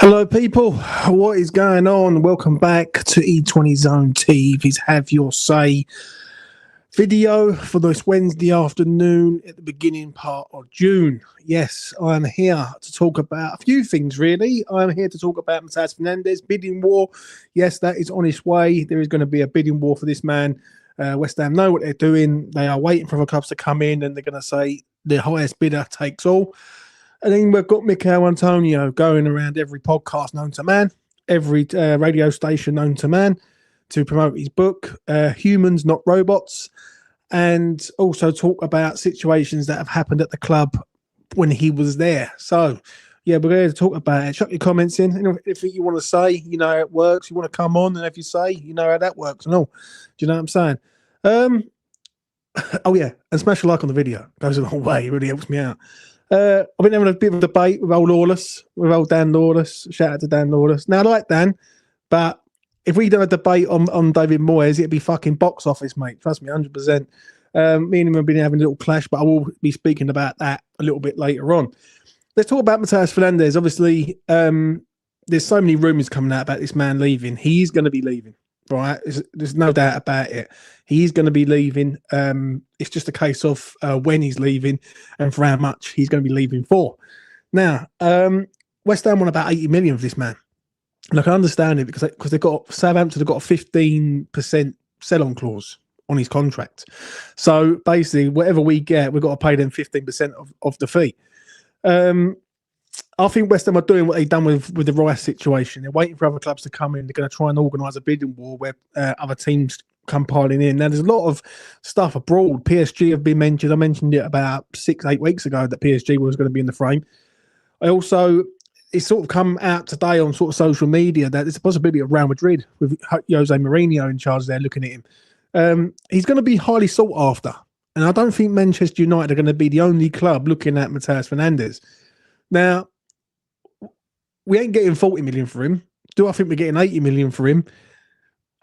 Hello, people. What is going on? Welcome back to E20 Zone TV's Have Your Say video for this Wednesday afternoon at the beginning part of June. Yes, I'm here to talk about a few things, really. I'm here to talk about Mateus Fernandes, bidding war. Yes, that is on its way. There is going to be a bidding war for this man. West Ham know what they're doing. They are waiting for the clubs to come in and they're going to say the highest bidder takes all. And then we've got Michail going around every podcast known to man, every radio station known to man, to promote his book, Humans, Not Robots, and also talk about situations that have happened at the club when he was there. So, yeah, we're going to talk about it. Chuck your comments in. Anything you want to say, you know how it works. You want to come on, and if you say, you know how that works and all. Do you know what I'm saying? Oh, yeah, and smash a like on the video. Goes a long way. It really helps me out. I've been having a bit of a debate with old Dan Lawless. Shout out to Dan Lawless. Now, I like Dan, but if we do a debate on David Moyes, it'd be fucking box office, mate. Trust me, 100%. Me and him have been having a little clash, but I will be speaking about that a little bit later on. Let's talk about Mateus Fernandes. Obviously, there's so many rumours coming out about this man leaving. He's going to be leaving, right? There's no doubt about it. He's going to be leaving. It's just a case of when he's leaving and for how much he's going to be leaving for. Now, West Ham want about 80 million for this man. Look, I understand it because they've got Southampton have got a 15% sell-on clause on his contract. So basically, whatever we get, we've got to pay them 15% of the fee. I think West Ham are doing what they've done with the Rice situation. They're waiting for other clubs to come in. They're going to try and organise a bidding war where other teams come piling in. Now, there's a lot of stuff abroad. PSG have been mentioned. I mentioned it about 6-8 weeks ago that PSG was going to be in the frame. It's sort of come out today on sort of social media that there's a possibility of Real Madrid with Jose Mourinho in charge there looking at him. He's going to be highly sought after. And I don't think Manchester United are going to be the only club looking at Mateus Fernandes. Now, we ain't getting 40 million for him. Do I think we're getting 80 million for him?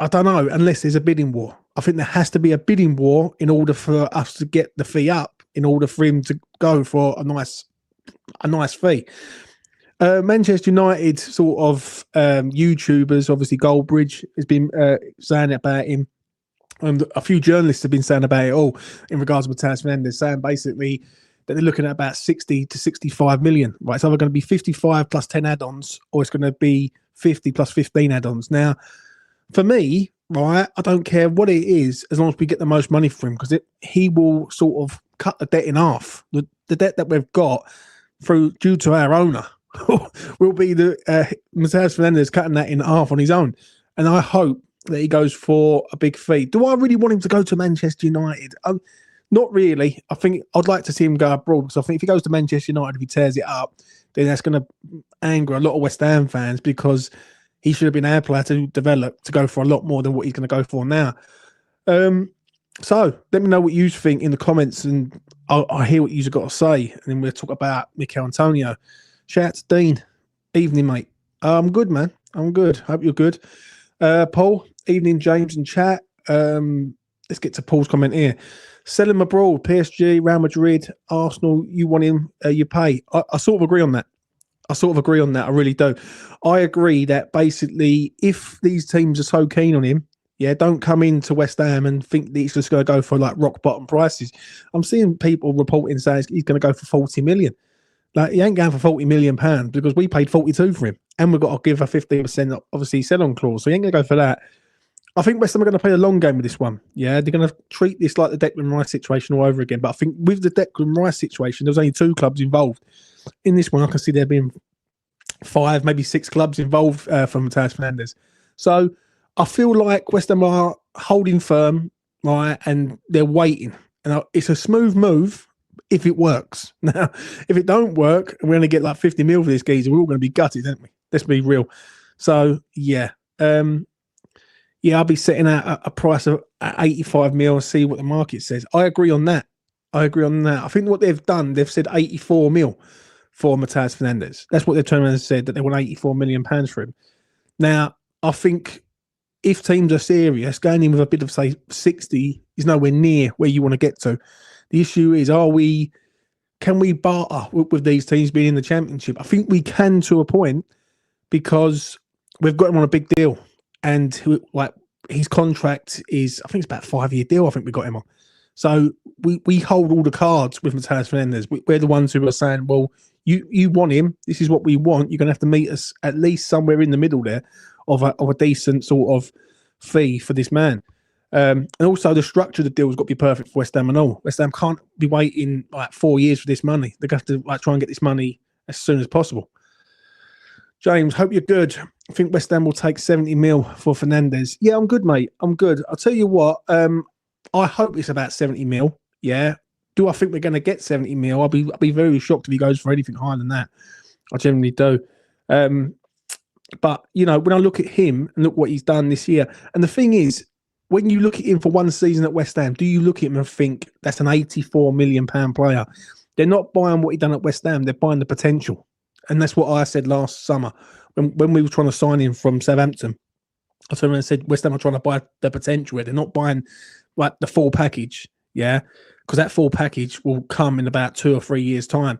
I don't know, unless there's a bidding war. I think there has to be a bidding war in order for us to get the fee up, in order for him to go for a nice fee. Manchester United sort of YouTubers, obviously Goldbridge has been saying about him. A few journalists have been saying about it all in regards to Mateus Fernandes, saying basically that they're looking at about 60 to 65 million. Right, it's either going to be 55 plus 10 add-ons, or it's going to be 50 plus 15 add-ons. Now, for me, right, I don't care what it is as long as we get the most money for him, because he will sort of cut the debt in half. The debt that we've got due to our owner will be the Mateus Fernandes cutting that in half on his own. And I hope that he goes for a big fee. Do I really want him to go to Manchester United? Not really. I think I'd like to see him go abroad, because I think if he goes to Manchester United, if he tears it up, then that's going to anger a lot of West Ham fans, because he should have been our player to develop to go for a lot more than what he's going to go for now. So let me know what you think in the comments, and I'll hear what you've got to say, and then we'll talk about Michail. Shout out to Dean. Evening, mate. I'm good, man. I'm good. Hope you're good. Paul, evening, James and chat. Let's get to Paul's comment here. Sell him abroad. PSG, Real Madrid, Arsenal. You want him, you pay. I sort of agree on that. I really do. I agree that basically if these teams are so keen on him, yeah, don't come into West Ham and think that he's just going to go for like rock bottom prices. I'm seeing people reporting saying he's going to go for 40 million. Like, he ain't going for 40 million pounds, because we paid 42 for him, and we've got to give a 15% obviously sell-on clause. So he ain't going to go for that. I think West Ham are going to play a long game with this one. Yeah, they're going to treat this like the Declan Rice situation all over again. But I think with the Declan Rice situation, there was only 2 clubs involved. In this one, I can see there being 5, maybe 6 clubs involved from Mateus Fernandes. So I feel like West Ham are holding firm, right, and they're waiting. And it's a smooth move if it works. Now, if it don't work, and we only get like 50 mil for this geezer, we're all going to be gutted, aren't we? Let's be real. So, yeah. I'll be setting out a price of 85 mil and see what the market says. I agree on that. I think what they've done, they've said 84 mil for Mateus Fernandes. That's what they've turned around and said, that they want 84 million pounds for him. Now, I think if teams are serious, going in with a bid of, say, 60 is nowhere near where you want to get to. The issue is, can we barter with these teams being in the Championship? I think we can to a point, because we've got him on a big deal, and his contract is, I think it's about a 5-year deal. I think we got him on. So we hold all the cards with Mateus Fernandes. We're the ones who are saying, well, you want him. This is what we want. You're going to have to meet us at least somewhere in the middle there of a decent sort of fee for this man. And also the structure of the deal has got to be perfect for West Ham and all. West Ham can't be waiting like 4 years for this money. They're going to have to try and get this money as soon as possible. James, hope you're good. I think West Ham will take 70 mil for Fernandes. Yeah, I'm good, mate. I'm good. I'll tell you what, I hope it's about 70 mil. Yeah. Do I think we're going to get 70 mil? I'll be very shocked if he goes for anything higher than that. I generally do. But, when I look at him and look what he's done this year, and the thing is, when you look at him for one season at West Ham, do you look at him and think that's an £84 million player? They're not buying what he done at West Ham. They're buying the potential. And that's what I said last summer when we were trying to sign him from Southampton. I turned around and said, West Ham are trying to buy the potential here. They're not buying like the full package, yeah? Because that full package will come in about 2 or 3 years' time.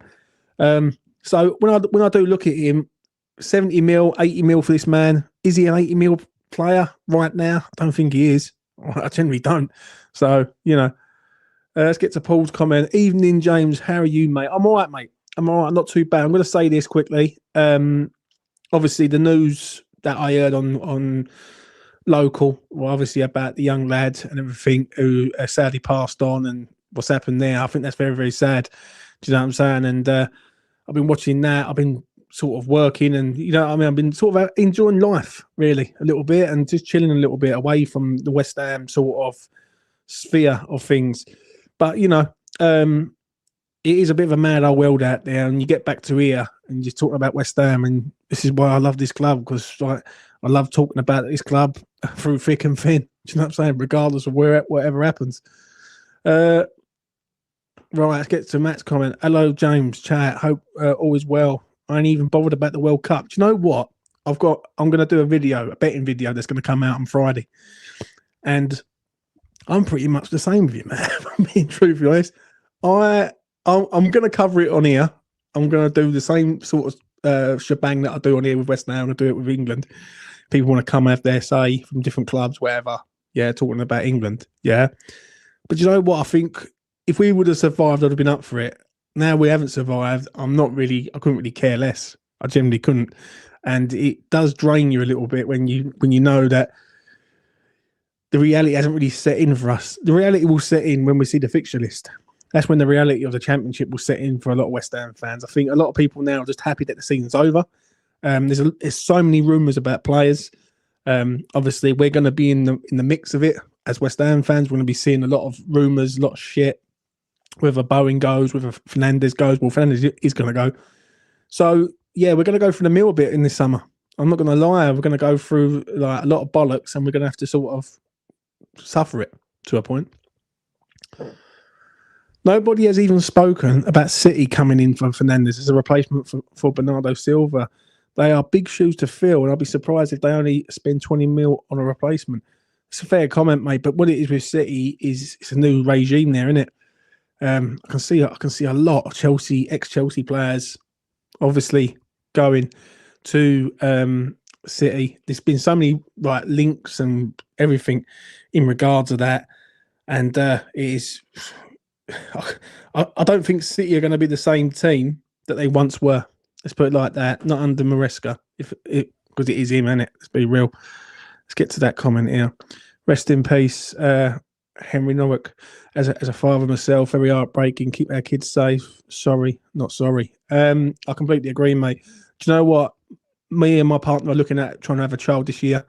So when I do look at him, 70 mil, 80 mil for this man, is he an 80 mil player right now? I don't think he is. I generally don't. So, let's get to Paul's comment. Evening, James. How are you, mate? I'm all right, mate. I'm all right. Not too bad. I'm going to say this quickly. Obviously, the news that I heard on local, well, obviously about the young lad and everything who sadly passed on and what's happened there. I think that's very, very sad. Do you know what I'm saying? And I've been watching that. I've been sort of working and, I've been sort of enjoying life, really, a little bit and just chilling a little bit away from the West Ham sort of sphere of things. But, it is a bit of a mad old world out there, and you get back to here and you're talking about West Ham, and this is why I love this club, because I love talking about this club through thick and thin. Do you know what I'm saying? Regardless of whatever happens. Right, let's get to Matt's comment. Hello, James. Chat. Hope all is well. I ain't even bothered about the World Cup. Do you know what? I'm going to do a betting video that's going to come out on Friday, and I'm pretty much the same with you, man. I'm being truthfully honest. I'm going to cover it on here. I'm going to do the same sort of shebang that I do on here with West Ham. I do it with England. People want to come have their say from different clubs, whatever. Yeah, talking about England. Yeah. But you know what? I think if we would have survived, I'd have been up for it. Now we haven't survived. I couldn't really care less. I generally couldn't. And it does drain you a little bit when you know that the reality hasn't really set in for us. The reality will set in when we see the fixture list. That's when the reality of the championship will set in for a lot of West Ham fans. I think a lot of people now are just happy that the season's over. There's so many rumours about players. Obviously, we're going to be in the mix of it as West Ham fans. We're going to be seeing a lot of rumours, a lot of shit. Whether Bowen goes, whether Fernandes goes. Well, Fernandes is going to go. So yeah, we're going to go through the mill a bit in this summer. I'm not going to lie. We're going to go through like a lot of bollocks, and we're going to have to sort of suffer it to a point. Nobody has even spoken about City coming in for Fernandes as a replacement for Bernardo Silva. They are big shoes to fill, and I'll be surprised if they only spend 20 mil on a replacement. It's a fair comment, mate, but what it is with City is it's a new regime there, isn't it? I can see a lot of ex-Chelsea players, obviously going to City. There's been so many links and everything in regards to that, and it is. I don't think City are going to be the same team that they once were. Let's put it like that. Not under Maresca, because it is him, isn't it? Let's be real. Let's get to that comment here. Rest in peace, Henry Nowick. As a father myself, very heartbreaking. Keep our kids safe. Sorry, not sorry. I completely agree, mate. Do you know what? Me and my partner are looking at trying to have a child this year,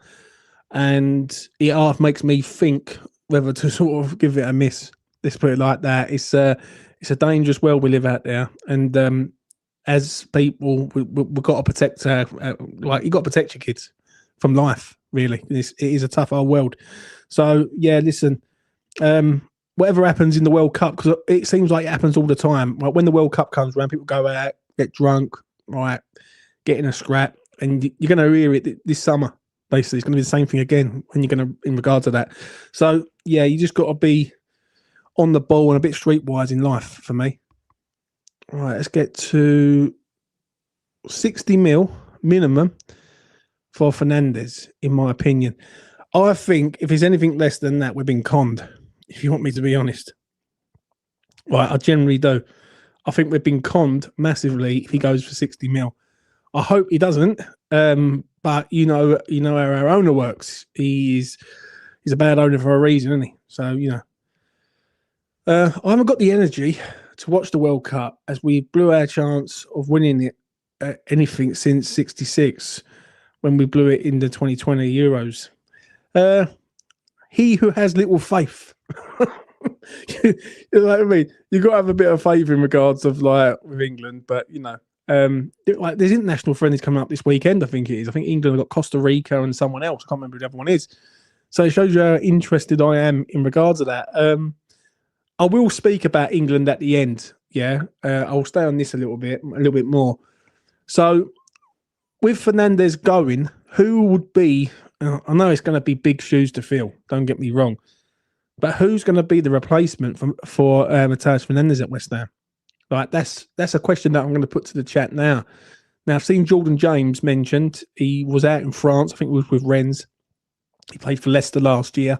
and it half makes me think whether to sort of give it a miss. Let's put it like that. It's a dangerous world we live out there, and as people, we've got to protect. You got to protect your kids from life. Really, it is a tough old world. So yeah, listen. Whatever happens in the World Cup, because it seems like it happens all the time. Like when the World Cup comes around, people go out, get drunk, right, get in a scrap, and you're going to hear it this summer. Basically, it's going to be the same thing again when you're going to in regard to that. So yeah, you just got to be on the ball and a bit streetwise in life for me. All right, let's get to 60 mil minimum for Fernandes, in my opinion. I think if there's anything less than that, we've been conned, if you want me to be honest. Right, I generally do. I think we've been conned massively if he goes for 60 mil. I hope he doesn't. But you know how our owner works. He's a bad owner for a reason, isn't he? So, I haven't got the energy to watch the World Cup as we blew our chance of winning it anything since 66 when we blew it in the 2020 Euros. He who has little faith. You know what I mean? You've got to have a bit of faith in regards of with England, but there's international friendlies coming up this weekend. I think it is. I think England have got Costa Rica and someone else. I can't remember who the other one is. So it shows you how interested I am in regards to that. I will speak about England at the end. Yeah, I'll stay on this a little bit more. So with Fernandes going, who would be? I know it's going to be big shoes to fill. Don't get me wrong. But who's going to be the replacement for Mateus Fernandes at West Ham? Right, that's a question that I'm going to put to the chat now. Now, I've seen Jordan James mentioned. He was out in France. I think it was with Rennes. He played for Leicester last year.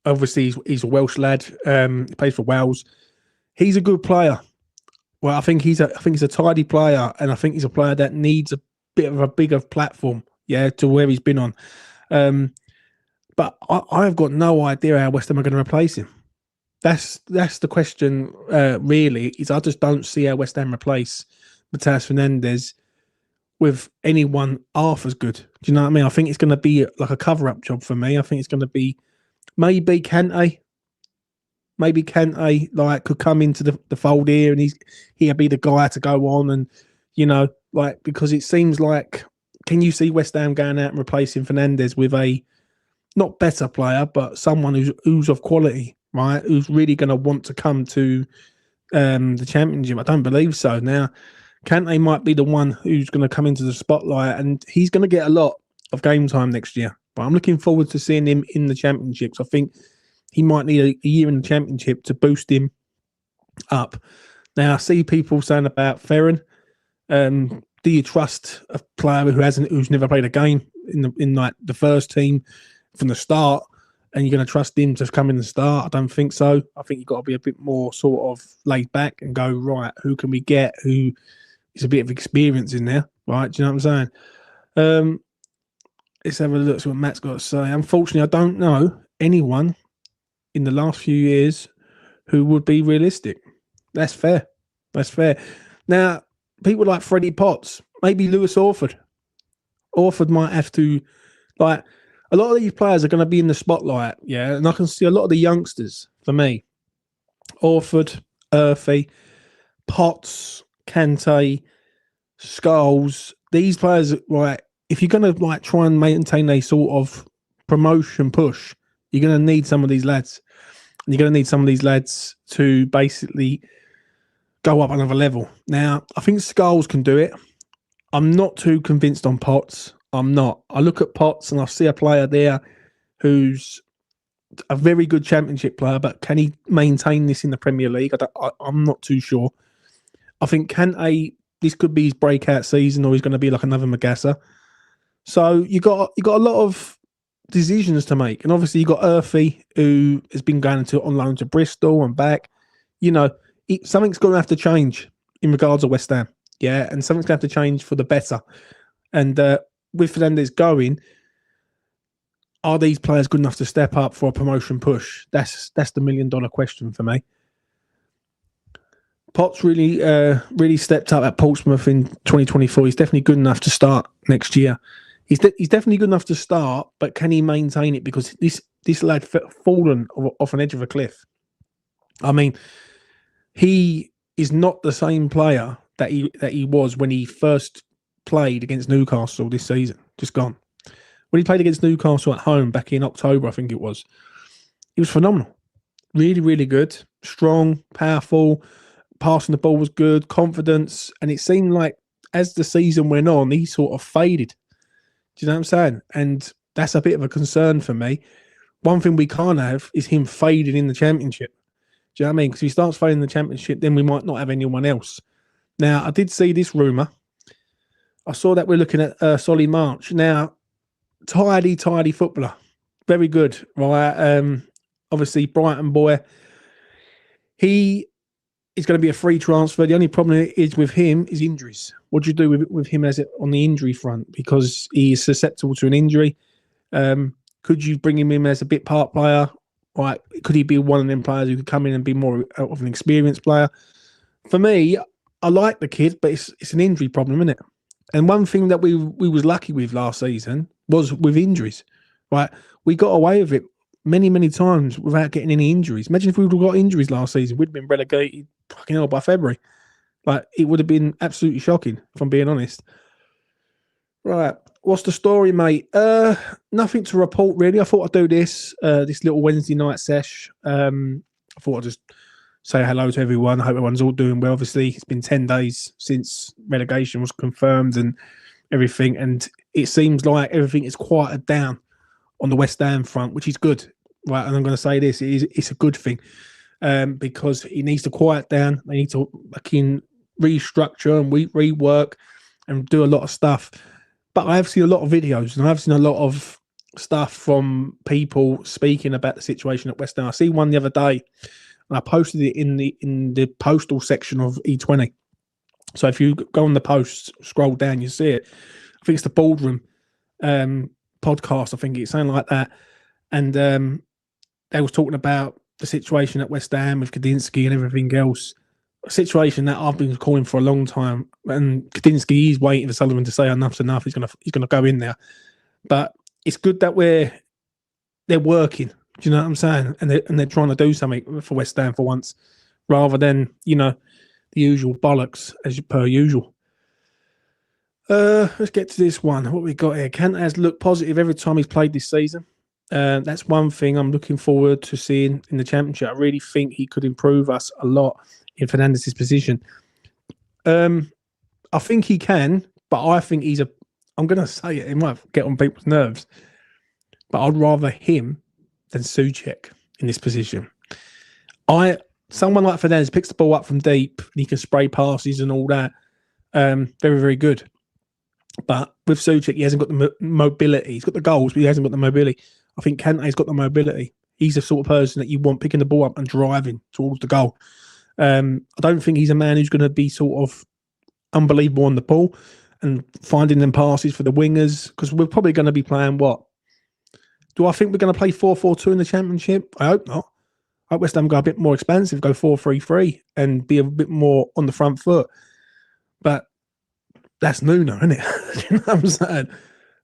Obviously, he's a Welsh lad. He plays for Wales. He's a good player. Well, I think he's a tidy player, and I think he's a player that needs a bit of a bigger platform, to where he's been on. But I've got no idea how West Ham are going to replace him. That's the question, really, is I just don't see how West Ham replace Mateus Fernandes with anyone half as good. Do you know what I mean? I think it's going to be like a cover-up job for me. I think it's going to be maybe Kante. Maybe Kante could come into the fold here and he'll be the guy to go on and, because it seems like, can you see West Ham going out and replacing Fernandes with a not better player, but someone who's of quality, right? Who's really going to want to come to the Championship? I don't believe so. Now, Kante might be the one who's going to come into the spotlight, and he's going to get a lot of game time next year. But I'm looking forward to seeing him in the Championships. I think he might need a year in the Championship to boost him up. Now, I see people saying about Ferran. Do you trust a player who's never played a game in the first team from the start, and you're going to trust him to come in the start? I don't think so. I think you've got to be a bit more sort of laid back and go, right, who can we get who is a bit of experience in there, right? Do you know what I'm saying? Let's have a look at what Matt's got to say. Unfortunately, I don't know anyone in the last few years who would be realistic. That's fair. Now, people like Freddie Potts, maybe Lewis Orford. Orford might have to, a lot of these players are going to be in the spotlight, and I can see a lot of the youngsters, for me, Orford, Urfi, Potts, Kante, Scholes, these players, right, if you're going to try and maintain a sort of promotion push, you're going to need some of these lads. And you're going to need some of these lads to basically go up another level. Now, I think Scholes can do it. I'm not too convinced on Potts. I'm not. I look at Potts and I see a player there who's a very good Championship player, but can he maintain this in the Premier League? I'm not too sure. I think Kante, this could be his breakout season, or he's going to be like another Magassa. So you got a lot of decisions to make, and obviously you got Urfi, who has been going on loan to Bristol and back. Something's going to have to change in regards to West Ham, and something's going to have to change for the better. And with Fernandes going, are these players good enough to step up for a promotion push? That's the $1 million question for me. Potts really stepped up at Portsmouth in 2024. He's definitely good enough to start next year. He's definitely good enough to start, but can he maintain it? Because this lad fallen off an edge of a cliff. I mean, he is not the same player that he was when he first played against Newcastle this season. Just gone. When he played against Newcastle at home back in October, I think it was, he was phenomenal. Really, really good. Strong, powerful. Passing the ball was good. Confidence. And it seemed like as the season went on, he sort of faded. Do you know what I'm saying? And that's a bit of a concern for me. One thing we can't have is him fading in the Championship. Do you know what I mean? Because if he starts fading in the Championship, then we might not have anyone else. Now, I did see this rumour. I saw that we're looking at Solly March. Now, tidy footballer. Very good, right? Obviously, Brighton boy. He is going to be a free transfer. The only problem is with him is injuries. What do you do with him on the injury front? Because he is susceptible to an injury. Could you bring him in as a bit part player? Right? Could he be one of them players who could come in and be more of an experienced player? For me, I like the kid, but it's an injury problem, isn't it? And one thing that we was lucky with last season was with injuries. Right? We got away with it many times without getting any injuries. Imagine if we would have got injuries last season, we'd have been relegated fucking hell by February. Like, it would have been absolutely shocking, if I'm being honest. Right. What's the story, mate? Nothing to report, really. I thought I'd do this little Wednesday night sesh. I thought I'd just say hello to everyone. I hope everyone's all doing well. Obviously, it's been 10 days since relegation was confirmed and everything, and it seems like everything is quieted down on the West Ham front, which is good. Right, and I'm going to say this: it's a good thing because it needs to quiet down. They need to restructure and rework and do a lot of stuff. But I have seen a lot of videos and I've seen a lot of stuff from people speaking about the situation at West Ham. I see one the other day, and I posted it in the postal section of E20. So if you go on the posts, scroll down, you see it. I think it's the Boardroom podcast. I think it's something like that, and they was talking about the situation at West Ham with Kadinsky and everything else. A situation that I've been calling for a long time. And Kadinsky is waiting for Sullivan to say enough's enough. He's gonna go in there. But it's good that they're working. Do you know what I'm saying? And they're trying to do something for West Ham for once, rather than the usual bollocks as per usual. Let's get to this one. What we got here? Kant has looked positive every time he's played this season. That's one thing I'm looking forward to seeing in the Championship. I really think he could improve us a lot in Fernandes' position. I think he can, but I think I'm going to say it might get on people's nerves, but I'd rather him than Souček in this position. Someone like Fernandes picks the ball up from deep, and he can spray passes and all that. Very, very good. But with Souček, he hasn't got the mobility. He's got the goals, but he hasn't got the mobility. I think Kante's got the mobility. He's the sort of person that you want picking the ball up and driving towards the goal. I don't think he's a man who's going to be sort of unbelievable on the ball and finding them passes for the wingers, because we're probably going to be playing what? Do I think we're going to play 4-4-2 in the Championship? I hope not. I hope West Ham go a bit more expansive, go 4-3-3 and be a bit more on the front foot. But that's Nuno, isn't it? You know what I'm saying?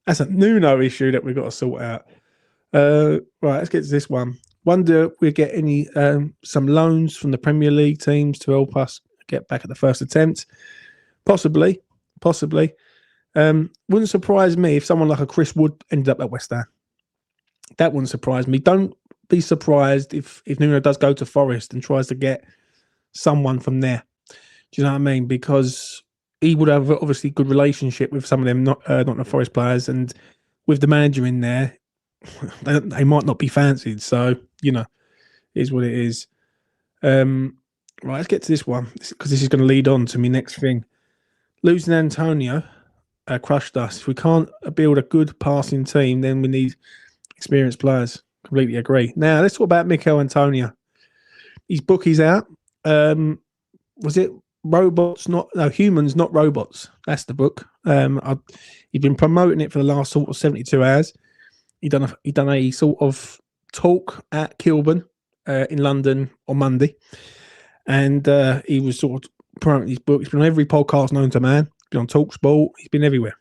That's a Nuno issue that we've got to sort out. Right, let's get to this one. Wonder if we get any some loans from the Premier League teams to help us get back at the first attempt. Possibly. Wouldn't surprise me if someone like a Chris Wood ended up at West Ham. That wouldn't surprise me. Don't be surprised if Nuno does go to Forest and tries to get someone from there. Do you know what I mean? Because he would have obviously good relationship with some of them not the Forest players, and with the manager in there, they might not be fancied. So it is what it is. Right, let's get to this one because this is going to lead on to my next thing. Losing Antonio crushed us. If we can't build a good passing team, then we need experienced players. Completely agree. Now let's talk about Michail Antonio. His book is out. Was it Humans, Not Robots? That's the book. He's been promoting it for the last sort of 72 hours. He done a sort of talk at Kilburn in London on Monday, and he was sort of promoting his book. He's been on every podcast known to man. He's been on TalkSport. He's been everywhere.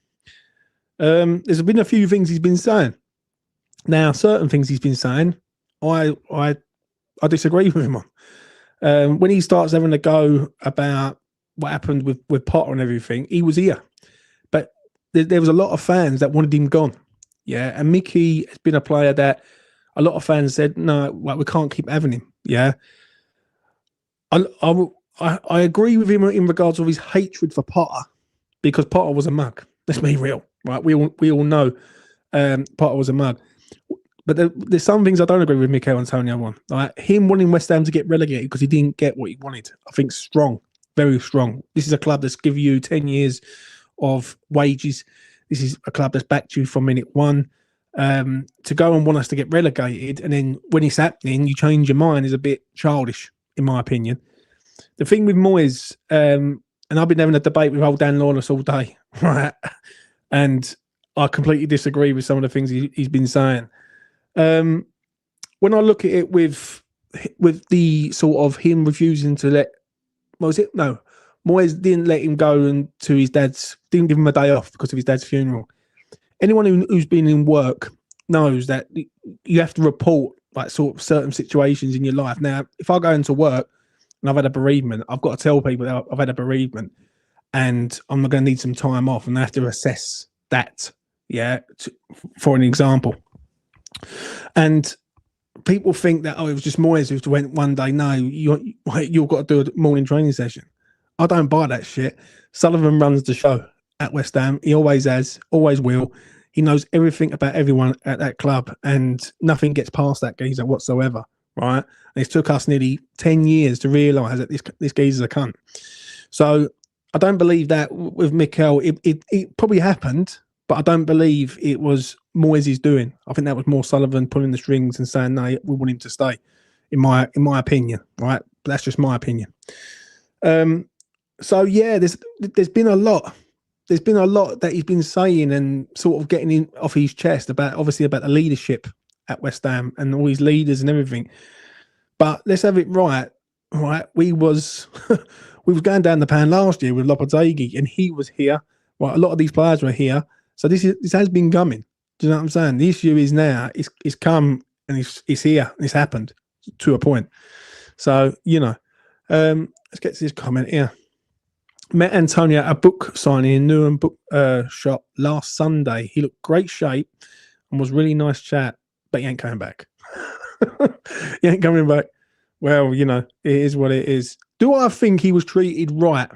There's been a few things he's been saying. Now, certain things he's been saying, I disagree with him on. When he starts having a go about what happened with Potter and everything, he was here. But there was a lot of fans that wanted him gone. Yeah, and Mickey has been a player that a lot of fans said, no, we can't keep having him. Yeah. I agree with him in regards of his hatred for Potter, because Potter was a mug. Let's be real, right? We all know Potter was a mug. But there's some things I don't agree with Michail Antonio on. Like him wanting West Ham to get relegated because he didn't get what he wanted. I think strong, very strong. This is a club that's given you 10 years of wages. This is a club that's backed you from minute one. To go and want us to get relegated, and then when it's happening, you change your mind is a bit childish, in my opinion. The thing with Moyes, and I've been having a debate with old Dan Lawless all day, right? And I completely disagree with some of the things he's been saying. When I look at it with the sort of him refusing to let, what was it? No, Moyes didn't let him go and to his dad's, didn't give him a day off because of his dad's funeral. Anyone who's been in work knows that you have to report like sort of certain situations in your life. Now, if I go into work and I've had a bereavement, I've got to tell people that I've had a bereavement and I'm not going to need some time off, and I have to assess that, for an example. And people think that, it was just Moyes who went one day. No, you've got to do a morning training session. I don't buy that shit. Sullivan runs the show at West Ham. He always has, always will. He knows everything about everyone at that club, and nothing gets past that geezer whatsoever, right? And it's took us nearly 10 years to realise that this geezer's a cunt. So I don't believe that with Michail. It probably happened, but I don't believe it was Moyes' doing. I think that was more Sullivan pulling the strings and saying, no, we want him to stay, in my opinion, right? But that's just my opinion. So, yeah, there's been a lot. There's been a lot that he's been saying and sort of getting in off his chest about the leadership at West Ham and all his leaders and everything. But let's have it right. We was going down the pan last year with Lopetegui, and he was here. Right, a lot of these players were here. So this has been coming. Do you know what I'm saying? The issue is now it's come and it's here. It's happened to a point. So, let's get to this comment here. Met Antonio at a book signing in Newham book shop last Sunday. He looked great shape and was really nice chat, but he ain't coming back. He ain't coming back. Well, it is what it is. Do I think he was treated right?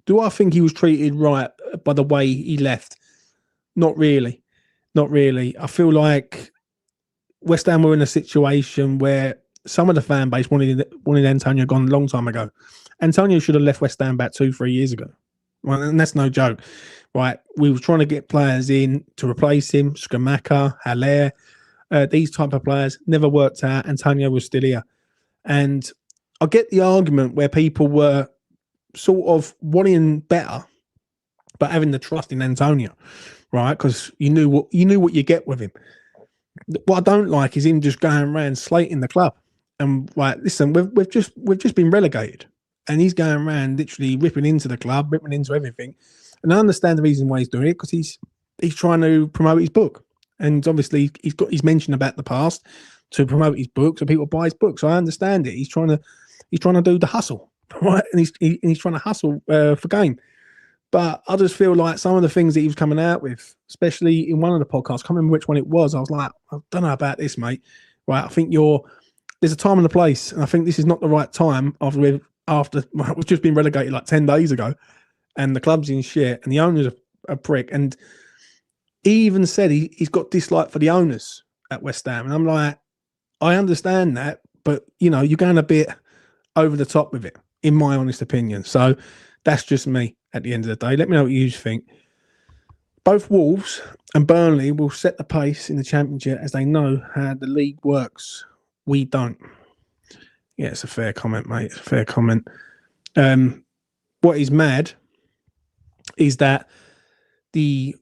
Do I think he was treated right by the way he left? Not really. Not really. I feel like West Ham were in a situation where some of the fan base wanted Antonio gone a long time ago. Antonio should have left West Ham about 2-3 years ago. Well, and that's no joke. Right? We were trying to get players in to replace him. Skamaka, Haller, these type of players never worked out. Antonio was still here. And I get the argument where people were sort of wanting better, but having the trust in Antonio, right? Because you knew what you get with him. What I don't like is him just going around slating the club. And like, listen, we've just been relegated, and he's going around literally ripping into the club, ripping into everything. And I understand the reason why he's doing it, because he's trying to promote his book, and obviously he's mentioned about the past to promote his book, so people buy his book. So I understand it. He's trying to do the hustle, right? And he's trying to hustle for game. But I just feel like some of the things that he was coming out with, especially in one of the podcasts, I can't remember which one it was. I was like, I don't know about this, mate. Right? I think there's a time and a place, and I think this is not the right time after we've just been relegated like 10 days ago, and the club's in shit, and the owner's a prick. And he even said he's got dislike for the owners at West Ham, and I'm like, I understand that, but you're going a bit over the top with it, in my honest opinion. So that's just me at the end of the day. Let me know what you think. Both Wolves and Burnley will set the pace in the Championship, as they know how the league works. We don't. Yeah, it's a fair comment, mate. It's a fair comment. What is mad is that the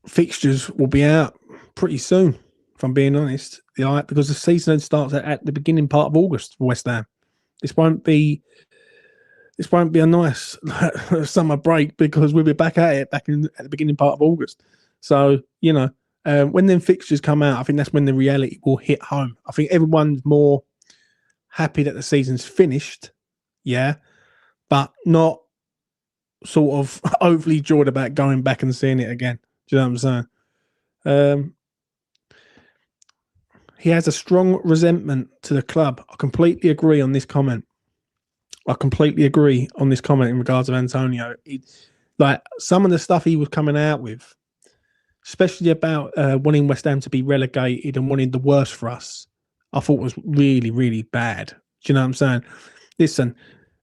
fixtures will be out pretty soon, if I'm being honest, because the season starts at the beginning part of August for West Ham. This won't be a nice summer break, because we'll be back at it at the beginning part of August. So, when them fixtures come out, I think that's when the reality will hit home. I think everyone's more happy that the season's finished, but not sort of overly joyed about going back and seeing it again. Do you know what I'm saying? He has a strong resentment to the club. I completely agree on this comment. I completely agree on this comment in regards of Antonio. Like some of the stuff he was coming out with, especially about wanting West Ham to be relegated and wanting the worst for us, I thought was really, really bad. Do you know what I'm saying? Listen,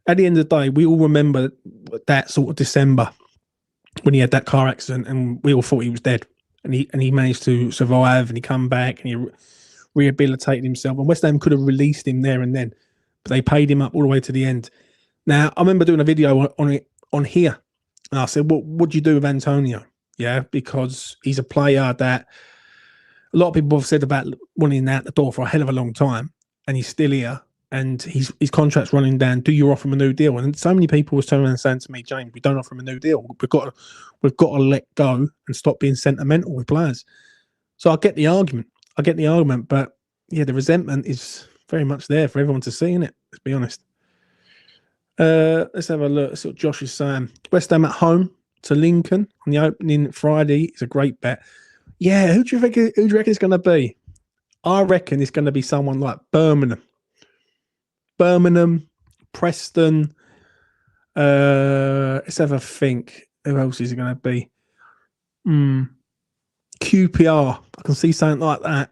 at the end of the day, we all remember that sort of December when he had that car accident, and we all thought he was dead, and he managed to survive, and he come back, and he rehabilitated himself. And West Ham could have released him there and then, but they paid him up all the way to the end. Now, I remember doing a video on it on here, and I said, what do you do with Antonio? Yeah, because he's a player that a lot of people have said about wanting out the door for a hell of a long time, and he's still here, and his contract's running down. Do you offer him a new deal? And so many people were turning around and saying to me, James, we don't offer him a new deal. We've got to let go and stop being sentimental with players. So I get the argument. But yeah, the resentment is very much there for everyone to see, isn't it? Let's be honest. Let's have a look. That's what Josh is saying. West Ham at home to Lincoln on the opening Friday is a great bet. Yeah, who do you reckon it's going to be? I reckon it's going to be someone like Birmingham, Preston. Let's have a think. Who else is it going to be? QPR. I can see something like that.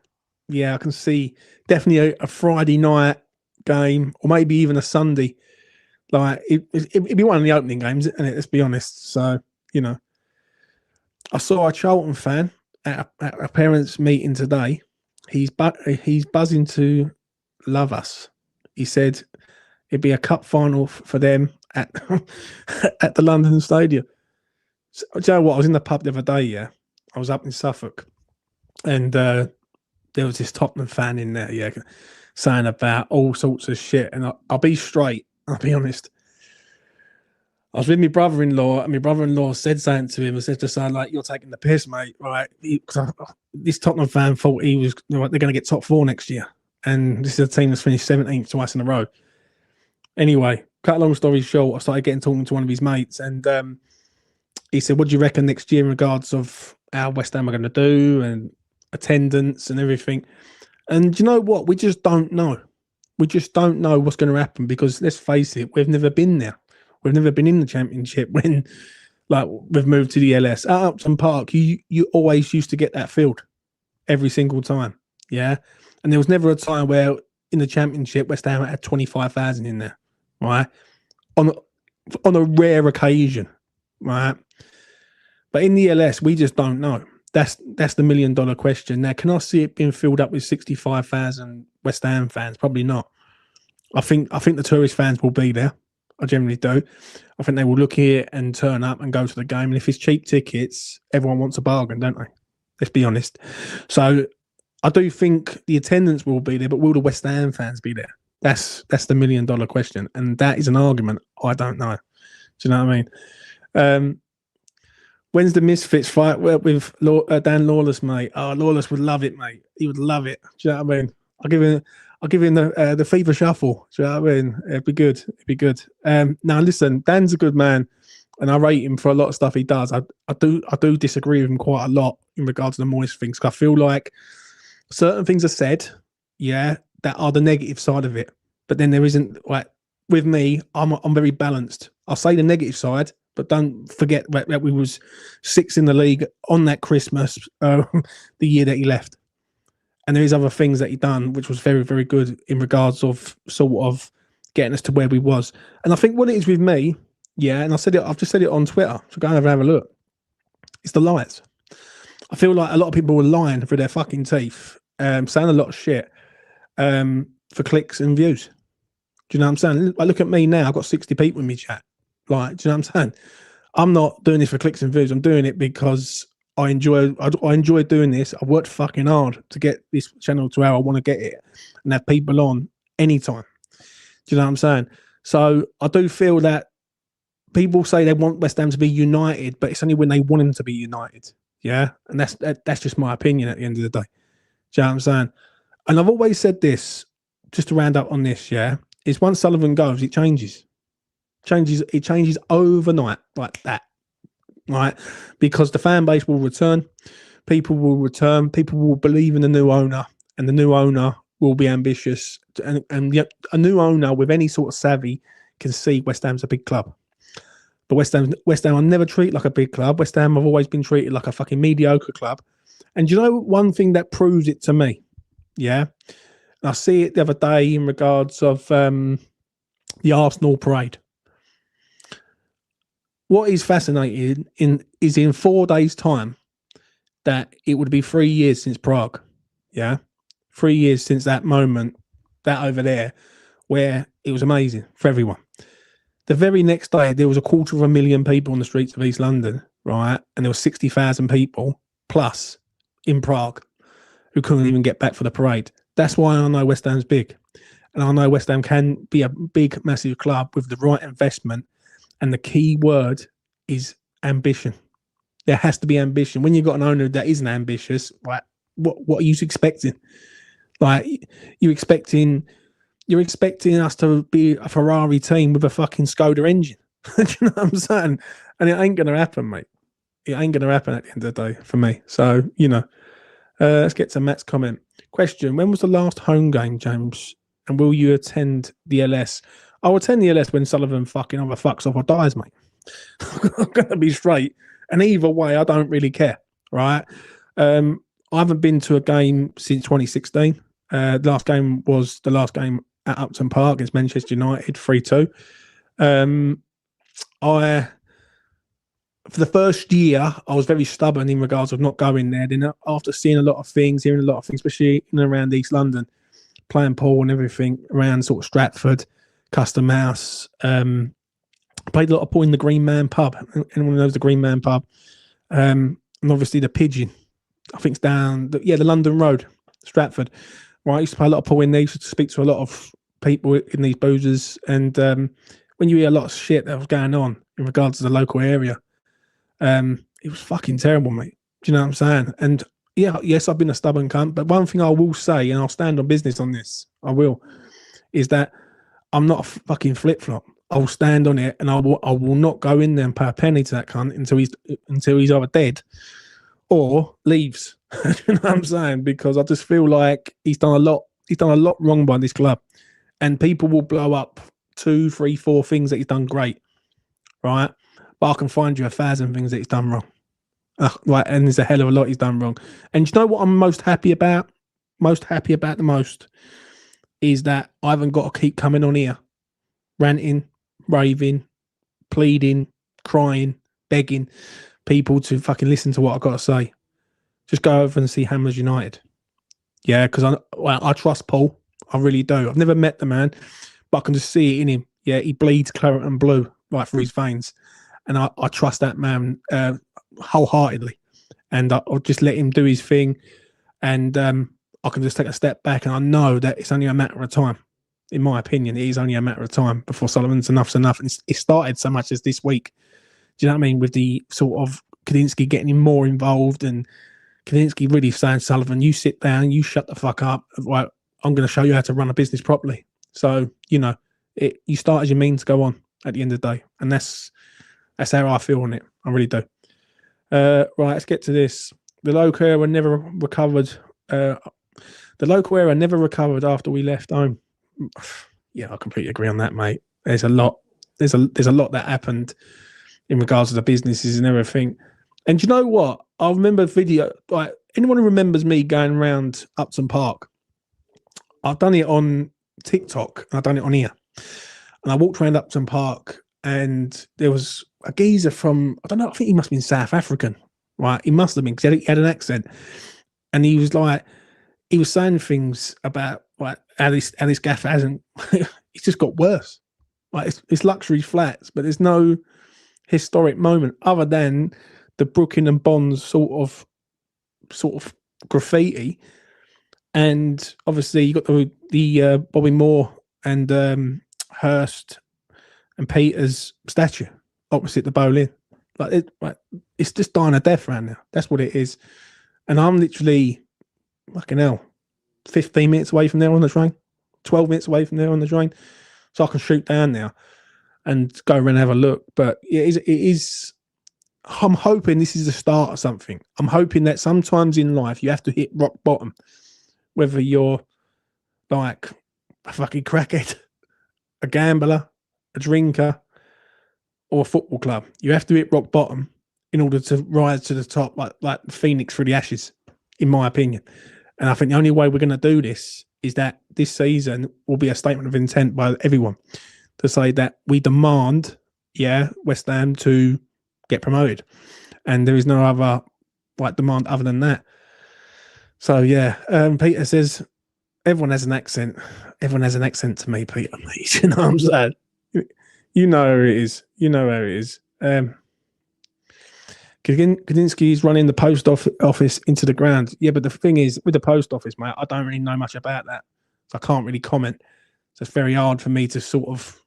Yeah, I can see definitely a Friday night game, or maybe even a Sunday. Like it'd be one of the opening games, and let's be honest. So I saw a Charlton fan at a parents' meeting today. He's buzzing to love us. He said it'd be a cup final for them at at the London Stadium. So, do you know what? I was in the pub the other day. Yeah, I was up in Suffolk, and there was this Tottenham fan in there. Yeah, saying about all sorts of shit. And I'll be straight. I'll be honest. I was with my brother-in-law, and my brother-in-law said something to him. I said to sound like, "You're taking the piss, mate." Right? This Tottenham fan thought he was. They're going to get top 4 next year, and this is a team that's finished 17th twice in a row. Anyway, cut a long story short, I started talking to one of his mates, and he said, "What do you reckon next year in regards of how West Ham are going to do and attendance and everything?" And you know what? We just don't know. We just don't know what's going to happen because let's face it, we've never been there. We've never been in the Championship when, like, we've moved to the LS. At Upton Park, you always used to get that field every single time, yeah? And there was never a time where in the Championship, West Ham had 25,000 in there, right? On a rare occasion, right? But in the LS, we just don't know. That's the $1 million question. Now, can I see it being filled up with 65,000 West Ham fans? Probably not. I think the tourist fans will be there. I generally do. I think they will look here and turn up and go to the game. And if it's cheap tickets, everyone wants a bargain, don't they? Let's be honest. So I do think the attendance will be there, but will the West Ham fans be there? That's the $1 million question. And that is an argument I don't know. Do you know what I mean? When's the Misfits fight with Dan Lawless, mate? Oh, Lawless would love it, mate. He would love it. Do you know what I mean? I'll give him the FIFA shuffle. Do you know what I mean? It'd be good. Now listen, Dan's a good man, and I rate him for a lot of stuff he does. I do disagree with him quite a lot in regards to the Moyes things. I feel like certain things are said, yeah, that are the negative side of it. But then there isn't, like, with me, I'm very balanced. I'll say the negative side, but don't forget that we was 6th in the league on that Christmas, the year that he left. And there is other things that he done, which was very, very good in regards of sort of getting us to where we was. And I think what it is with me, yeah, and I've just said it on Twitter, so go and have a look. It's the lies. I feel like a lot of people were lying through their fucking teeth, saying a lot of shit for clicks and views. Do you know what I'm saying? Like, look at me now. I've got 60 people in me chat. Like, do you know what I'm saying? I'm not doing this for clicks and views. I'm doing it because I enjoy doing this. I've worked fucking hard to get this channel to where I want to get it and have people on anytime. Do you know what I'm saying? So I do feel that people say they want West Ham to be united, but it's only when they want them to be united. Yeah. And that's just my opinion at the end of the day. Do you know what I'm saying? And I've always said this, just to round up on this, yeah, is once Sullivan goes, it changes. It changes overnight like that. Right? Because the fan base will return, people will return, people will believe in the new owner, and the new owner will be ambitious. And a new owner with any sort of savvy can see West Ham's a big club. But West Ham are never treated like a big club. West Ham have always been treated like a fucking mediocre club. And you know one thing that proves it to me? Yeah. And I see it the other day in regards of the Arsenal parade. what is fascinating is in 4 days' time that it would be 3 years since Prague. Yeah, 3 years since that moment, that over there, where it was amazing for everyone. The very next day, there was 250,000 people on the streets of East London, right? And there were 60,000 people plus in Prague who couldn't even get back for the parade. That's why I know West Ham's big. And I know West Ham can be a big, massive club with the right investment. And the key word is ambition. There has to be ambition. When you've got an owner that isn't ambitious, like what are you expecting? Like you're expecting us to be a Ferrari team with a fucking Skoda engine. Do you know what I'm saying? And it ain't gonna happen, mate. It ain't gonna happen at the end of the day for me. So, let's get to Matt's comment. Question: when was the last home game, James? And will you attend the LS? I'll attend the LS when Sullivan fucking either fucks off or dies, mate. I'm gonna be straight. And either way, I don't really care, right? I haven't been to a game since 2016. The last game was the last game at Upton Park against Manchester United, 3-2. For the first year, I was very stubborn in regards of not going there. Then after seeing a lot of things, hearing a lot of things, especially in and around East London, playing pool and everything around sort of Stratford, Custom House, played a lot of pool in the Green Man pub. Anyone knows the Green Man pub? And obviously the Pigeon. I think it's down, the London Road, Stratford. Right, I used to play a lot of pool in there. I used to speak to a lot of people in these boozers. And when you hear a lot of shit that was going on in regards to the local area, it was fucking terrible, mate. Do you know what I'm saying? And yes, I've been a stubborn cunt, but one thing I will say, and I'll stand on business on this, I will, is that I'm not a fucking flip-flop. I'll stand on it, and I will not go in there and pay a penny to that cunt until he's either dead or leaves. You know what I'm saying? Because I just feel like he's done a lot wrong by this club, and people will blow up 2, 3, 4 things that he's done great, right? But I can find you 1,000 things that he's done wrong. Right, and there's a hell of a lot he's done wrong. And you know what I'm most happy about? The most is that I haven't got to keep coming on here, ranting, raving, pleading, crying, begging people to fucking listen to what I've got to say. Just go over and see Hammers United. Yeah, because I trust Paul. I really do. I've never met the man, but I can just see it in him. Yeah, he bleeds claret and blue right through his veins. And I trust that man wholeheartedly. And I'll just let him do his thing. And I can just take a step back, and I know that it's only a matter of time. In my opinion, it is only a matter of time before Sullivan's enough's enough. And it started so much as this week. Do you know what I mean? With the sort of Kadinsky getting him more involved, and Kadinsky really saying, Sullivan, you sit down, you shut the fuck up. Right, I'm going to show you how to run a business properly. So, you start as you mean to go on at the end of the day. And that's how I feel on it. I really do. Right, let's get to this. The local era never recovered. The local era never recovered after we left home. Yeah, I completely agree on that, mate. There's a lot. There's a lot that happened in regards to the businesses and everything. And you know what? I remember a video. Like anyone who remembers me going around Upton Park, I've done it on TikTok and I've done it on here. And I walked around Upton Park, and there was a geezer from, I don't know, I think he must have been South African, right? He must have been, because he had an accent. And he was saying things about like how this gaff hasn't, it's just got worse. Like it's luxury flats, but there's no historic moment other than the Brooklyn and Bonds sort of graffiti. And obviously you got the Bobby Moore and Hurst and Peters statue opposite the Boleyn. Like it's just dying a death around now. That's what it is. And I'm literally fucking hell, 15 minutes away from there on the train, 12 minutes away from there on the train. So I can shoot down now and go around and have a look. But it is I'm hoping this is the start of something. I'm hoping that sometimes in life you have to hit rock bottom, whether you're like a fucking crackhead, a gambler, a drinker, or a football club. You have to hit rock bottom in order to rise to the top, like Phoenix through the ashes, in my opinion. And I think the only way we're going to do this is that this season will be a statement of intent by everyone to say that we demand, West Ham to get promoted, and there is no other demand other than that. So yeah, Peter says everyone has an accent. Everyone has an accent to me, Peter. Mate. You know what I'm saying? You know where it is. You know where it is. Kudinski's running the post office into the ground. Yeah, but the thing is, with the post office, mate, I don't really know much about that. So I can't really comment. So it's very hard for me to sort of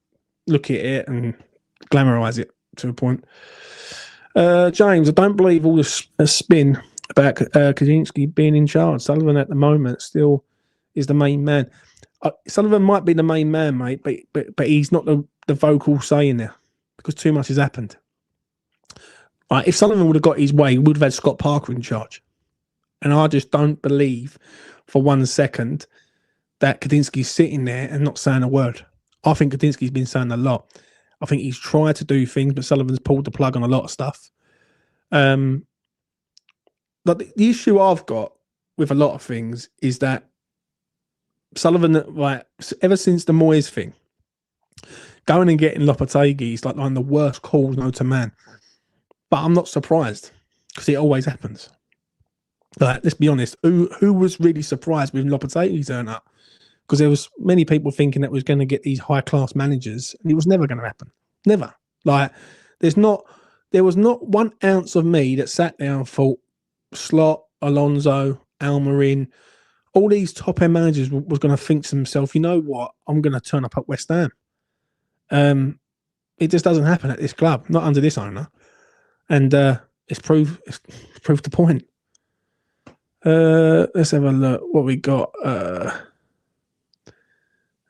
look at it and glamorize it to a point. James, I don't believe all the spin about Kudinski being in charge. Sullivan at the moment still is the main man. Sullivan might be the main man, mate, but he's not the vocal say in there because too much has happened. Right, if Sullivan would have got his way, we would have had Scott Parker in charge. And I just don't believe for 1 second that Kudinski's sitting there and not saying a word. I think Kudinski's been saying a lot. I think he's tried to do things, but Sullivan's pulled the plug on a lot of stuff. But the issue I've got with a lot of things is that Sullivan, ever since the Moyes thing, going and getting Lopetegui is like one of the worst calls known to man. But I'm not surprised because it always happens. Let's be honest, who was really surprised when Lopetegui turned up? Because there was many people thinking that was going to get these high-class managers, and it was never going to happen. Never. There was not 1 ounce of me that sat there and thought Slot, Alonso, Almiron, all these top-end managers was going to think to themselves, you know what, I'm going to turn up at West Ham. It just doesn't happen at this club, not under this owner. And it's proved the point. Let's have a look. What we got?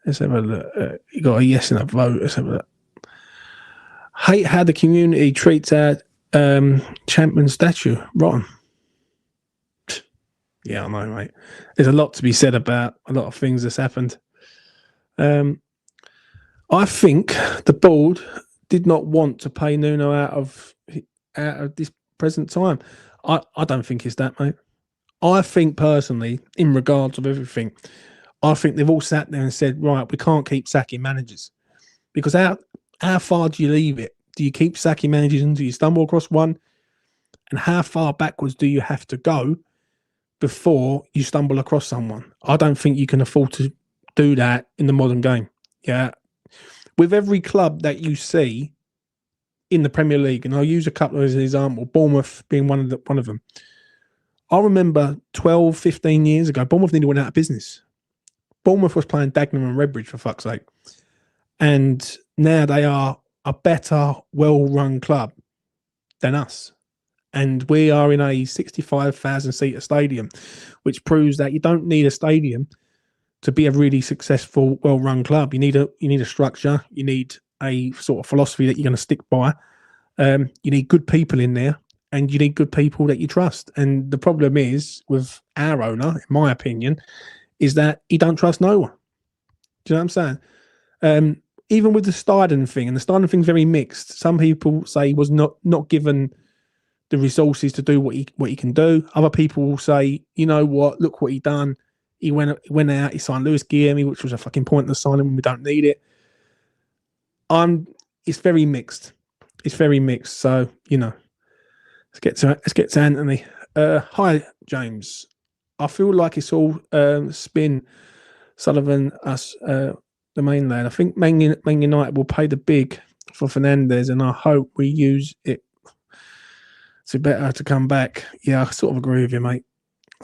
Let's have a look. You got a yes and a vote. Let's have a look. Hate how the community treats our champion statue. Rotten. Yeah, I know, mate. There's a lot to be said about a lot of things that's happened. I think the board did not want to pay Nuno out of this present time. I don't think it's that, mate. I think personally, in regards of everything, I think they've all sat there and said, right, we can't keep sacking managers. Because how far do you leave it? Do you keep sacking managers until you stumble across one? And how far backwards do you have to go before you stumble across someone? I don't think you can afford to do that in the modern game. Yeah. With every club that you see in the Premier League, and I'll use a couple as an example, Bournemouth being one of them. I remember 12, 15 years ago, Bournemouth nearly went out of business. Bournemouth was playing Dagenham and Redbridge, for fuck's sake. And now they are a better, well-run club than us. And we are in a 65,000-seater stadium, which proves that you don't need a stadium to be a really successful, well-run club. You need a structure. You need a sort of philosophy that you're going to stick by. You need good people in there, and you need good people that you trust. And the problem is with our owner, in my opinion, is that he don't trust no one. Do you know what I'm saying? Even with the Steiden thing, and the Steiden thing's very mixed. Some people say he was not given the resources to do what he can do. Other people will say, you know what, look what he done. He went out, he signed Lewis Guilherme, which was a fucking pointless signing when we don't need it. It's very mixed. It's very mixed. So, you know, let's get to Anthony. Hi, James. I feel like it's all spin. Sullivan, us, the mainland. I think Man United will pay the big for Fernandes, and I hope we use it to better to come back. Yeah, I sort of agree with you, mate.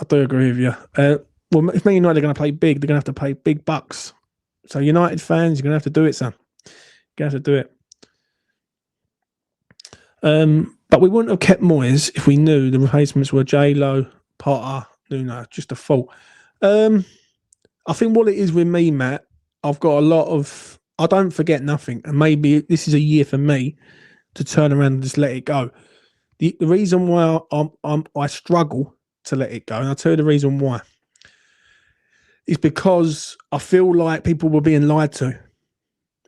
I do agree with you. Well, if Man United are going to play big, they're going to have to pay big bucks. So United fans, you're going to have to do it, son. You're going to have to do it. But we wouldn't have kept Moyes if we knew the replacements were J-Lo, Potter, Nuno. Just a fault. I think what it is with me, Matt, I've got a lot of... I don't forget nothing. And maybe this is a year for me to turn around and just let it go. The reason why I struggle to let it go, and I'll tell you the reason why, is because I feel like people were being lied to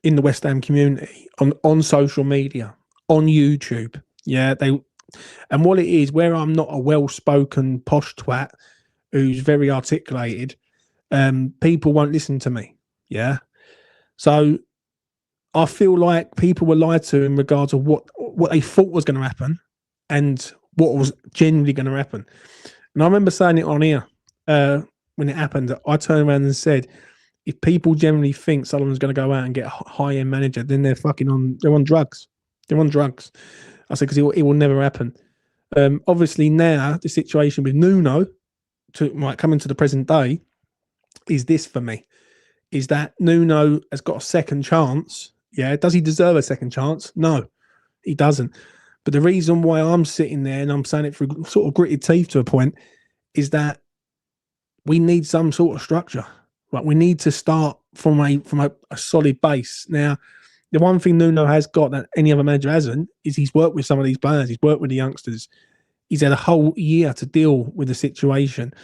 in the West Ham community, on social media, on YouTube. Yeah, and what it is, where I'm not a well-spoken posh twat who's very articulated, people won't listen to me. Yeah. So I feel like people were lied to in regards to what they thought was going to happen and what was genuinely going to happen. And I remember saying it on here when it happened. I turned around and said, if people generally think Sullivan's going to go out and get a high-end manager, then they're on drugs. They're on drugs. I said, because it will never happen. Obviously now the situation with Nuno might come into the present day is this for me, is that Nuno has got a second chance. Yeah. Does he deserve a second chance? No, he doesn't. But the reason why I'm sitting there and I'm saying it through sort of gritted teeth to a point is that we need some sort of structure. Like we need to start from a solid base. Now, the one thing Nuno has got that any other manager hasn't is he's worked with some of these players. He's worked with the youngsters. He's had a whole year to deal with the situation.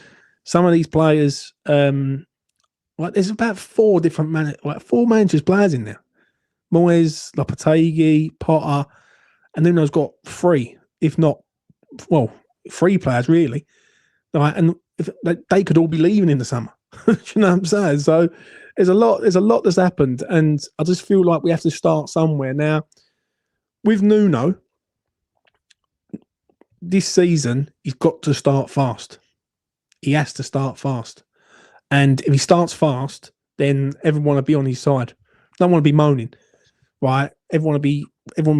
Some of these players, there's about four managers players in there. Moyes, Lopetegui, Potter, and Nuno's got three, if not, three players really. Right, and if they could all be leaving in the summer. Do you know what I'm saying? So there's a lot that's happened, and I just feel like we have to start somewhere. Now, with Nuno, this season, he's got to start fast. He has to start fast. And if he starts fast, then everyone will be on his side. Don't want to be moaning, right? Everyone will be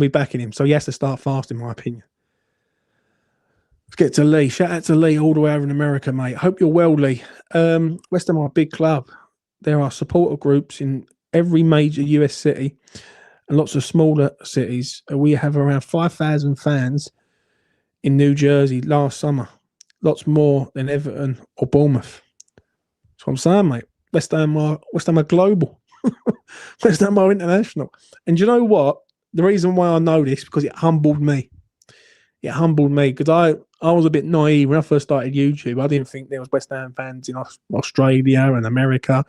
backing him. So he has to start fast, in my opinion. Let's get to Lee. Shout out to Lee all the way over in America, mate. Hope you're well, Lee. West Ham are a big club. There are supporter groups in every major US city and lots of smaller cities. We have around 5,000 fans in New Jersey last summer. Lots more than Everton or Bournemouth. That's what I'm saying, mate. West Ham are global. West Ham are international. And you know what? The reason why I know this, because it humbled me. It humbled me because I was a bit naive when I first started YouTube. I didn't think there was West Ham fans in Australia and America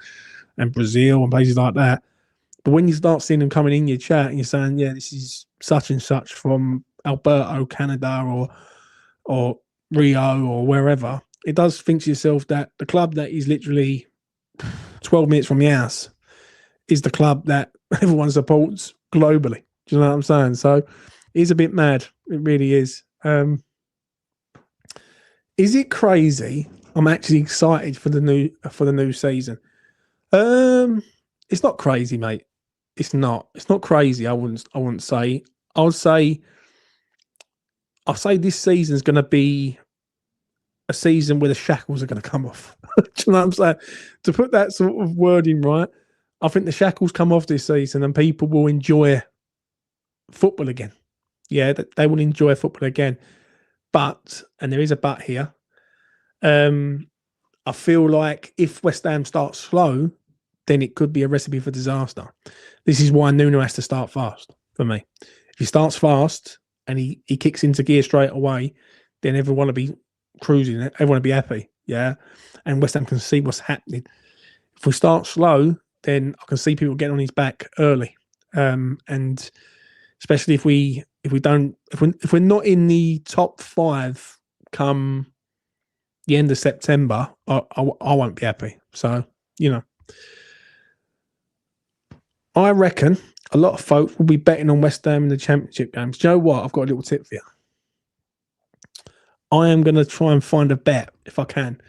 and Brazil and places like that. But when you start seeing them coming in your chat and you're saying, yeah, this is such and such from Alberta, Canada, or Rio or wherever, it does think to yourself that the club that is literally 12 minutes from the house is the club that everyone supports globally. Do you know what I'm saying? So it's a bit mad. It really is. Is it crazy? I'm actually excited for the new season. It's not crazy, mate. It's not crazy. I wouldn't say. I'll say this season's going to be a season where the shackles are going to come off. Do you know what I'm saying? To put that sort of wording right, I think the shackles come off this season and people will enjoy football again. Yeah, they will enjoy football again. But, and there is a but here, I feel like if West Ham starts slow, then it could be a recipe for disaster. This is why Nuno has to start fast for me. If he starts fast and he kicks into gear straight away, then everyone will be cruising. Everyone will be happy. Yeah. And West Ham can see what's happening. If we start slow, then I can see people getting on his back early. And especially if we're not in the top 5 come the end of September, I won't be happy. So, I reckon a lot of folk will be betting on West Ham in the Championship games. Do you know what? I've got a little tip for you. I am going to try and find a bet, if I can,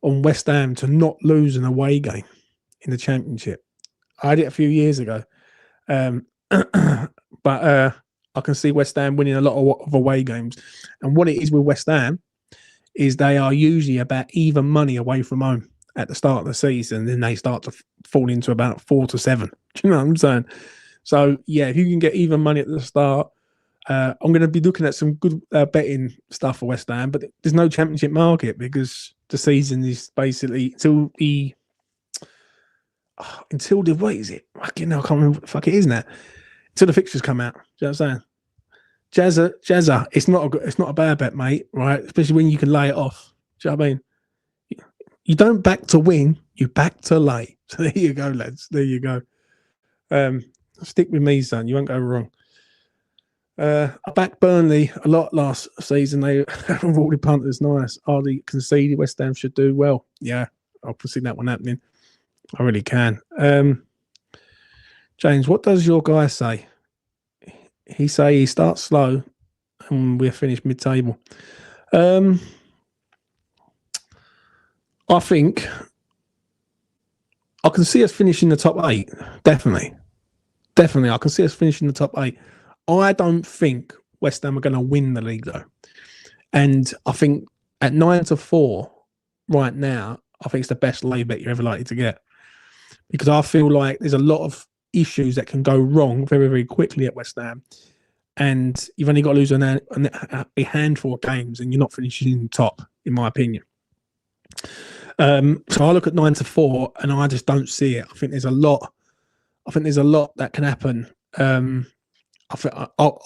on West Ham to not lose an away game in the Championship. I did it a few years ago. But I can see West Ham winning a lot of away games. And what it is with West Ham is they are usually about even money away from home at the start of the season. Then they start to fall into about 4 to 7. Do you know what I'm saying? So, yeah, if you can get even money at the start, I'm going to be looking at some good betting stuff for West Ham. But there's no Championship market because the season is basically until the what is it? I can't remember what the fuck it is now. Until the fixtures come out. Do you know what I'm saying? Jazza. It's not a bad bet, mate. Right? Especially when you can lay it off. Do you know what I mean? You don't back to win, you back to lay. So there you go, lads. There you go. Stick with me, son. You won't go wrong. I backed Burnley a lot last season. They all the punters nice. Hardly conceded. West Ham should do well. Yeah, I can see that one happening. I really can. James, what does your guy say? He say he starts slow and we're finished mid-table. I think I can see us finishing the top 8. Definitely. I can see us finishing the top 8. I don't think West Ham are going to win the league, though. And I think at 9-4 right now, I think it's the best lay bet you're ever likely to get. Because I feel like there's a lot of issues that can go wrong very, very quickly at West Ham. And you've only got to lose a handful of games and you're not finishing in the top, in my opinion. So I look at 9-4 and I just don't see it. I think there's a lot that can happen. I'll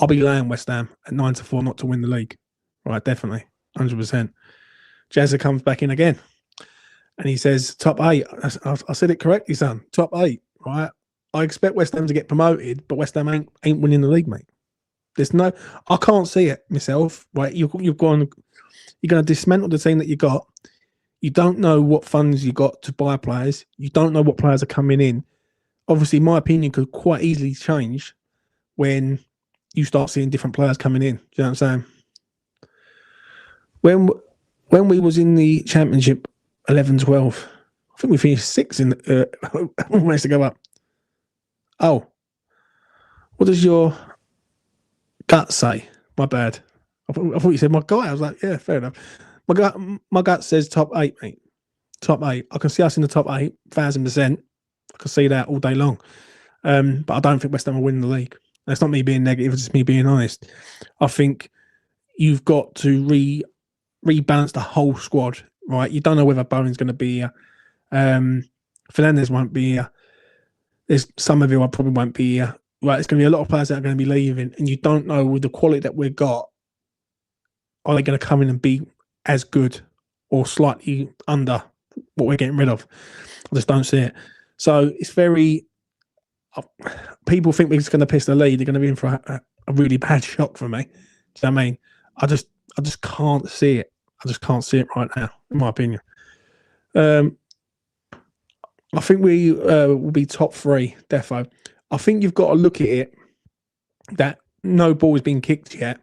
be laying West Ham at 9-4 not to win the league. Right, definitely. 100%. Jazza comes back in again. And he says, top 8. I said it correctly, son. Top 8, right? I expect West Ham to get promoted, but West Ham ain't winning the league, mate. I can't see it myself. Right? You're going to dismantle the team that you got. You don't know what funds you got to buy players. You don't know what players are coming in. Obviously, my opinion could quite easily change when you start seeing different players coming in. Do you know what I'm saying? When we was in the Championship 11-12, I think we finished 6th in the we managed to go up. Oh. What does your gut say? My bad. I thought you said my guy. I was like, yeah, fair enough. My gut says top 8, mate. Top 8. I can see us in the top 8, 1,000%. I can see that all day long. But I don't think West Ham will win the league. That's not me being negative, it's just me being honest. I think you've got to rebalance the whole squad, right? You don't know whether Bowen's going to be here. Fernandes won't be here. There's some of you I probably won't be here. Right, there's going to be a lot of players that are going to be leaving, and you don't know with the quality that we've got, are they going to come in and be as good or slightly under what we're getting rid of? I just don't see it. So it's very... people think we're just going to piss the lead. They're going to be in for a really bad shock for me. Do you know what I mean? I just can't see it. I just can't see it right now, in my opinion. I think we will be top 3, defo. I think you've got to look at it that no ball has been kicked yet.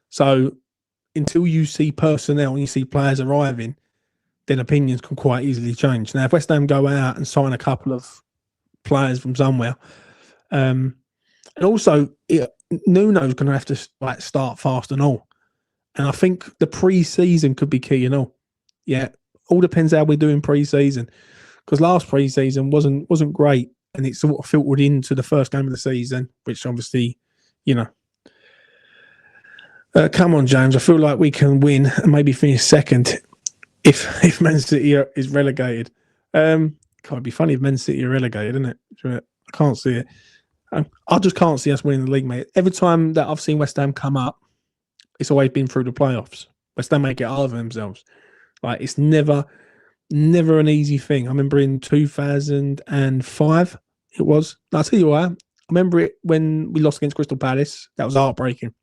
So until you see personnel and you see players arriving, then opinions can quite easily change. Now, if West Ham go out and sign a couple of players from somewhere, and also Nuno's going to have to start fast and all. And I think the pre-season could be key and all. Yeah, all depends how we're doing pre-season. Because last pre-season wasn't great, and it sort of filtered into the first game of the season, which obviously, you know. Come on, James. I feel like we can win and maybe finish second if Man City is relegated. It'd be funny if Man City are relegated, isn't it? I can't see it. I just can't see us winning the league, mate. Every time that I've seen West Ham come up, it's always been through the playoffs. West Ham make it hard for themselves. Like, it's never an easy thing. I remember in 2005, it was. I'll tell you why. I remember it when we lost against Crystal Palace. That was heartbreaking.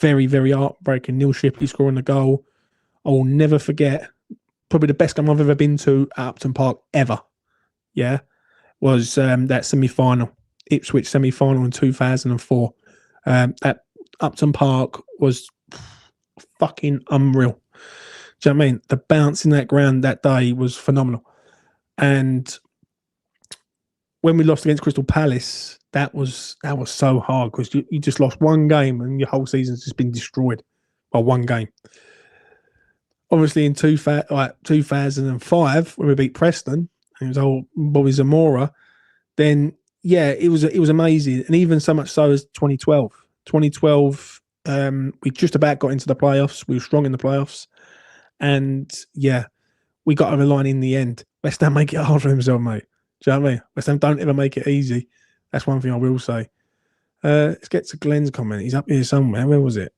Very, very heartbreaking. Neil Shipley scoring the goal. I will never forget. Probably the best game I've ever been to at Upton Park ever. Yeah. Was that semi-final. Ipswich semi-final in 2004. At Upton Park was fucking unreal. Do you know what I mean? The bounce in that ground that day was phenomenal. And when we lost against Crystal Palace, that was so hard because you just lost one game and your whole season's just been destroyed by one game. Obviously, in 2005, when we beat Preston, and it was old Bobby Zamora, then yeah, it was amazing, and even so much so as 2012. 2012, we just about got into the playoffs. We were strong in the playoffs. And yeah, we got over the line in the end. West Ham make it hard for themselves, mate. Do you know what I mean? West Ham don't ever make it easy. That's one thing I will say. Let's get to Glenn's comment. He's up here somewhere. Where was it?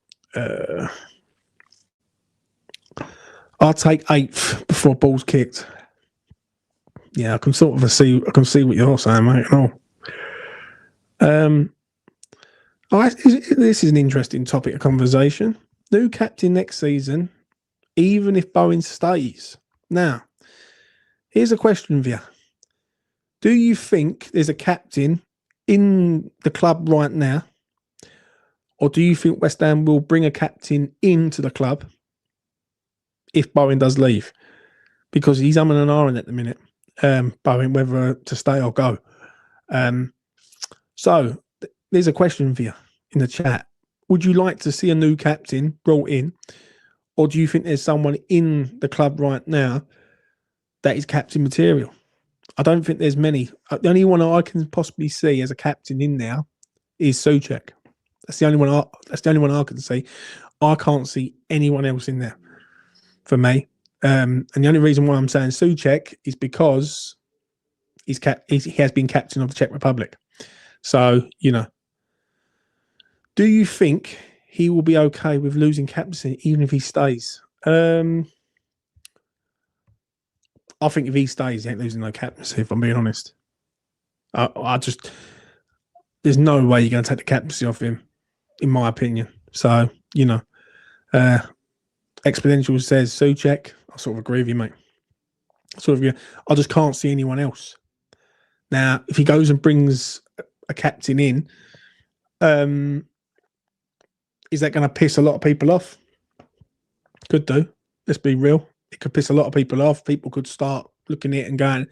I'll take 8th before ball's kicked. Yeah, I can sort of see. I can see what you're saying, mate. This is an interesting topic of conversation. New captain next season, even if Bowen stays. Now, here's a question for you. Do you think there's a captain in the club right now, or do you think West Ham will bring a captain into the club if Bowen does leave? Because he's umming and ahhing at the minute, Bowen, whether to stay or go. So there's a question for you in the chat. Would you like to see a new captain brought in, or do you think there's someone in the club right now that is captain material? I don't think there's many. The only one I can possibly see as a captain in there is Souček. That's the only one. That's the only one I can see. I can't see anyone else in there for me. And the only reason why I'm saying Souček is because he has been captain of the Czech Republic. So, do you think he will be okay with losing captaincy even if he stays? I think if he stays, he ain't losing no captaincy, if I'm being honest. There's no way you're going to take the captaincy off him, in my opinion. So, Exponential says Souček. I sort of agree with you, mate. I just can't see anyone else. Now, if he goes and brings a captain in, is that going to piss a lot of people off? Could do. Let's be real. It could piss a lot of people off. People could start looking at it and going,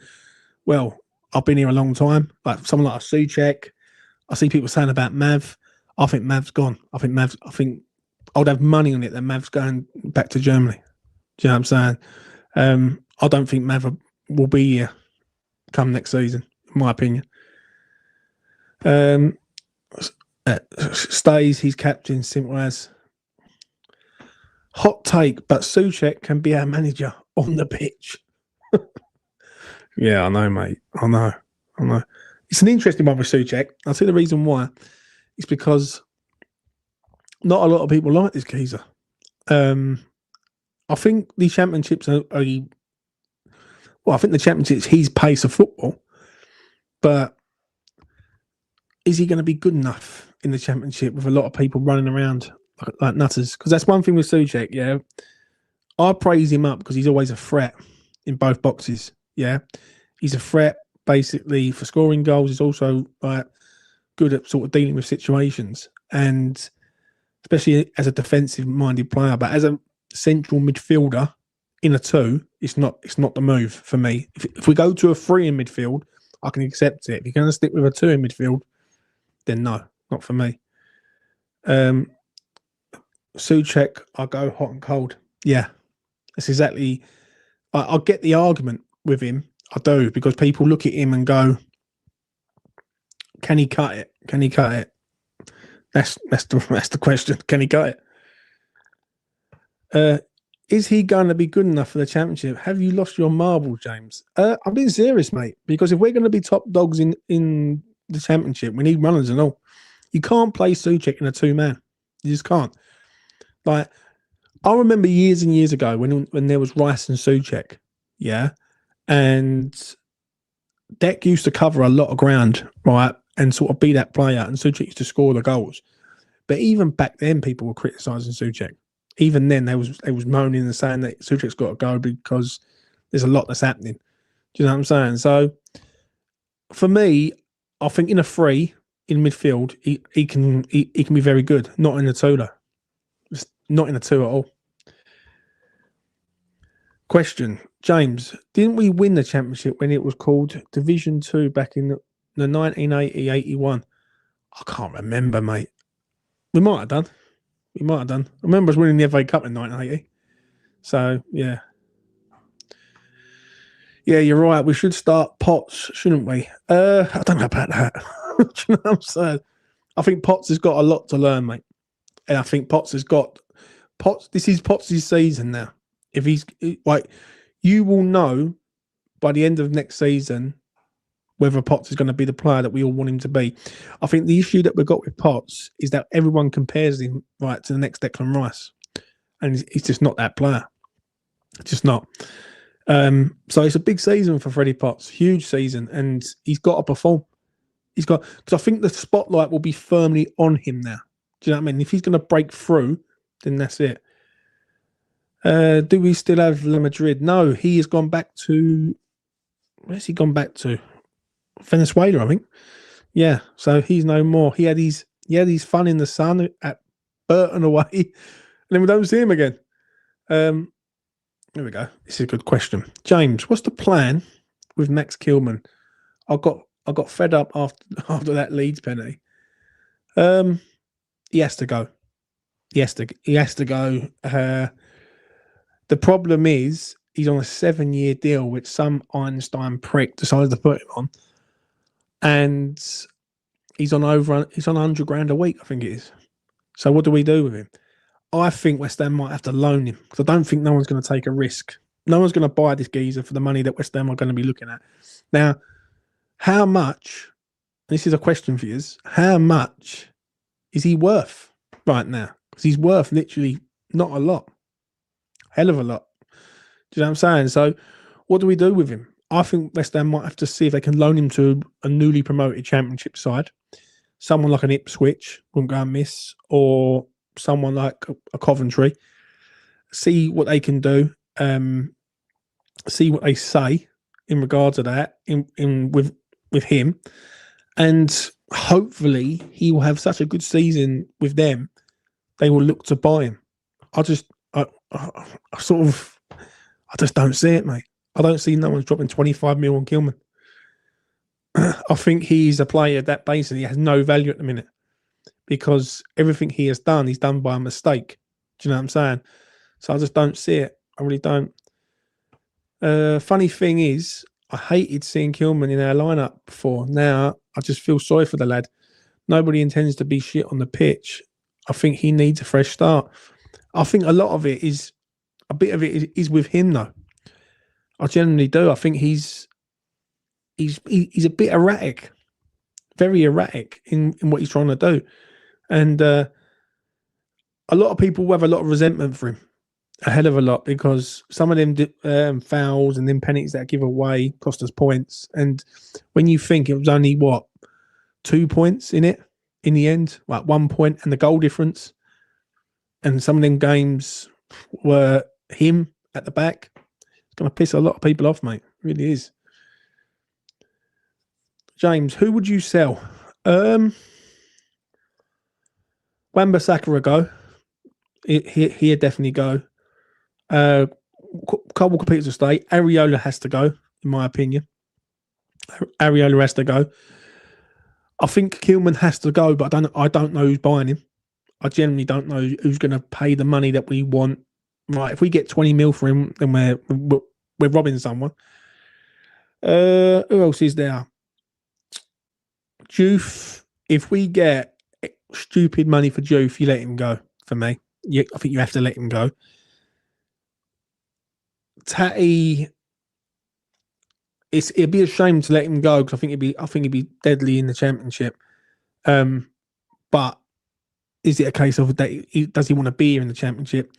well, I've been here a long time. Like someone like a Souček. I see people saying about Mav. I think Mav's gone. I think I'd have money on it that Mav's going back to Germany. Do you know what I'm saying? I don't think Mav will be here come next season, in my opinion. Stays, he's captain, simple as. Hot take, but Souček can be our manager on the pitch. Yeah, I know, mate. I know. It's an interesting one with Souček. I'll tell you the reason why. It's because not a lot of people like this geezer. I think the championships I think the championships, his pace of football, but is he going to be good enough in the championship with a lot of people running around like nutters? Because that's one thing with Souček, yeah. I praise him up because he's always a threat in both boxes, yeah. He's a threat basically for scoring goals. He's also like good at sort of dealing with situations, and especially as a defensive-minded player. But as a central midfielder in a two, it's not the move for me. If we go to a 3 in midfield, I can accept it. If you're going to stick with a 2 in midfield, then no, not for me. Souček, I go hot and cold. Yeah, that's exactly. I get the argument with him. I do, because people look at him and go, "Can he cut it? Can he cut it?" That's the question. Can he cut it? Is he going to be good enough for the championship? Have you lost your marble, James? I'm being serious, mate. Because if we're going to be top dogs in the championship, we need runners and all. You can't play Souček in a 2-man. You just can't. Like, I remember years and years ago when there was Rice and Souček, yeah, and Deck used to cover a lot of ground, right, and sort of be that player, and Souček used to score the goals. But even back then, people were criticising Souček. Even then, they was moaning and saying that Souček's got to go because there's a lot that's happening. Do you know what I'm saying? So, for me, I think in a 3 in midfield, he can be very good. Not in a 2 though. Just not in a 2 at all. Question, James, didn't we win the championship when it was called Division 2 back in the 1980-81? I can't remember, mate. We might have done. I remember us winning the FA Cup in 1980. So, yeah. Yeah, you're right. We should start Potts, shouldn't we? I don't know about that. Do you know what I'm saying? I think Potts has got a lot to learn, mate. And I think Potts has got... This is Potts' season now. If he's... like, you will know by the end of next season whether Potts is going to be the player that we all want him to be. I think the issue that we've got with Potts is that everyone compares him right to the next Declan Rice. And he's just not that player. Just not. So it's a big season for Freddie Potts. Huge season. And he's got to perform. Because I think the spotlight will be firmly on him now. Do you know what I mean? If he's going to break through, then that's it. Do we still have La Madrid? No, he has gone back to... Where's he gone back to? Venezuela, I think. Yeah, so he's no more. He had his fun in the sun at Burton away, and then we don't see him again. Here we go. This is a good question, James. What's the plan with Max Kilman? I got fed up after that Leeds penalty. He has to go. He has to go. The problem is he's on a 7-year deal, which some Einstein prick decided to put him on, and he's on 100 grand a week, I think it is. So what do we do with him? I think West Ham might have to loan him because I don't think no one's going to take a risk. No one's going to buy this geezer for the money that West Ham are going to be looking at. Now, how much? This is a question for you. How much is he worth right now? Because he's worth literally not a lot. Hell of a lot. Do you know what I'm saying? So what do we do with him? I think West Ham might have to see if they can loan him to a newly promoted Championship side. Someone like an Ipswich wouldn't go and miss, or someone like a Coventry. See what they can do. See what they say in regards to that with him. And hopefully he will have such a good season with them, they will look to buy him. I just don't see it, mate. I don't see no one's dropping 25 mil on Kilman. I think he's a player that basically has no value at the minute because everything he has done, he's done by a mistake. Do you know what I'm saying? So I just don't see it. I really don't. Funny thing is, I hated seeing Kilman in our lineup before. Now I just feel sorry for the lad. Nobody intends to be shit on the pitch. I think he needs a fresh start. I think a lot of it is, a bit of it is with him though. I generally do. I think he's a bit erratic, very erratic in what he's trying to do. And a lot of people will have a lot of resentment for him, a hell of a lot, because some of them fouls and then penalties that give away cost us points. And when you think it was only, 2 points in it, in the end, like 1 point and the goal difference, and some of them games were him at the back, it's going to piss a lot of people off, mate. It really is. James, who would you sell? Wan-Bissaka will go. He'd definitely go. Cole Peters will stay. Areola has to go, in my opinion. Areola has to go. I think Kilman has to go, but I don't know who's buying him. I generally don't know who's going to pay the money that we want. Right, if we get 20 mil for him, then we're robbing someone. Who else is there? Juve. If we get stupid money for Juve, you let him go. For me, I think you have to let him go. Tatty, it'd be a shame to let him go because I think he'd be deadly in the Championship. But is it a case of that? Does he want to be here in the Championship?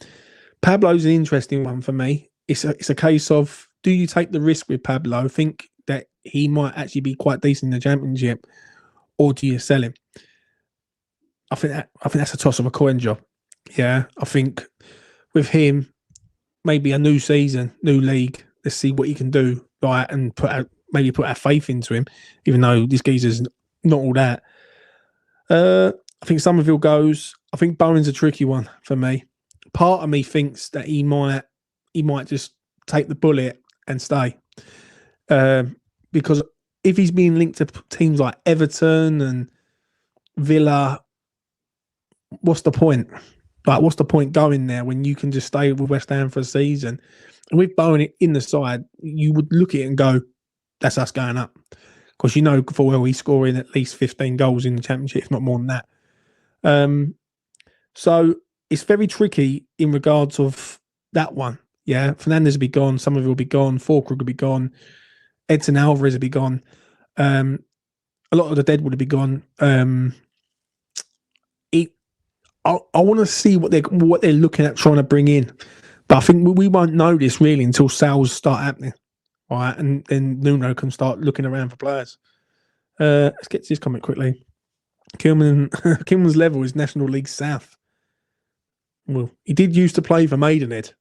Pablo's an interesting one for me. It's a case of, do you take the risk with Pablo? I think that he might actually be quite decent in the Championship, or do you sell him? I think that's a toss of a coin job. Yeah, I think with him, maybe a new season, new league. Let's see what he can do, right? And put our faith into him, even though this geezer's not all that. I think Somerville goes. I think Bowen's a tricky one for me. Part of me thinks that he might just take the bullet and stay, because if he's being linked to teams like Everton and Villa, what's the point? Like, what's the point going there when you can just stay with West Ham for a season? And with Bowen in the side, you would look at it and go, that's us going up. Because you know for well he's scoring at least 15 goals in the Championship, if not more than that. So it's very tricky in regards of that one. Yeah, Fernandes will be gone. Somerville will be gone. Fulkrug will be gone. Edson Alvarez will be gone. A lot of the dead would be gone. I want to see what they're looking at trying to bring in, but I think we won't know this really until sales start happening, all right? And then Nuno can start looking around for players. Let's get to this comment quickly. Kilman's level is National League South. Well, he did used to play for Maidenhead,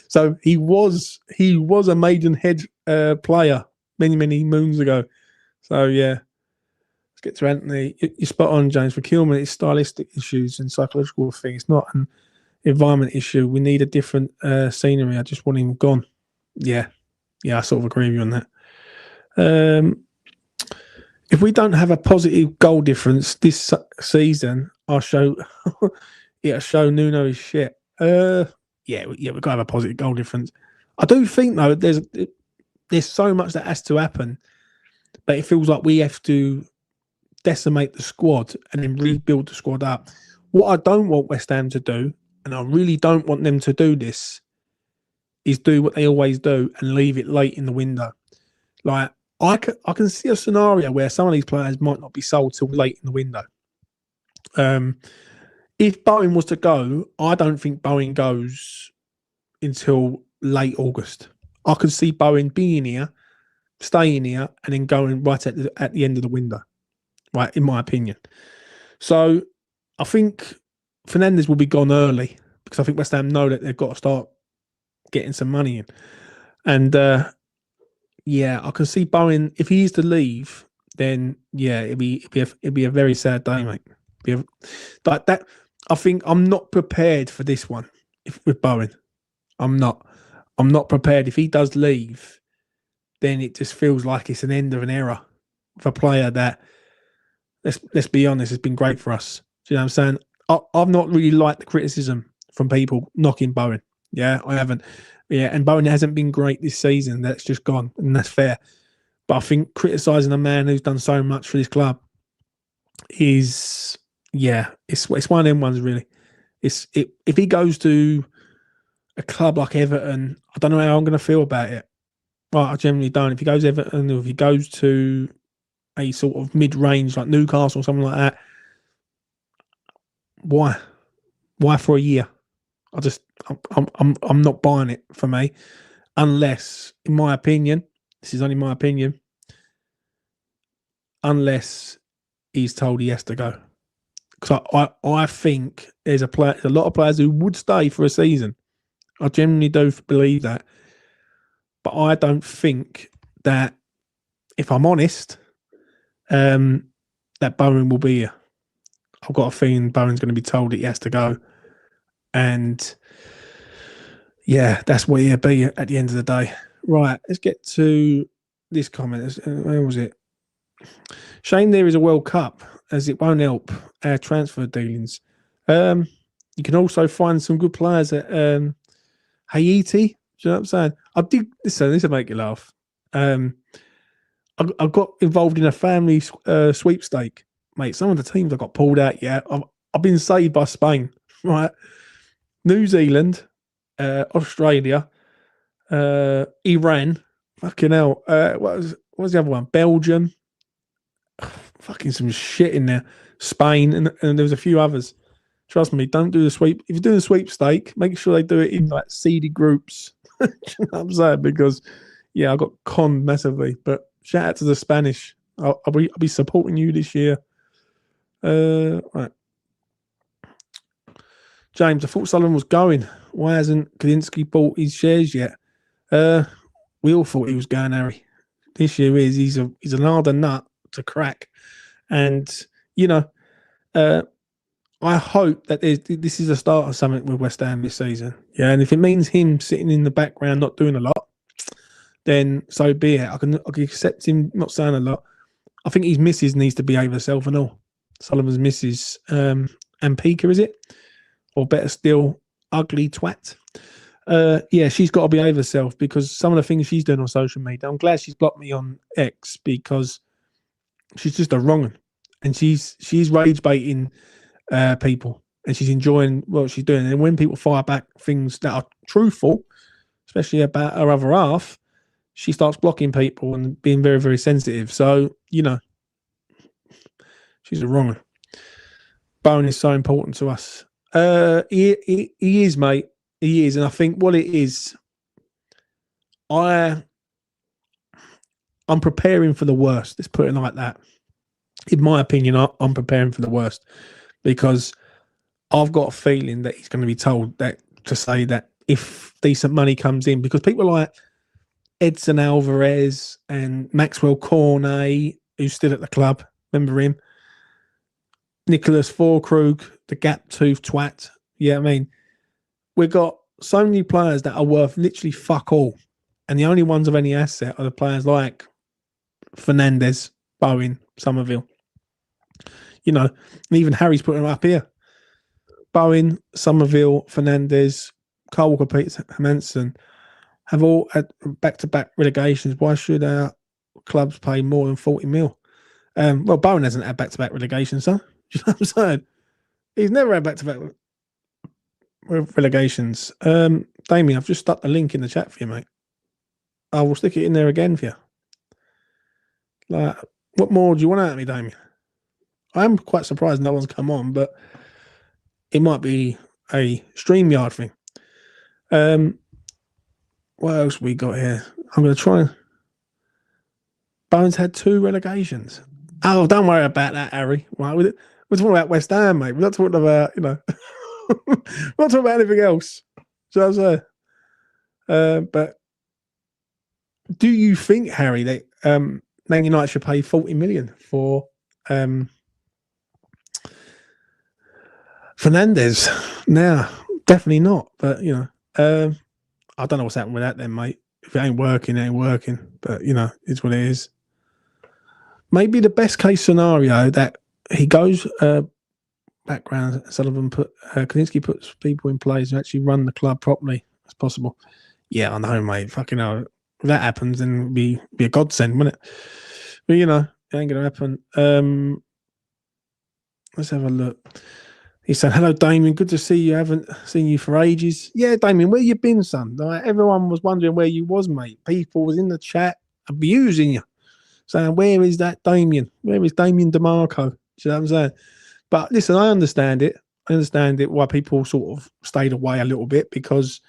so he was a Maidenhead player many moons ago. So yeah. Let's get to Anthony. You're spot on, James. Procurement is stylistic issues and psychological thing. It's not an environment issue. We need a different scenery. I just want him gone. Yeah, I sort of agree with you on that. If we don't have a positive goal difference this season, it'll show Nuno is shit. We've got to have a positive goal difference. I do think though there's so much that has to happen, but it feels like we have to decimate the squad and then rebuild the squad up. What I don't want West Ham to do, and I really don't want them to do this, is do what they always do and leave it late in the window. Like, I can see a scenario where some of these players might not be sold till late in the window. If Bowen was to go, I don't think Bowen goes until late August. I could see Bowen being here, staying here, and then going right at the end of the window, right, in my opinion. So I think Fernandes will be gone early because I think West Ham know that they've got to start getting some money in. And I can see Bowen, if he is to leave, then it'd be a very sad day, mate. Like that. I think I'm not prepared for this one with Bowen. I'm not prepared. If he does leave, then it just feels like it's an end of an era for a player that, let's be honest, has been great for us. Do you know what I'm saying? I've not really liked the criticism from people knocking Bowen. Yeah, I haven't. Yeah, and Bowen hasn't been great this season. That's just gone, and that's fair. But I think criticising a man who's done so much for this club is, it's one of them ones, really. If he goes to a club like Everton, I don't know how I'm going to feel about it. Well, I generally don't. If he goes to Everton, or if he goes to a sort of mid-range like Newcastle or something like that, why? Why for a year? I'm not buying it for me, unless, in my opinion, this is only my opinion, unless he's told he has to go. Because I think there's a lot of players who would stay for a season. I genuinely do believe that, but I don't think that, if I'm honest, that Bowen will be here. I've got a feeling Bowen's going to be told that he has to go. And that's what he'll be at the end of the day. Right, let's get to this comment. Where was it? Shame there is a World Cup, as it won't help our transfer dealings. You can also find some good players at Haiti. Do you know what I'm saying? I did listen. This will make you laugh. I got involved in a family sweepstake, mate. Some of the teams I got pulled out. Yeah, I've been saved by Spain. Right, New Zealand, Australia, Iran. Fucking hell. What was the other one? Belgium. Fucking some shit in there. Spain, and there was a few others. Trust me, don't do the sweep. If you're doing a sweepstake, make sure they do it in like seeded groups. You know what I'm saying? Because I got conned massively. But shout out to the Spanish. I'll be supporting you this year. Right. James, I thought Sullivan was going. Why hasn't Kalinski bought his shares yet? We all thought he was going, Harry. This year he's an harder nut to crack. And, I hope that this is the start of something with West Ham this season. Yeah, and if it means him sitting in the background not doing a lot, then so be it. I can accept him not saying a lot. I think his missus needs to behave herself and all. Sullivan's missus, Ampika, is it? Or better still, ugly twat. She's got to behave herself, because some of the things she's doing on social media, I'm glad she's blocked me on X, because she's just a wrong one. And she's rage baiting people, and she's enjoying what she's doing. And when people fire back things that are truthful, especially about her other half, she starts blocking people and being very, very sensitive. So, she's a wrong one. Bowen is so important to us. He is, mate. He is. And I think what it is, I'm preparing for the worst. Let's put it like that. In my opinion, I'm preparing for the worst, because I've got a feeling that he's going to be told to say that if decent money comes in, because people like Edson Alvarez and Maxwell Cornet, who's still at the club, Remember him? Nicholas Forkrug, the gap-toothed twat. Yeah, I mean, we've got so many players that are worth literally fuck all. And the only ones of any asset are the players like Fernandes, Bowen, Somerville. You know, and even Harry's putting them up here. Bowen, Somerville, Fernandes, Carl Walker-Peters, Manson have all had back-to-back relegations. Why should our clubs pay more than 40 mil? Well, Bowen hasn't had back-to-back relegations, so. Do you know what I'm saying? He's never had back-to-back relegations. Damien, I've just stuck the link in the chat for you, mate. I will stick it in there again for you. Like, what more do you want out of me, Damien? I'm quite surprised no one's come on, but it might be a StreamYard thing. What else we got here? I'm going to try. Bones had 2 relegations. Oh, don't worry about that, Harry. Right, we're talking about West Ham, mate. We're not talking about, we're not talking about anything else. So I was but do you think, Harry, that Man United should pay 40 million for Fernandes? Now, definitely not. But I don't know what's happening with that then, mate. If it ain't working, it ain't working. But it's what it is. Maybe the best case scenario that he goes background. Sullivan Kaczynski puts people in place who actually run the club properly as possible. Yeah, I know, mate. Fucking hell. If that happens, then it'd be a godsend, wouldn't it? But it ain't gonna happen. Let's have a look. He said, "Hello, Damien. Good to see you. Haven't seen you for ages." Yeah, Damien, where you been, son? Like, everyone was wondering where you was, mate. People was in the chat abusing you, saying, "Where is that Damien? Where is Damien DeMarco?" Do you know what I'm saying? But listen, I understand it. I understand it why people sort of stayed away a little bit because,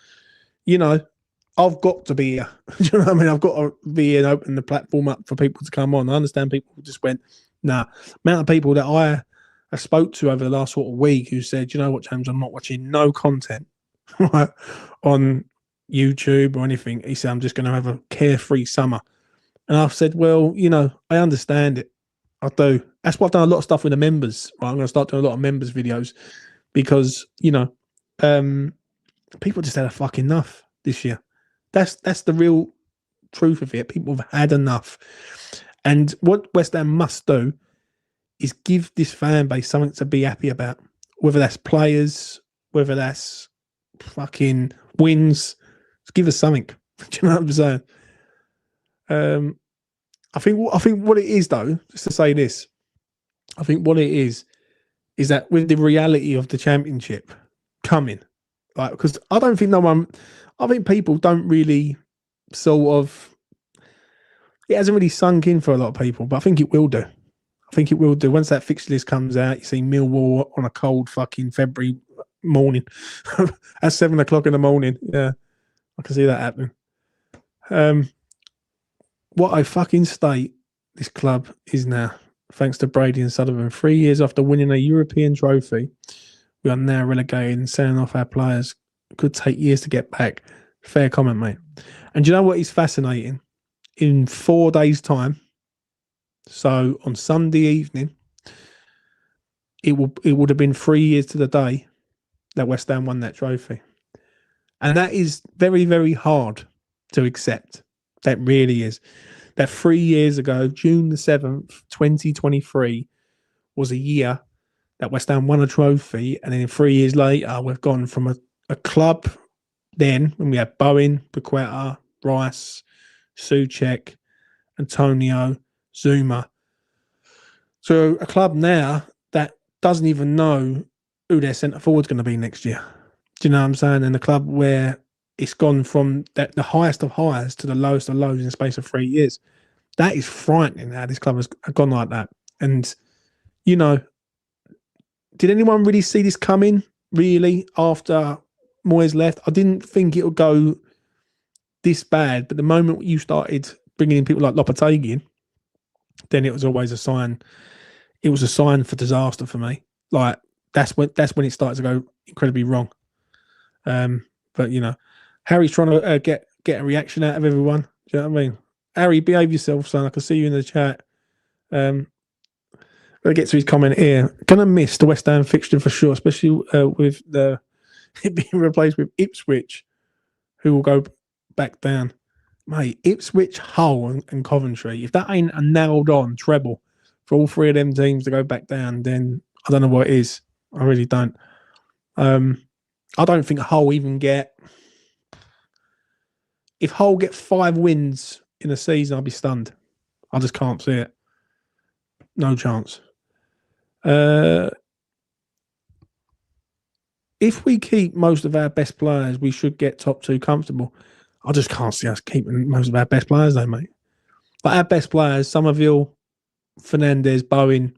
I've got to be here. Do you know what I mean? I've got to be here and open the platform up for people to come on. I understand people just went, nah. Amount of people that I spoke to over the last sort of week who said, you know what, James, I'm not watching no content on YouTube or anything. He said, I'm just going to have a carefree summer. And I've said, well, I understand it. I do. That's why I've done a lot of stuff with the members. Right? I'm going to start doing a lot of members videos because, people just had a fuck enough this year. That's the real truth of it. People have had enough. And what West Ham must do is give this fan base something to be happy about. Whether that's players, whether that's fucking wins. Just give us something. Do you know what I'm saying? I think what it is, though, just to say this, I think what it is that with the reality of the championship coming, like, because I think people don't really sort of, it hasn't really sunk in for a lot of people, but I think it will do. I think it will do. Once that fixture list comes out, you see Millwall on a cold fucking February morning at 7 o'clock in the morning. Yeah, I can see that happening. What a fucking state this club is now, thanks to Brady and Sullivan. 3 years after winning a European trophy, we are now relegated and selling off our players. Could take years to get back. Fair comment, mate. And do you know what is fascinating? In 4 days' time, so on Sunday evening, it would have been 3 years to the day that West Ham won that trophy. And that is very, very hard to accept. That really is. That 3 years ago, June the 7th, 2023, was a year that West Ham won a trophy. And then 3 years later, we've gone from a club then, when we had Bowen, Paqueta, Rice, Souček, Antonio, Zuma. So a club now that doesn't even know who their centre forward's going to be next year. Do you know what I'm saying? And a club where it's gone from the highest of highs to the lowest of lows in the space of 3 years. That is frightening how this club has gone like that. And, did anyone really see this coming, really, after Moyes left? I didn't think it would go this bad, but the moment you started bringing in people like Lopetegui, then it was always a sign. It was a sign for disaster for me. Like, that's when it started to go incredibly wrong. But Harry's trying to get a reaction out of everyone. Do you know what I mean? Harry, behave yourself, son. I can see you in the chat. We'll get to his comment here. Gonna miss the West Ham fixture for sure, especially with it being replaced with Ipswich, who will go back down. Mate, Ipswich, Hull, and Coventry. If that ain't a nailed on treble for all three of them teams to go back down, then I don't know what it is. I really don't. I don't think Hull even get. If Hull get 5 wins in a season, I'll be stunned. I just can't see it. No chance. If we keep most of our best players, we should get top 2 comfortable. I just can't see us keeping most of our best players, though, mate. But our best players, Somerville, Fernandes, Bowen.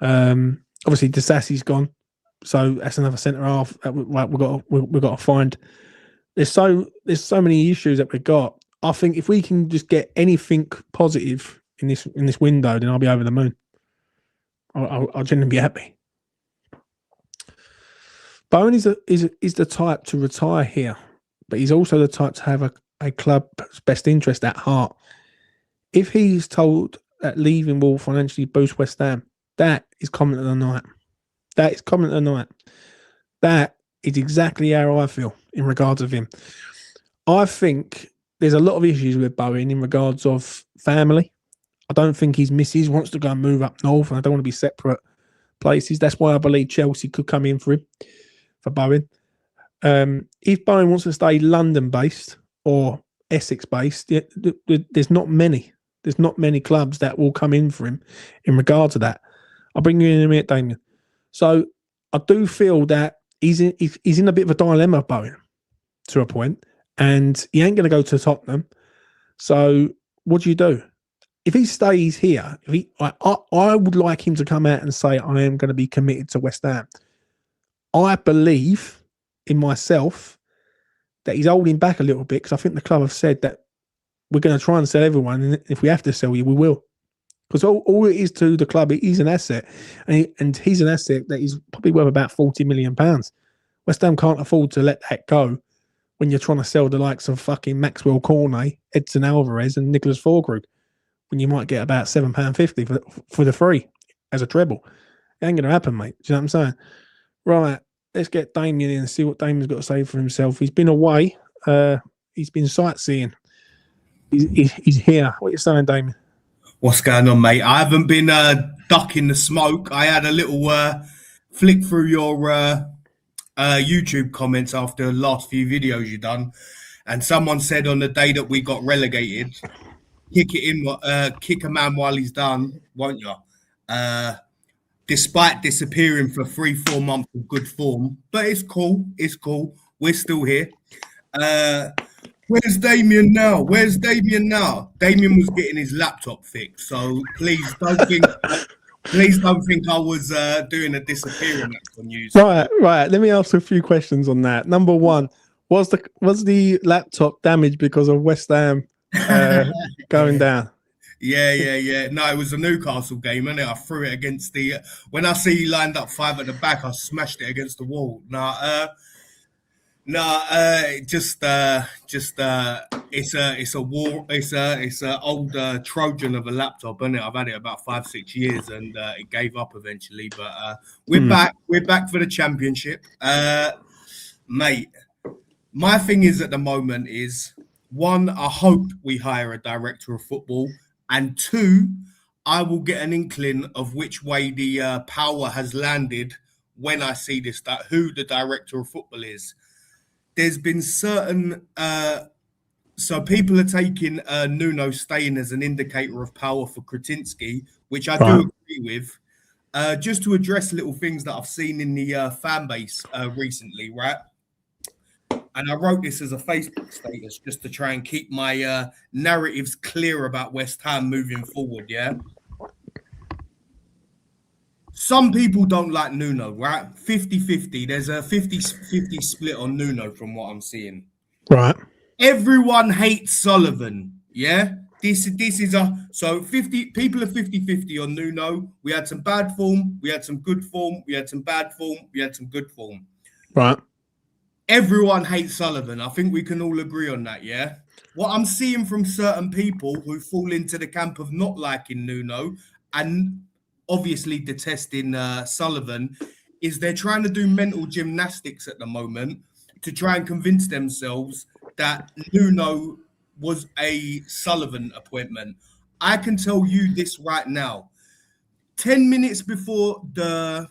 Obviously, Desassi's gone, so that's another centre half that we've got to find. There's so many issues that we've got. I think if we can just get anything positive in this window, then I'll be over the moon. I'll genuinely be happy. Bowen is the type to retire here, but he's also the type to have a club's best interest at heart. If he's told that leaving will financially boost West Ham, that is comment of the night. That is comment of the night. That is exactly how I feel in regards of him. I think there's a lot of issues with Bowen in regards of family. I don't think his missus wants to go and move up north, and I don't want to be separate places. That's why I believe Chelsea could come in for him, for Bowen. If Bowen wants to stay London-based or Essex-based, there's not many. There's not many clubs that will come in for him in regard to that. I'll bring you in a minute, Damien. So I do feel that he's in a bit of a dilemma, Bowen, to a point, and he ain't going to go to Tottenham. So what do? If he stays here, I would like him to come out and say, I am going to be committed to West Ham. I believe in myself that he's holding back a little bit because I think the club have said that we're going to try and sell everyone, and if we have to sell you, we will. Because all it is to the club, he's an asset, and he's an asset that is probably worth about £40 million. West Ham can't afford to let that go when you're trying to sell the likes of fucking Maxwell Cornet, Edson Alvarez, and Nicholas Fulkrug, when you might get about £7.50 for the free as a treble. It ain't going to happen, mate. Do you know what I'm saying? Right, let's get Damien in and see what Damien's got to say for himself. He's been away. He's been sightseeing. He's here. What are you saying, Damien? What's going on, mate? I haven't been ducking the smoke. I had a little flick through your YouTube comments after the last few videos you've done, and someone said on the day that we got relegated, kick a man while he's down, won't you? Despite disappearing for 3-4 months of good form, but it's cool. It's cool. We're still here. Where's Damien now? Damien was getting his laptop fixed, so please don't think I was doing a disappearing act on you. Right. Let me ask a few questions on that. Number one, was the laptop damaged because of West Ham going down? Yeah. No, it was a Newcastle game, innit? I threw it against the. When I see you lined up 5 at the back, I smashed it against the wall. It's a old Trojan of a laptop, isn't it? I've had it about 5-6 years, and it gave up eventually. But we're back. We're back for the championship, mate. My thing is at the moment is 1, I hope we hire a director of football, and 2, I will get an inkling of which way the power has landed when I see this. That who the director of football is. There's been certain, so people are taking Nuno staying as an indicator of power for Kretinsky, which I do agree with. Just to address little things that I've seen in the fan base recently, right? And I wrote this as a Facebook status just to try and keep my narratives clear about West Ham moving forward, yeah? Some people don't like Nuno, right? 50-50. There's a 50-50 split on Nuno from what I'm seeing. Right. Everyone hates Sullivan, yeah? This is so 50 people are 50-50 on Nuno. We had some bad form, we had some good form, we had some bad form, we had some good form. Right. Everyone hates Sullivan. I think we can all agree on that, yeah? What I'm seeing from certain people who fall into the camp of not liking Nuno, and obviously detesting Sullivan, is they're trying to do mental gymnastics at the moment to try and convince themselves that Nuno was a Sullivan appointment. I can tell you this right now. 10 minutes before the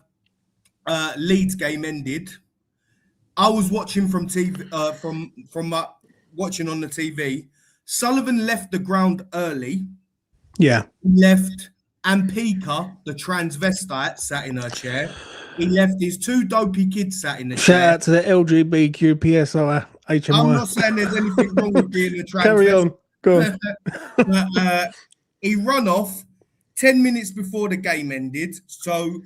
Leeds game ended, I was watching from TV, watching on the TV. Sullivan left the ground early. Yeah. Left Ampika, the transvestite, sat in her chair. He left his 2 dopey kids sat in the chair. Shout out to the LGBTQ PSI HMI. I'm not saying there's anything wrong with being a transvestite. Carry on. Go on. But, he run off 10 minutes before the game ended. So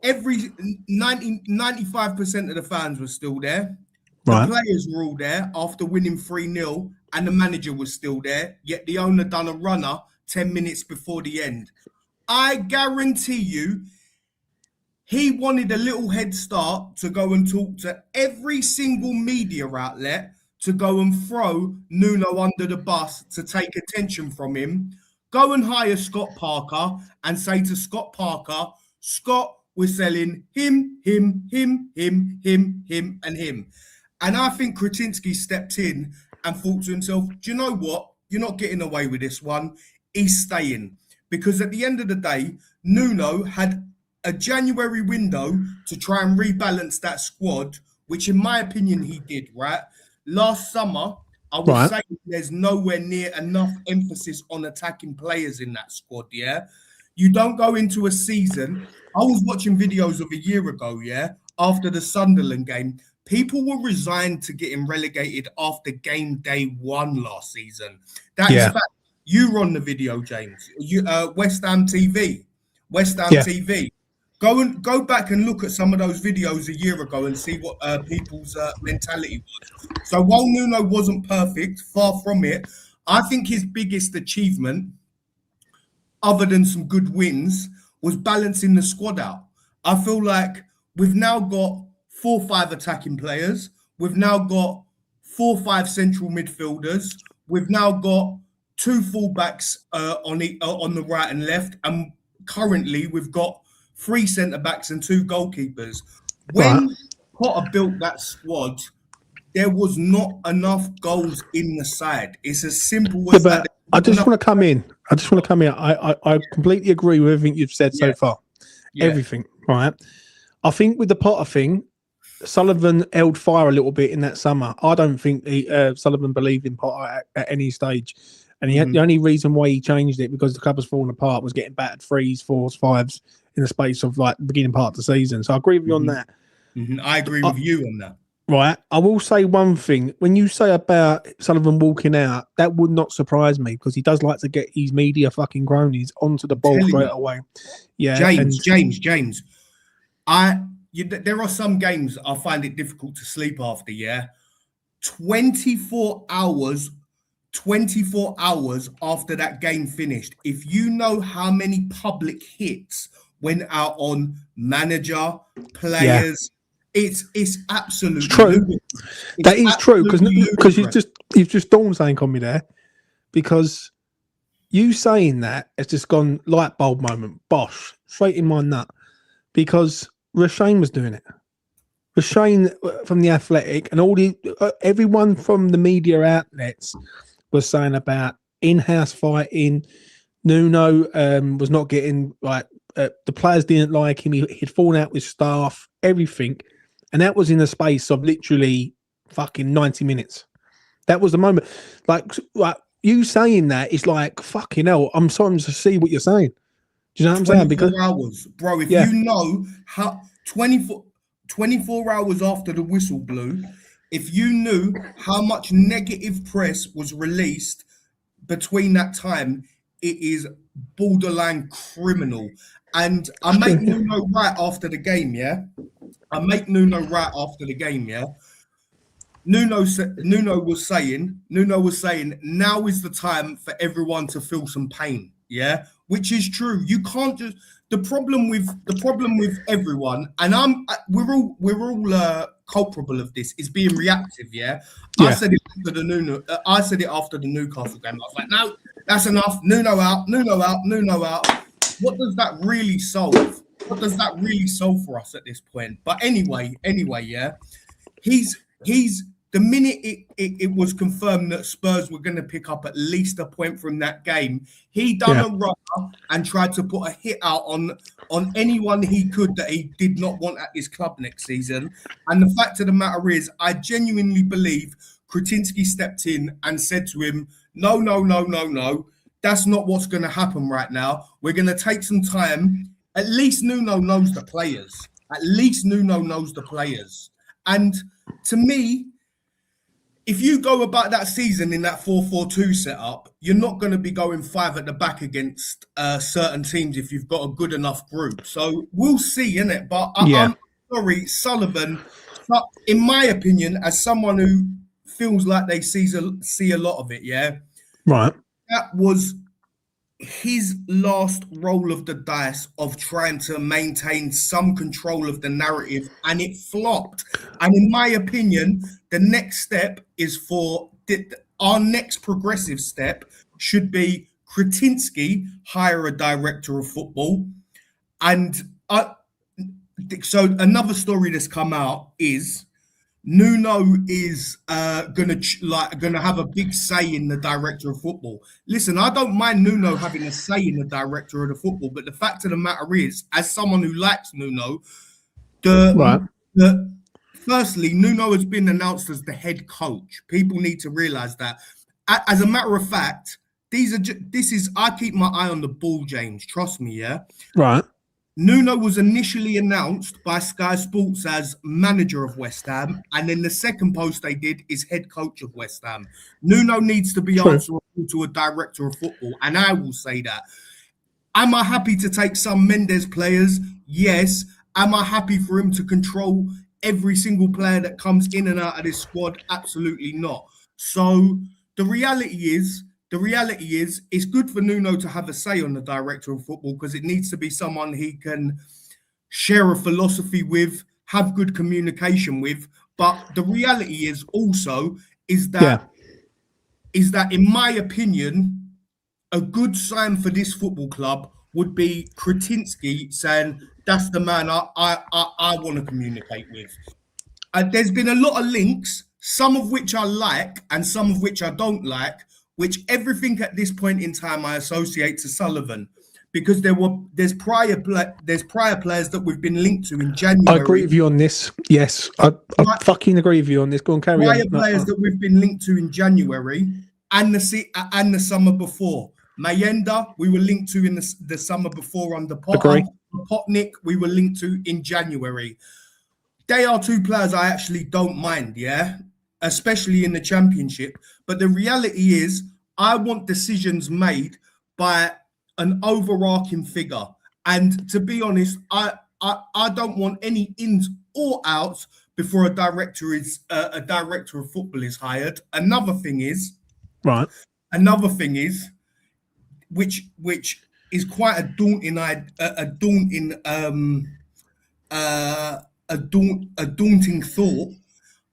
every 95% of the fans were still there. The players were all there after winning 3-0, and the manager was still there. Yet the owner done a runner 10 minutes before the end. I guarantee you, he wanted a little head start to go and talk to every single media outlet to go and throw Nuno under the bus to take attention from him. Go and hire Scott Parker and say to Scott Parker, Scott, we're selling him, and him. And I think Kretinsky stepped in and thought to himself, do you know what? You're not getting away with this one. He's staying. Because at the end of the day, Nuno had a January window to try and rebalance that squad, which in my opinion he did, right? Last summer, I was saying there's nowhere near enough emphasis on attacking players in that squad, yeah? You don't go into a season. I was watching videos of a year ago, yeah, after the Sunderland game. People were resigned to getting relegated after game day 1 last season. That is fact. You were on the video, James. West Ham TV. TV. Go back and look at some of those videos a year ago and see what people's mentality was. So while Nuno wasn't perfect, far from it, I think his biggest achievement, other than some good wins, was balancing the squad out. I feel like we've now got 4 or 5 attacking players. We've now got 4 or 5 central midfielders. We've now got 2 fullbacks on the right and left, and currently we've got 3 centre backs and 2 goalkeepers. When Potter built that squad, there was not enough goals in the side. It's as simple as that. I just want to come in. I completely agree with everything you've said so far. Everything, right? I think with the Potter thing, Sullivan held fire a little bit in that summer. I don't think Sullivan believed in Potter at any stage. And the only reason why he changed it because the club was falling apart was getting battered 3s, 4s, 5s in the space of like the beginning part of the season. So I agree with you on that. I agree with you on that. Right. I will say one thing. When you say about Sullivan walking out, that would not surprise me because he does like to get his media fucking cronies onto the ball straight away. Yeah. James. There are some games I find it difficult to sleep after, 24 hours after that game finished. If you know how many public hits went out on manager, players, it's absolutely true. That is true because you've just dawned something on me there. Because you saying that has just gone light bulb moment, bosh, straight in my nut. Because Rashane was doing it. Rashane from the Athletic and everyone from the media outlets was saying about in-house fighting. Nuno was not getting the players didn't like him. He'd fallen out with staff, everything, and that was in the space of literally fucking 90 minutes. That was the moment. Like you saying that is like fucking hell. I'm starting to see what you're saying. Do you know what I'm saying? Because hours, bro. If you know how 24 hours after the whistle blew. If you knew how much negative press was released between that time, it is borderline criminal. And I make Nuno right after the game, Nuno was saying, now is the time for everyone to feel some pain, which is true. You can't just. The problem with everyone, and we're all culpable of this, is being reactive. I said it after the Nuno. I said it after the Newcastle game. I was like, no, that's enough. Nuno out. what does that really solve? What does that really solve for us at this point? But anyway, yeah, he's the minute it was confirmed that Spurs were going to pick up at least a point from that game, he done a runner and tried to put a hit out on anyone he could that he did not want at his club next season. And the fact of the matter is, I genuinely believe Kretinsky stepped in and said to him, no, that's not what's going to happen right now. We're going to take some time. At least Nuno knows the players. And to me, if you go about that season in that 4-4-2 setup, you're not going to be going 5 at the back against certain teams if you've got a good enough group. So we'll see, innit? But I'm sorry, Sullivan, in my opinion, as someone who feels like they see a lot of it, right, that was his last roll of the dice of trying to maintain some control of the narrative, and it flopped. And in my opinion, the next step is our next progressive step should be Kretinsky hire a director of football. And so another story that's come out is Nuno is gonna have a big say in the director of football. Listen, I don't mind Nuno having a say in the director of the football, but the fact of the matter is, as someone who likes Nuno, firstly, Nuno has been announced as the head coach. People need to realise that. As a matter of fact, I keep my eye on the ball, James. Trust me, yeah. Right. Nuno was initially announced by Sky Sports as manager of West Ham, and then the second post they did is head coach of West Ham. Nuno needs to be answerable to a director of football, and I will say that. Am I happy to take some Mendes players? Yes. Am I happy for him to control every single player that comes in and out of this squad? Absolutely not. So the reality is, it's good for Nuno to have a say on the director of football because it needs to be someone he can share a philosophy with, have good communication with. But the reality is also that in my opinion, a good sign for this football club would be Kretinsky saying, that's the man I want to communicate with. There's been a lot of links, some of which I like and some of which I don't like, which everything at this point in time I associate to Sullivan, because there's prior players that we've been linked to in January. I agree with you on this. Yes, I fucking agree with you on this. Go on, carry on. Prior players that we've been linked to in January and the summer before. Mayenda, we were linked to in the summer before under Potter. Potnik, we were linked to in January. They are two players I actually don't mind, especially in the Championship. But the reality is, I want decisions made by an overarching figure. And to be honest, I don't want any ins or outs before a director of football is hired. Another thing is, which is quite a daunting thought.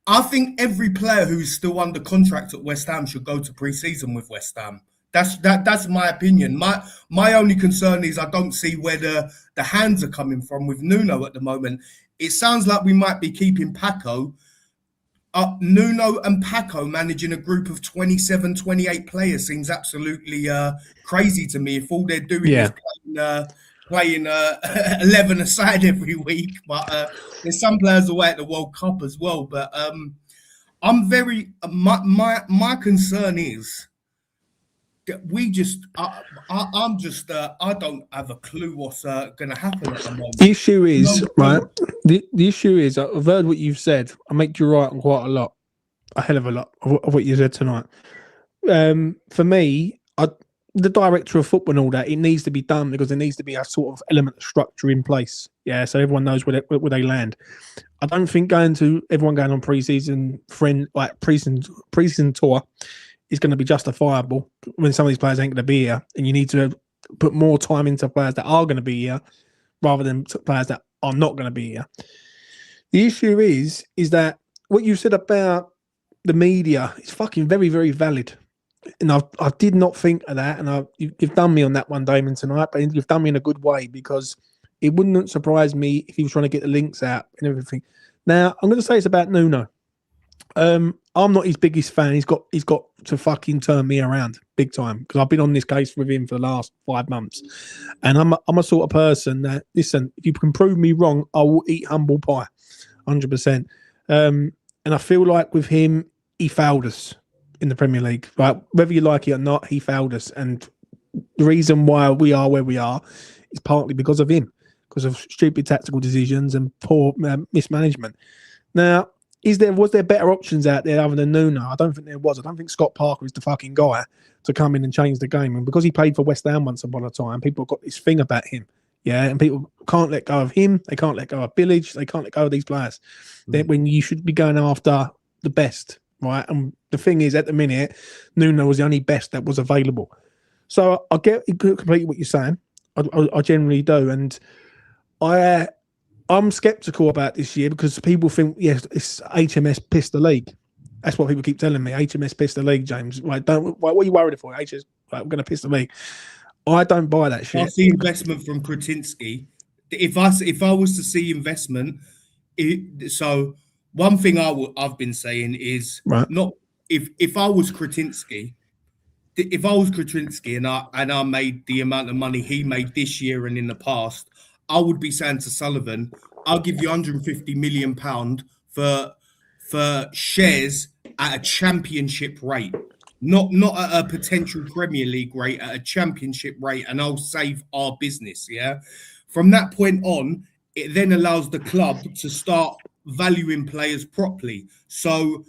I think every player who's still under contract at West Ham should go to pre-season with West Ham. That's my opinion. My only concern is I don't see where the hands are coming from with Nuno at the moment. It sounds like we might be keeping Paco. Nuno and Paco managing a group of 27, 28 players seems absolutely crazy to me. If all they're doing is playing 11 aside every week, but there's some players away at the World Cup as well. But I'm very my concern is that I don't have a clue what's going to happen at the moment. The issue is The issue is I've heard what you've said. I make you right on quite a hell of a lot of what you said tonight. For me, the director of football and all that, it needs to be done because there needs to be a sort of element of structure in place. Yeah, so everyone knows where they land. I don't think everyone going on pre-season tour is going to be justifiable when some of these players ain't going to be here, and you need to put more time into players that are going to be here rather than players that are not going to be here. The issue is that what you said about the media is fucking very, very valid. And I did not think of that, and you've done me on that one, Damon, tonight. But you've done me in a good way, because it wouldn't surprise me if he was trying to get the links out and everything. Now I'm going to say it's about Nuno. I'm not his biggest fan. He's got to fucking turn me around big time, because I've been on this case with him for the last 5 months, and I'm a sort of person that, listen, if you can prove me wrong, I will eat humble pie, 100%. And I feel like with him, he failed us in the Premier League. Right, whether you like it or not, he failed us, and the reason why we are where we are is partly because of him, because of stupid tactical decisions and poor mismanagement. Now, was there better options out there other than Nuno? I don't think there was. I don't think Scott Parker is the fucking guy to come in and change the game. And because he played for West Ham once upon a time, people have got this thing about him. Yeah, and people can't let go of him. They can't let go of Billage. They can't let go of these players. When you should be going after the best, right? And the thing is, at the minute, Nuno was the only best that was available. So I get completely what you're saying. I generally do. And I'm sceptical about this year, because people think, yes, it's HMS pissed the league. That's what people keep telling me. HMS pissed the league, James. What are you worried for? HMS, we're going to piss the league. I don't buy that shit. I see investment from Kretinsky. If I was to see investment, so one thing I've been saying is, right, not if I was Kretinsky, and I made the amount of money he made this year and in the past, I would be saying to Sullivan, I'll give you £150 million for shares at a championship rate, not at a potential Premier League rate, at a championship rate, and I'll save our business. Yeah. From that point on, it then allows the club to start valuing players properly. So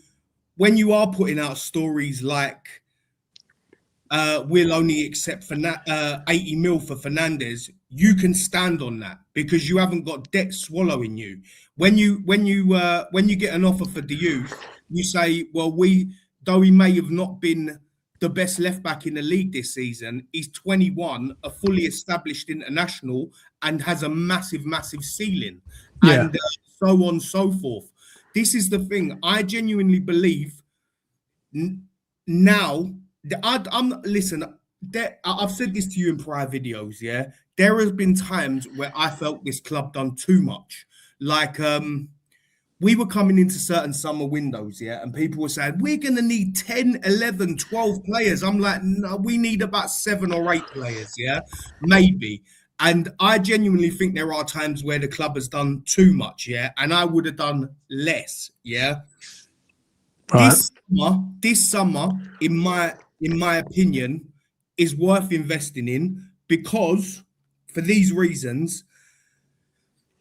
when you are putting out stories like, we'll only accept 80 mil for Fernandes, you can stand on that, because you haven't got debt swallowing you. When you get an offer for Diu, you say, well, though he may have not been the best left back in the league this season, he's 21, a fully established international, and has a massive ceiling, and so on and so forth. This is the thing. I genuinely believe now. Listen, I've said this to you in prior videos, yeah? There has been times where I felt this club done too much. Like, we were coming into certain summer windows, yeah? And people were saying, we're going to need 10, 11, 12 players. I'm like, no, we need about 7 or 8 players, yeah? Maybe. And I genuinely think there are times where the club has done too much, yeah? And I would have done less, yeah? Right. This summer, in my opinion, is worth investing in, because for these reasons,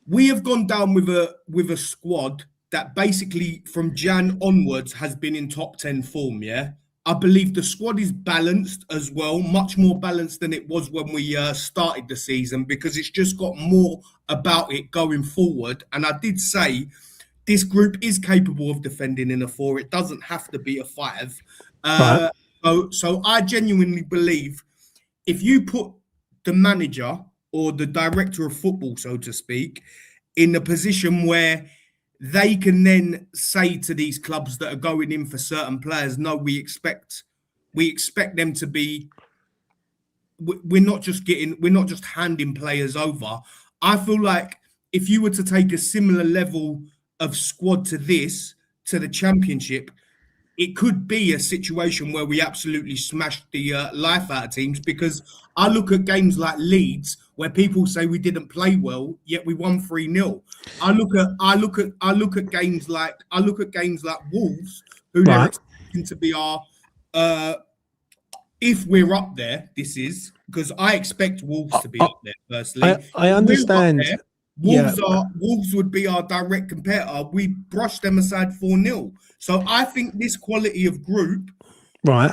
we have gone down with a squad that basically from Jan onwards has been in top 10 form. Yeah, I believe the squad is balanced as well, much more balanced than it was when we started the season, because it's just got more about it going forward. And I did say this group is capable of defending in a 4. It doesn't have to be a 5. Right. So I genuinely believe if you put the manager or the director of football, so to speak, in a position where they can then say to these clubs that are going in for certain players, no, we expect them to be, we're not just handing players over. I feel like if you were to take a similar level of squad to the Championship, it could be a situation where we absolutely smashed the life out of teams, because I look at games like Leeds where people say we didn't play well, yet we won 3-0. I look at games like Wolves, who they're expecting to be our if we're up there, this is because I expect Wolves to be up there firstly. I understand. Wolves would be our direct competitor. We brushed them aside 4-0. So I think this quality of group, right?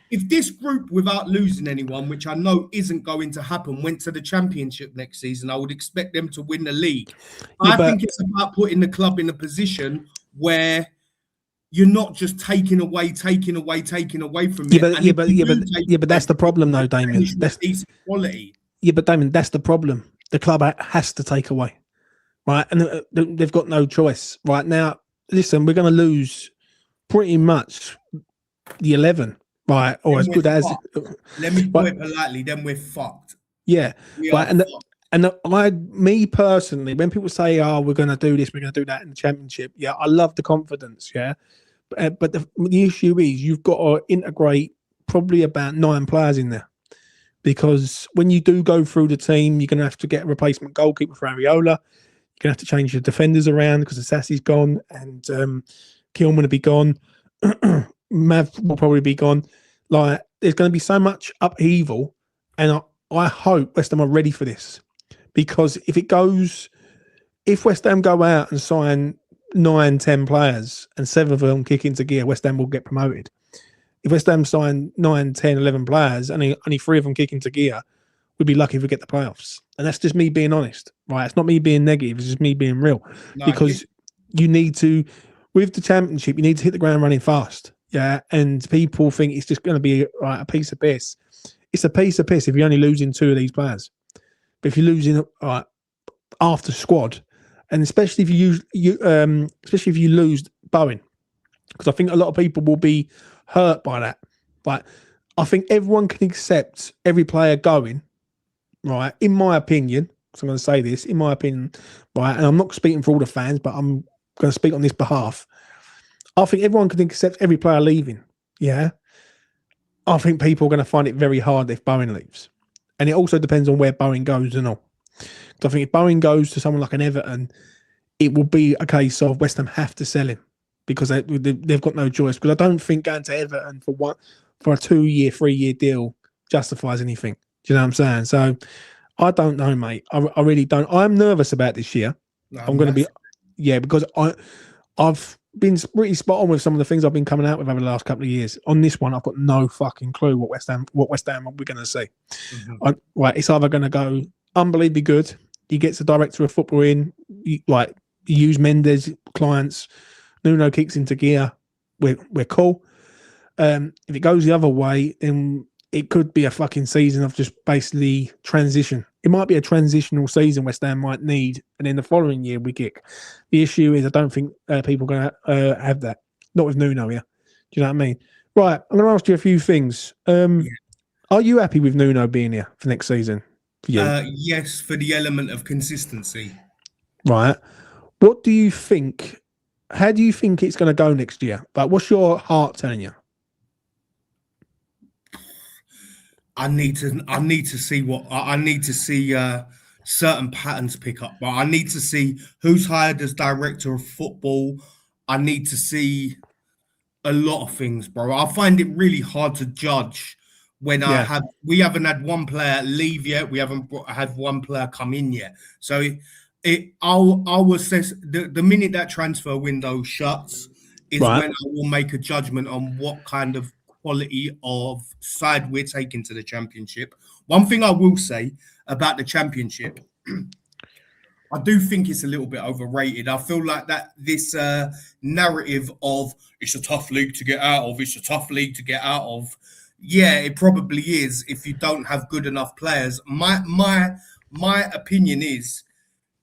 If this group, without losing anyone, which I know isn't going to happen, went to the Championship next season, I would expect them to win the league. I think it's about putting the club in a position where you're not just taking away from it. But that's the problem, though, Damien. That's decent quality. Yeah, but Damien, that's the problem. The club has to take away, right? And they've got no choice right now. Listen, we're going to lose pretty much the 11 right, or as Then good we're as. fucked. Let me put Right, it politely. Then we're fucked. yeah, We are right, fucked. and me personally, when people say, "Oh, we're going to do this, we're going to do that in the championship," yeah, I love the confidence, yeah, but the issue is you've got to integrate probably about 9 players in there. Because when you do go through the team, you're going to have to get a replacement goalkeeper for Ariola. You're going to have to change your defenders around because Sassi's gone and Kilman will be gone. Mav will probably be gone. Like, there's going to be so much upheaval, and I hope West Ham are ready for this. Because if West Ham go out and sign 9, 10 players and 7 of them kick into gear, West Ham will get promoted. If West Ham sign 9, 10, 11 players, and only 3 of them kick into gear, we'd be lucky if we get the playoffs. And that's just me being honest, right? It's not me being negative. It's just me being real. No, because you need to, with the championship, you need to hit the ground running fast. Yeah. And people think it's just going to be a piece of piss. It's a piece of piss if you're only losing 2 of these players. But if you're losing half the squad, and especially if you lose Bowen, because I think a lot of people will be hurt by that. But I think everyone can accept every player going, right? In my opinion, so I'm going to say this, in my opinion, right? And I'm not speaking for all the fans, but I'm going to speak on this behalf. I think everyone can accept every player leaving. Yeah. I think people are going to find it very hard if Bowen leaves. And it also depends on where Bowen goes and all. So I think if Bowen goes to someone like an Everton, it will be a case of West Ham have to sell him because they've got no choice. Because I don't think going to Everton for a 2-year, 3-year deal justifies anything. Do you know what I'm saying? So I don't know, mate. I really don't. I'm nervous about this year. I'm going to be, because I've been pretty spot on with some of the things I've been coming out with over the last couple of years. On this one, I've got no fucking clue what West Ham we're going to see. Mm-hmm. It's either going to go unbelievably good. He gets the director of football in, use Mendes clients. Nuno kicks into gear. We're cool. If it goes the other way, then it could be a fucking season of just basically transition. It might be a transitional season West Ham might need, and then the following year we kick. The issue is I don't think people are going to have that. Not with Nuno, yeah. Do you know what I mean? Right, I'm going to ask you a few things. Are you happy with Nuno being here for next season? For you? Yes, for the element of consistency. Right. What do you think? How do you think it's going to go next year? Like, what's your heart telling you? I need to see certain patterns pick up. But I need to see who's hired as director of football. I need to see a lot of things, bro. I find it really hard to judge when we haven't had one player leave yet. We haven't had one player come in yet. So I'll assess the minute that transfer window shuts is when I will make a judgment on what kind of quality of side we're taking to the championship. One thing I will say about the championship, I do think it's a little bit overrated. I feel like that this narrative of it's a tough league to get out of, yeah, it probably is if you don't have good enough players. My opinion is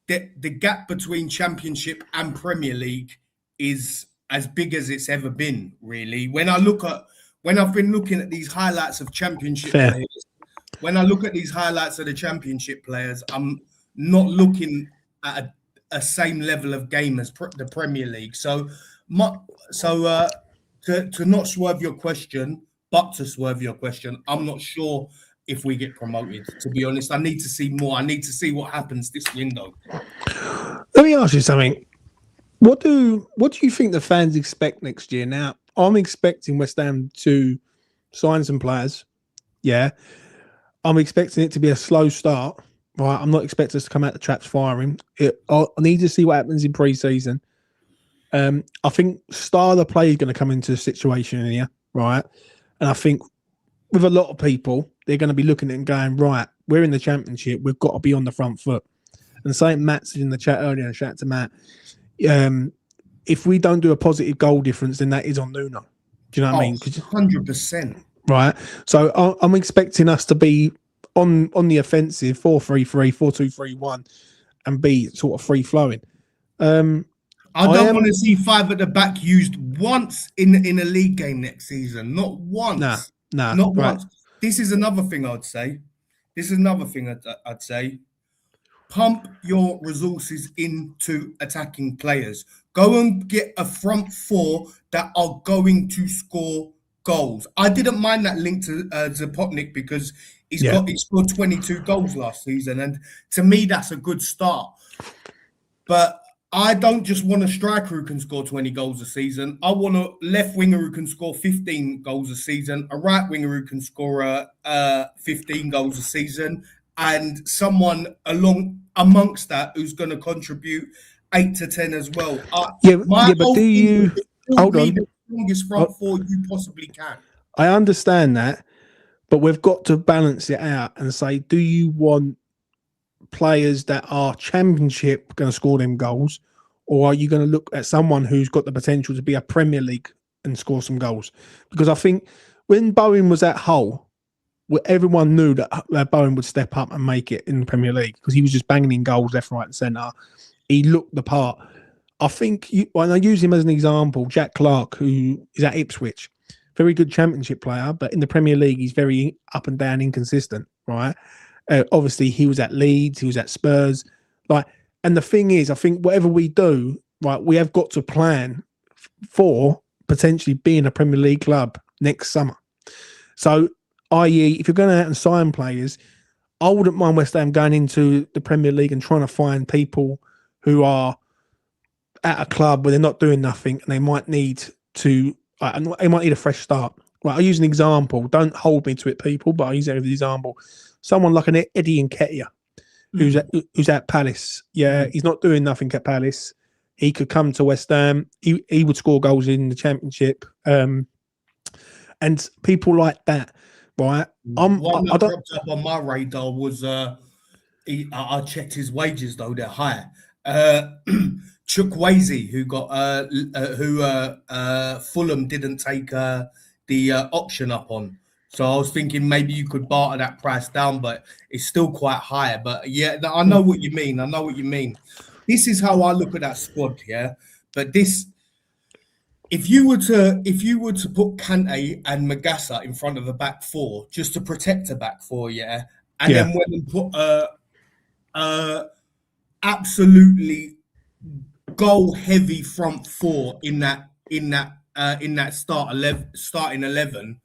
that the gap between Championship and Premier League is as big as it's ever been, really. When I've been looking at these highlights of Championship players, when I look at these highlights of the Championship players, I'm not looking at a same level of game as the Premier League. So to not swerve your question, but to swerve your question, I'm not sure if we get promoted, to be honest. I need to see more. I need to see what happens this window. Let me ask you something. What do you think the fans expect next year? Now, I'm expecting West Ham to sign some players. Yeah. I'm expecting it to be a slow start. Right. I'm not expecting us to come out the traps firing. I need to see what happens in pre-season. I think style of play is going to come into the situation here. Right. And I think with a lot of people, they're going to be looking at it and going, right, we're in the championship. We've got to be on the front foot. And saying Matt said in the chat earlier, shout out to Matt, if we don't do a positive goal difference, then that is on Nuno. Do you know what I mean? 100%. Right. So I'm expecting us to be on the offensive, 4-3-3, 4-2-3-1, and be sort of free flowing. I don't want to see 5 at the back used once in a league game next season. Not once. Not right. once. This is another thing I'd say. I'd say. Pump your resources into attacking players. Go and get a front 4 that are going to score goals. I didn't mind that link to Zapotnik because he scored 22 goals last season, and to me that's a good start. But I don't just want a striker who can score 20 goals a season. I want a left winger who can score 15 goals a season, a right winger who can score 15 goals a season, and someone amongst that who's going to contribute 8 to 10 as well. But do you hold on? The strongest front 4 you possibly can. I understand that, but we've got to balance it out and say, do you want players that are championship going to score them goals, or are you going to look at someone who's got the potential to be a Premier League and score some goals? Because I think when Bowen was at Hull, everyone knew that Bowen would step up and make it in the Premier League because he was just banging in goals left, right and centre. He looked the part. I think, when I use him as an example, Jack Clark, who is at Ipswich, very good championship player, but in the Premier League, he's very up and down, inconsistent, right? Obviously, he was at Leeds, he was at Spurs. And the thing is, I think whatever we do, right, we have got to plan for potentially being a Premier League club next summer. So, i.e., if you're going out and sign players, I wouldn't mind West Ham going into the Premier League and trying to find people who are at a club where they're not doing nothing and they might need a fresh start. Right, I'll use an example. Don't hold me to it, people, but I'll use it as an example. Someone like an Eddie Nketiah, who's at Palace. Yeah, he's not doing nothing at Palace. He could come to West Ham. He would score goals in the Championship. And people like that, right? One that cropped up on my radar was I checked his wages though; they're high. Chukwueze, who Fulham didn't take the option up on. So I was thinking maybe you could barter that price down, but it's still quite high. But yeah, I know what you mean. This is how I look at that squad, yeah. But if you were to put Kante and Magassa in front of a back 4 just to protect a back 4, yeah, and then when you put absolutely goal heavy front 4 in that starting 11.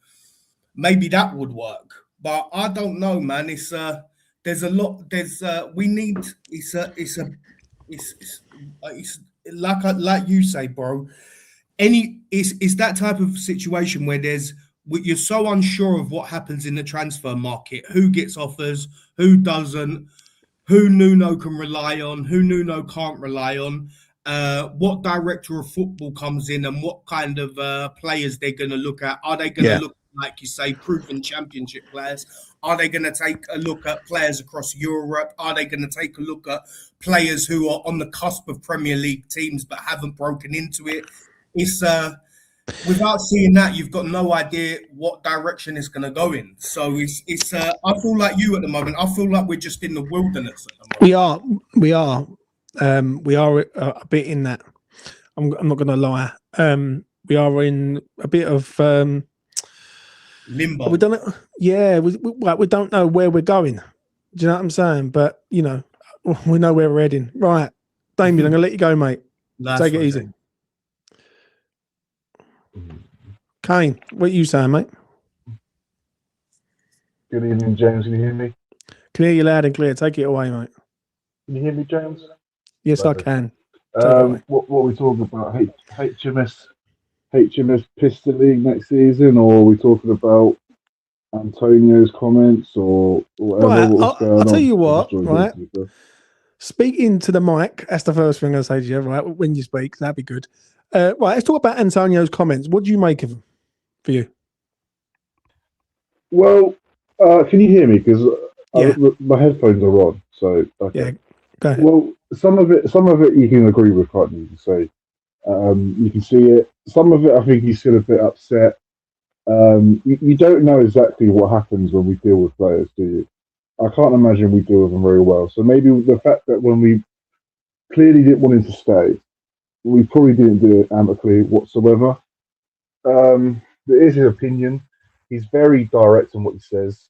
Maybe that would work, but I don't know, man. It's there's a lot. It's like you say, bro. It's that type of situation where you're so unsure of what happens in the transfer market, who gets offers, who doesn't, who Nuno can rely on, who Nuno can't rely on, what director of football comes in, and what kind of players they're going to look at. Are they going to look, like you say, proven championship players? Are they going to take a look at players across Europe? Are they going to take a look at players who are on the cusp of Premier League teams but haven't broken into it? It's without seeing that, you've got no idea what direction it's going to go in. So it's. I feel like you at the moment. I feel like we're just in the wilderness at the moment. We are a bit in that. I'm not going to lie. We are in a bit of limbo. We don't. Yeah, we don't know where we're going. Do you know what I'm saying? But we know where we're heading. Right, Damien, I'm going to let you go, mate. Take it easy. Kane, what are you saying, mate? Good evening, James. Can you hear me? Can hear you loud and clear. Take it away, mate. Can you hear me, James? Yes, perfect. I can. What are we talking about? HMS Pistol League next season, or are we talking about Antonio's comments or whatever? Right, I'll tell you what, right? Speaking to the mic, that's the first thing I'm going to say to you, right? When you speak, that'd be good. Right, let's talk about Antonio's comments. What do you make of them for you? Well, can you hear me? Because my headphones are on. So yeah, go ahead. Well, some of it you can agree with, can't you? So you can see it. Some of it, I think he's still a bit upset. You don't know exactly what happens when we deal with players, do you? I can't imagine we deal with them very well. So maybe the fact that when we clearly didn't want him to stay, we probably didn't do it amicably whatsoever. It is his opinion. He's very direct in what he says.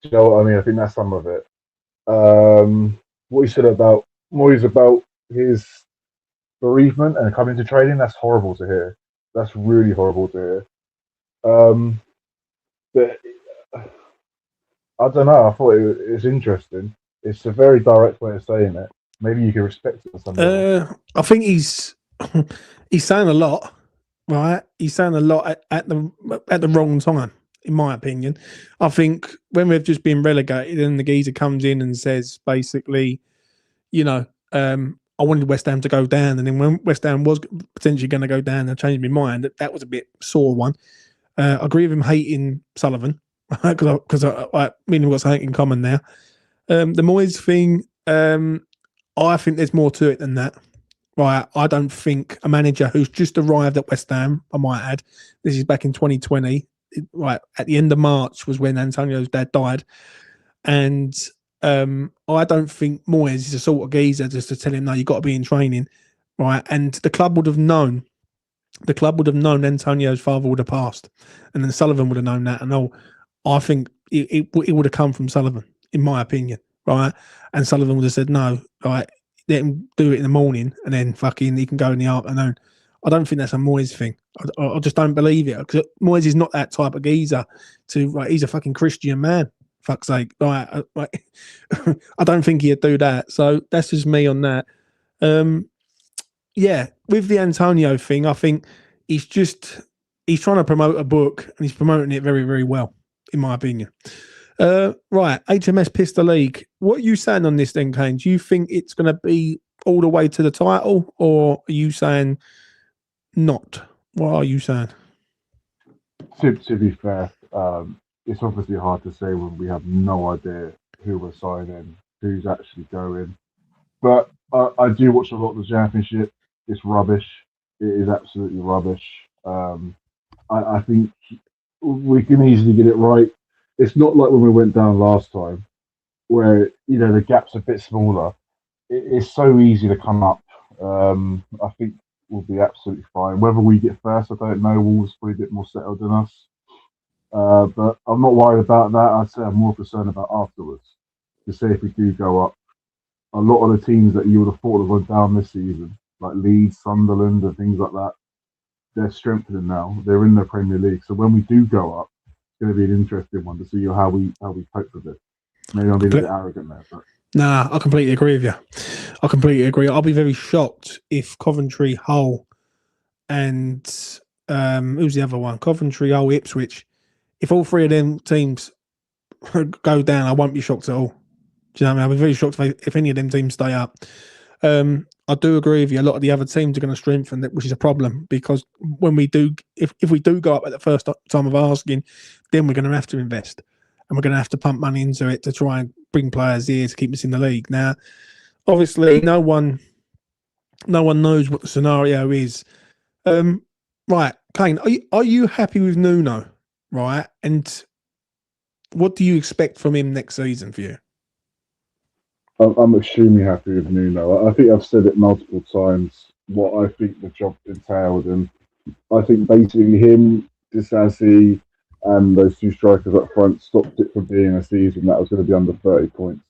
Do you know what I mean? I think that's some of it. What he said about Moyes about his bereavement and coming to training, that's horrible to hear. That's really horrible to hear. But I don't know. I thought it was interesting. It's a very direct way of saying it. Maybe you can respect it or something. I think he's saying a lot, right? He's saying a lot at the wrong time, in my opinion. I think when we've just been relegated and the geezer comes in and says basically, you know, I wanted West Ham to go down, and then when West Ham was potentially going to go down, I changed my mind. That was a bit sore one. I agree with him hating Sullivan because me and him got something in common now. The Moyes thing, I think there's more to it than that. Right, I don't think a manager who's just arrived at West Ham, I might add, this is back in 2020, right, at the end of March was when Antonio's dad died. And I don't think Moyes is the sort of geezer just to tell him, no, you've got to be in training, right? And the club would have known Antonio's father would have passed, and then Sullivan would have known that. And all, I think it would have come from Sullivan, in my opinion, right? And Sullivan would have said, no, right, let him do it in the morning, and then fucking he can go in the afternoon. I don't think that's a Moyes thing. I just don't believe it, because Moyes is not that type of geezer. He's a fucking Christian man. Fuck's sake, right? I don't think he'd do that. So that's just me on that. Yeah, with the Antonio thing, I think he's trying to promote a book, and he's promoting it very, very well, in my opinion. Right, HMS Pistol League. What are you saying on this then, Kane? Do you think it's going to be all the way to the title, or are you saying not? What are you saying? To be fair, it's obviously hard to say when we have no idea who we're signing, who's actually going. But I do watch a lot of the Championship. It's rubbish. It is absolutely rubbish. I think we can easily get it right. It's not like when we went down last time, where the gap's a bit smaller. It's so easy to come up. I think we'll be absolutely fine. Whether we get first, I don't know. Wolves probably a bit more settled than us. But I'm not worried about that. I'd say I'm more concerned about afterwards. To say if we do go up, a lot of the teams that you would have thought would go down this season, like Leeds, Sunderland, and things like that, they're strengthening now. They're in the Premier League. So when we do go up, it's going to be an interesting one to see how we cope with it. Maybe I'm being a bit arrogant there, but nah, I completely agree with you. I completely agree. I'll be very shocked if Coventry, Hull, and who's the other one? Coventry, Hull, Ipswich. If all three of them teams go down, I won't be shocked at all. Do you know what I mean? I'll be very shocked if any of them teams stay up. I do agree with you. A lot of the other teams are going to strengthen, which is a problem, because when we do, if we do go up at the first time of asking, then we're going to have to invest, and we're going to have to pump money into it to try and bring players here to keep us in the league. Now, obviously, no one knows what the scenario is. Right, Kane, are you happy with Nuno? Right, and what do you expect from him next season for you? I'm extremely happy with Nuno. I think I've said it multiple times what I think the job entailed, and I think basically him, Disasi, and those two strikers up front stopped it from being a season that was going to be under 30 points.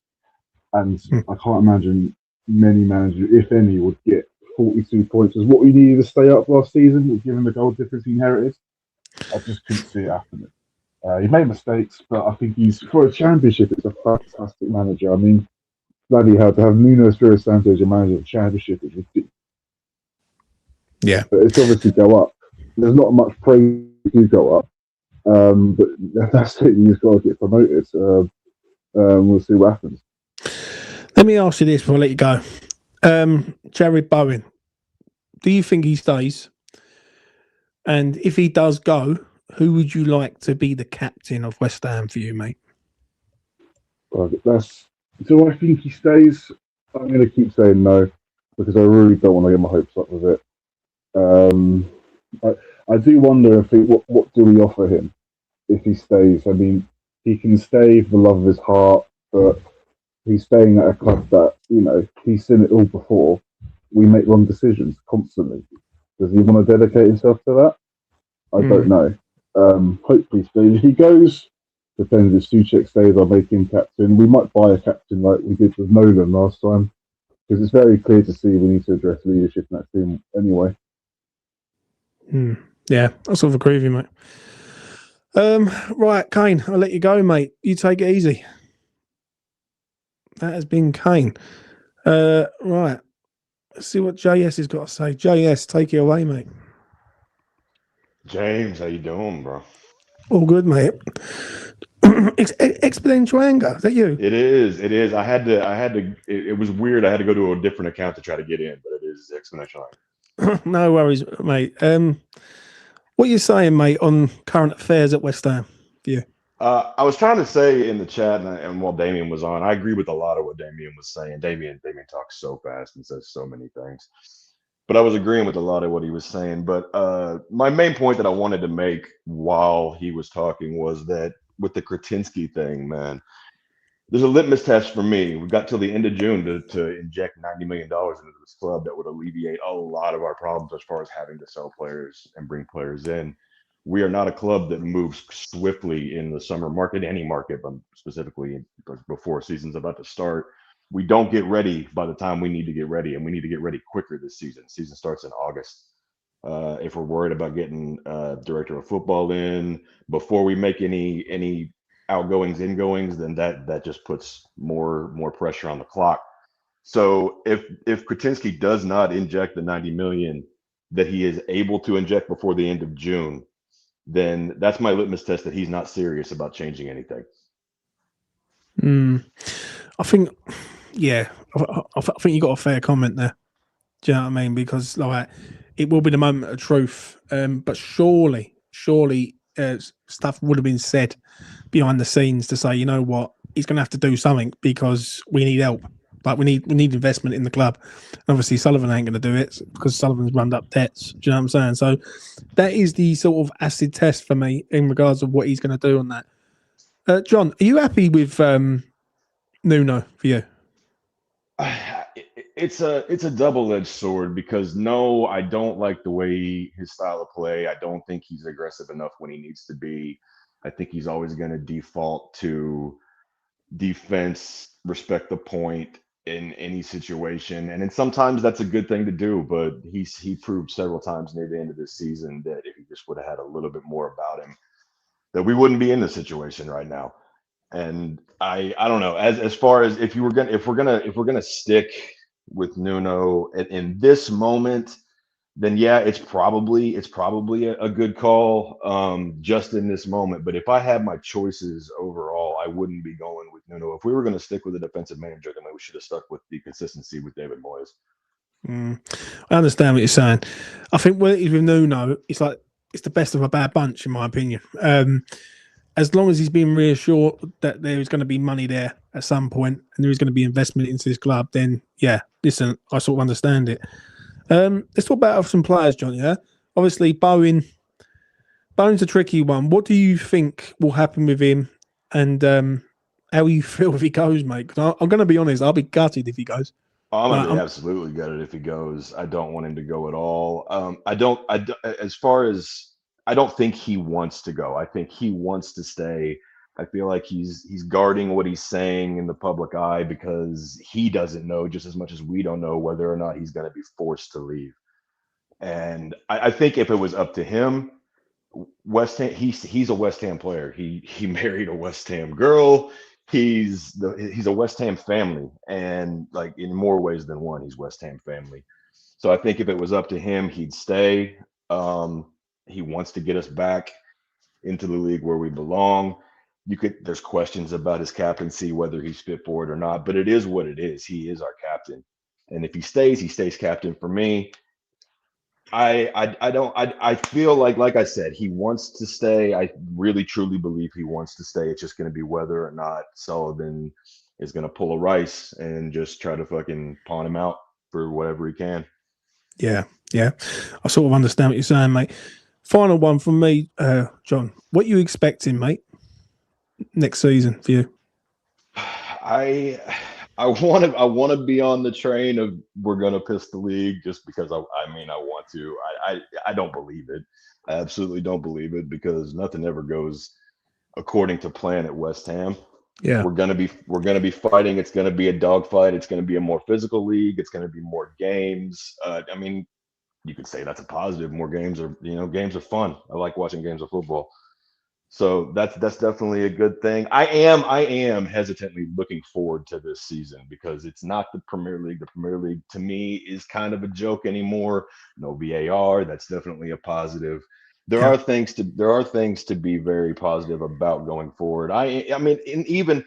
And I can't imagine many managers, if any, would get 42 points as what we needed to stay up last season, given the goal difference he inherited. I just couldn't see it happening. He made mistakes, but I think for a Championship, it's a fantastic manager. I mean, bloody hell, to have Nuno Espirito Santo as your manager of the Championship is ridiculous. Yeah. But it's obviously go up. There's not much praise to go up. But that's it. You just got to get promoted. We'll see what happens. Let me ask you this before I let you go. Jared Bowen, do you think he stays? And if he does go, who would you like to be the captain of West Ham for you, mate? Do I think he stays? I'm going to keep saying no, because I really don't want to get my hopes up with it. I do wonder if what do we offer him if he stays? I mean, he can stay for the love of his heart, but he's staying at a club that, he's seen it all before. we make wrong decisions constantly. Does he want to dedicate himself to that? I don't know. Hopefully stays. If he goes, depends if Suchek stays, I'll make him captain. We might buy a captain like we did with Nolan last time, because it's very clear to see we need to address leadership in that team anyway. Yeah, I sort of agree with you, mate. Right, Kane, I'll let you go, mate. You take it easy. That has been Kane. Right. Let's see what JS has got to say. JS, take it away, mate. James, how you doing, bro? All good, mate. Exponential anger. Is that you? It is. I had to. It was weird. I had to go to a different account to try to get in, but it is exponential anger. No worries, mate. What are you saying, mate, on current affairs at West Ham for you? I was trying to say in the chat, and while Damien was on, I agree with a lot of what Damien was saying. Damien talks so fast and says so many things. But I was agreeing with a lot of what he was saying. But my main point that I wanted to make while he was talking was that with the Kretinsky thing, man, there's a litmus test for me. We've got till the end of June to inject $90 million into this club that would alleviate a lot of our problems as far as having to sell players and bring players in. We are not a club that moves swiftly in the summer market, any market, but specifically before season's about to start. We don't get ready by the time we need to get ready, and we need to get ready quicker this season. Season starts in August. If we're worried about getting director of football in before we make any outgoings, ingoings, then that just puts more pressure on the clock. So if Kretinsky does not inject the 90 million that he is able to inject before the end of June, then that's my litmus test that he's not serious about changing anything. I think, yeah, I think you got a fair comment there. Do you know what I mean? Because like it will be the moment of truth, but surely stuff would have been said behind the scenes to say, you know what, he's going to have to do something because we need help. Like we need investment in the club. And obviously, Sullivan ain't going to do it because Sullivan's run up debts. Do you know what I'm saying? So that is the sort of acid test for me in regards of what he's going to do on that. John, are you happy with Nuno for you? It's a double-edged sword because no, I don't like the way his style of play. I don't think he's aggressive enough when he needs to be. I think he's always going to default to defense, respect the point in any situation. And then sometimes that's a good thing to do, but he proved several times near the end of this season that if he just would have had a little bit more about him, that we wouldn't be in this situation right now. And I don't know, as far as if we're gonna stick with Nuno in this moment, then yeah, it's probably a good call just in this moment. But if I had my choices overall, I wouldn't be going with Nuno. If we were going to stick with a defensive manager, then we should have stuck with the consistency with David Moyes. I understand what you're saying. I think with Nuno, it's like it's the best of a bad bunch, in my opinion. As long as he's been reassured that there is going to be money there at some point and there is going to be investment into this club, then yeah, listen, I sort of understand it. Let's talk about some players, John. Yeah, obviously Bowen's a tricky one. What do you think will happen with him, and how you feel if he goes, mate? Because I'm going to be honest, I'll be gutted if he goes. I'm going to be absolutely gutted if he goes. I don't want him to go at all. I don't think he wants to go. I think he wants to stay. I feel like he's guarding what he's saying in the public eye because he doesn't know just as much as we don't know whether or not he's going to be forced to leave. And I think if it was up to him, West Ham, he's a West Ham player. He married a West Ham girl. He's a West Ham family, and like in more ways than one, he's West Ham family. So I think if it was up to him, he'd stay. He wants to get us back into the league where we belong. There's questions about his captaincy, whether he's fit for it or not, but it is what it is. He is our captain. And if he stays captain for me. I feel like I said, he wants to stay. I really truly believe he wants to stay. It's just going to be whether or not Sullivan is going to pull a Rice and just try to fucking pawn him out for whatever he can. Yeah. I sort of understand what you're saying, mate. Final one from me, John. What are you expecting, mate, next season for you? I I want to be on the train of we're gonna piss the league just because I mean I want to. I don't believe it. I absolutely don't believe it because nothing ever goes according to plan at West Ham. Yeah. We're gonna be fighting. It's gonna be a dogfight. It's gonna be a more physical league. It's gonna be more games. I mean, you could say that's a positive. More games games are fun. I like watching games of football. So that's definitely a good thing. I am hesitantly looking forward to this season because it's not the Premier League. The Premier League to me is kind of a joke anymore. No VAR. That's definitely a positive. There are things to be very positive about going forward. I mean, even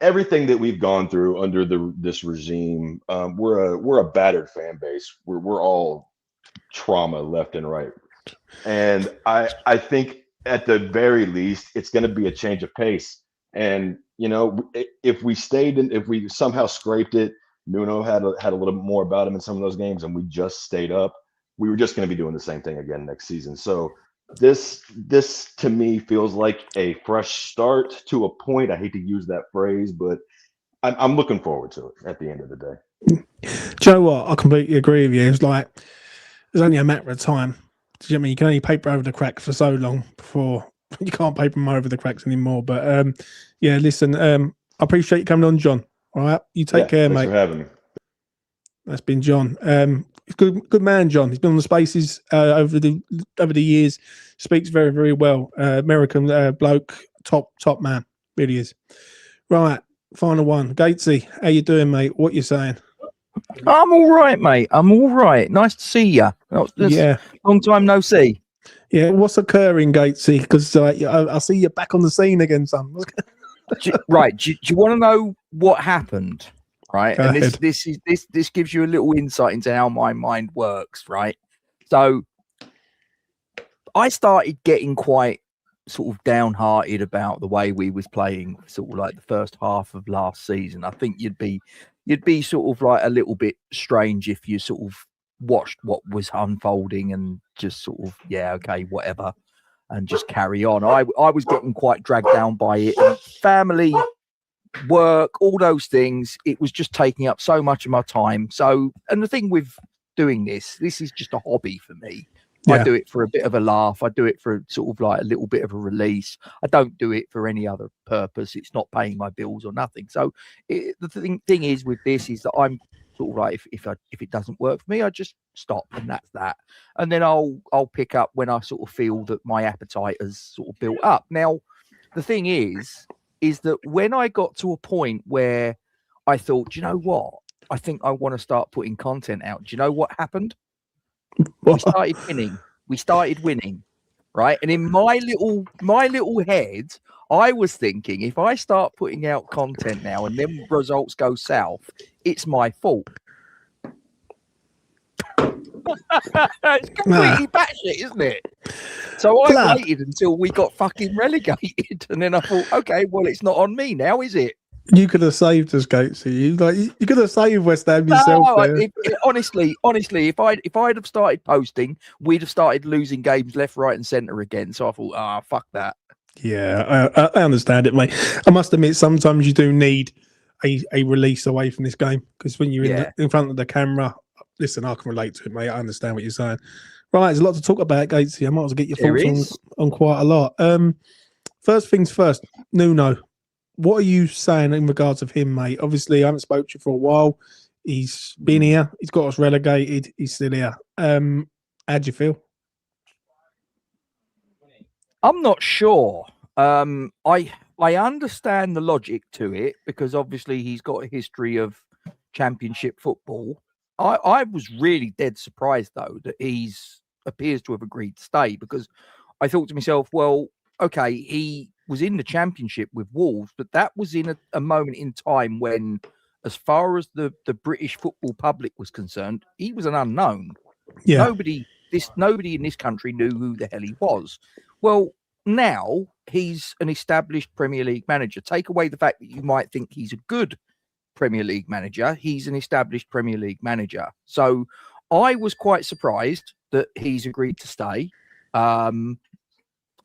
everything that we've gone through under this regime, we're a battered fan base. We're all trauma left and right, and I think at the very least it's going to be a change of pace. And if we somehow scraped it, Nuno had a little bit more about him in some of those games, and we just stayed up, we were just going to be doing the same thing again next season. So this to me feels like a fresh start to a point. I hate to use that phrase, but I'm looking forward to it at the end of the day. Do you know what? I completely agree with you. It's like there's only a matter of time. Do you know what I mean? You can only paper over the cracks for so long before you can't paper them over the cracks anymore. But yeah, listen, I appreciate you coming on, John. All right, you take care, thanks mate. for having me. That's been John. Good man, John. He's been on the Spaces over the years. Speaks very, very well. American bloke, top man, really is. Right, final one. Gatesy, how you doing, mate? What you saying? I'm all right, mate. I'm all right. Nice to see you. Yeah, long time no see. Yeah, what's occurring, Gatesy? Because I see you back on the scene again, son. Right. Do you want to know what happened? Right. Go and ahead. this gives you a little insight into how my mind works. Right. So I started getting quite sort of downhearted about the way we was playing sort of like the first half of last season. I think you'd be sort of like a little bit strange if you sort of watched what was unfolding and just sort of, yeah, okay, whatever, and just carry on. I was getting quite dragged down by it. And family, work, all those things, it was just taking up so much of my time. So, and the thing with doing this is just a hobby for me. Yeah. I do it for a bit of a laugh. I do it for sort of like a little bit of a release. I don't do it for any other purpose. It's not paying my bills or nothing. So the thing is with this is that I'm sort of like, if it doesn't work for me, I just stop, and that's that. And then I'll pick up when I sort of feel that my appetite has sort of built up. Now, the thing is that when I got to a point where I thought, do you know what? I think I want to start putting content out. Do you know what happened? We started winning, right? And in my little head, I was thinking, if I start putting out content now and then results go south, it's my fault. It's completely batshit, isn't it? So I waited until we got fucking relegated, and then I thought, okay, well, it's not on me now, is it? You could have saved us, Gatesy. You could have saved West Ham yourself. Honestly, if I'd have started posting, we'd have started losing games left, right, and centre again. So I thought, fuck that. Yeah, I understand it, mate. I must admit, sometimes you do need a release away from this game, because when you're in front of the camera, listen, I can relate to it, mate. I understand what you're saying. Right, there's a lot to talk about, Gatesy. I might as well get your thoughts on quite a lot. First things first, Nuno. What are you saying in regards of him, mate? Obviously, I haven't spoke to you for a while. He's been here. He's got us relegated. He's still here. How do you feel? I'm not sure. I understand the logic to it, because obviously he's got a history of championship football. I was really dead surprised, though, that he's appears to have agreed to stay, because I thought to myself, well, okay, he was in the championship with Wolves, but that was in a moment in time when, as far as the British football public was concerned, he was an unknown. Yeah. Nobody in this country knew who the hell he was. Well, now he's an established Premier League manager. Take away the fact that you might think he's a good Premier League manager. He's an established Premier League manager. So I was quite surprised that he's agreed to stay.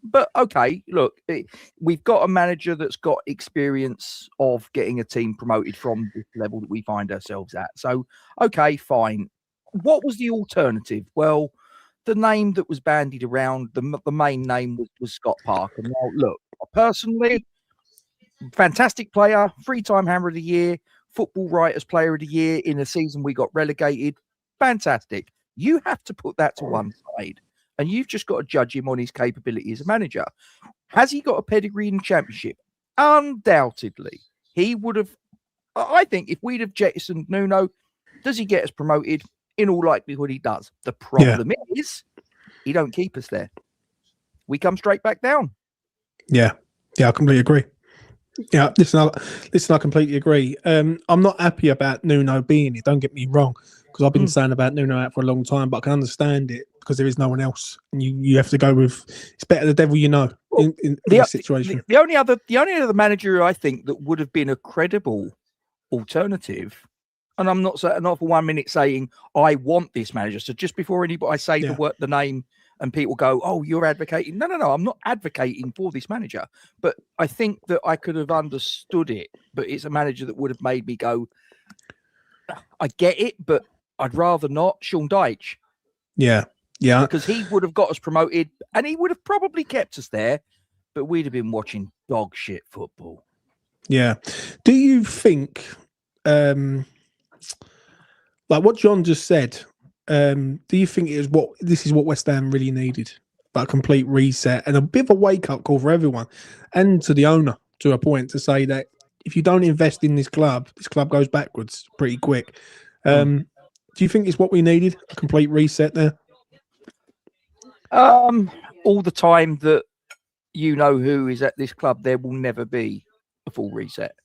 But okay, look, we've got a manager that's got experience of getting a team promoted from this level that we find ourselves at. So, okay, fine. What was the alternative? Well, the name that was bandied around, the main name was Scott Parker. Now, look, personally, fantastic player, 3-time Hammer of the Year, Football Writers Player of the Year in a season we got relegated. Fantastic. You have to put that to one side, and you've just got to judge him on his capability as a manager. Has he got a pedigree in the Championship? Undoubtedly. He would have, I think, if we'd have jettisoned Nuno, does he get us promoted? In all likelihood, he does. The problem is he don't keep us there. We come straight back down. Yeah, I completely agree. Yeah, listen, I completely agree. I'm not happy about Nuno being here. Don't get me wrong, because I've been saying about Nuno out for a long time, but I can understand it because there is no one else, and you have to go with. It's better the devil you know in this situation. The only other manager I think that would have been a credible alternative, and I'm not for 1 minute saying I want this manager. So just before anybody I say the name. And people go, "Oh, you're advocating." No. I'm not advocating for this manager, but I think that I could have understood it. But it's a manager that would have made me go, "I get it, but I'd rather not." Sean Dyche, yeah, because he would have got us promoted, and he would have probably kept us there, but we'd have been watching dog shit football. Yeah. Do you think, like what John just said? Do you think this is what West Ham really needed? Like a complete reset and a bit of a wake-up call for everyone and to the owner to a point to say that if you don't invest in this club goes backwards pretty quick. Do you think it's what we needed? A complete reset there? All the time that you know who is at this club, there will never be a full reset.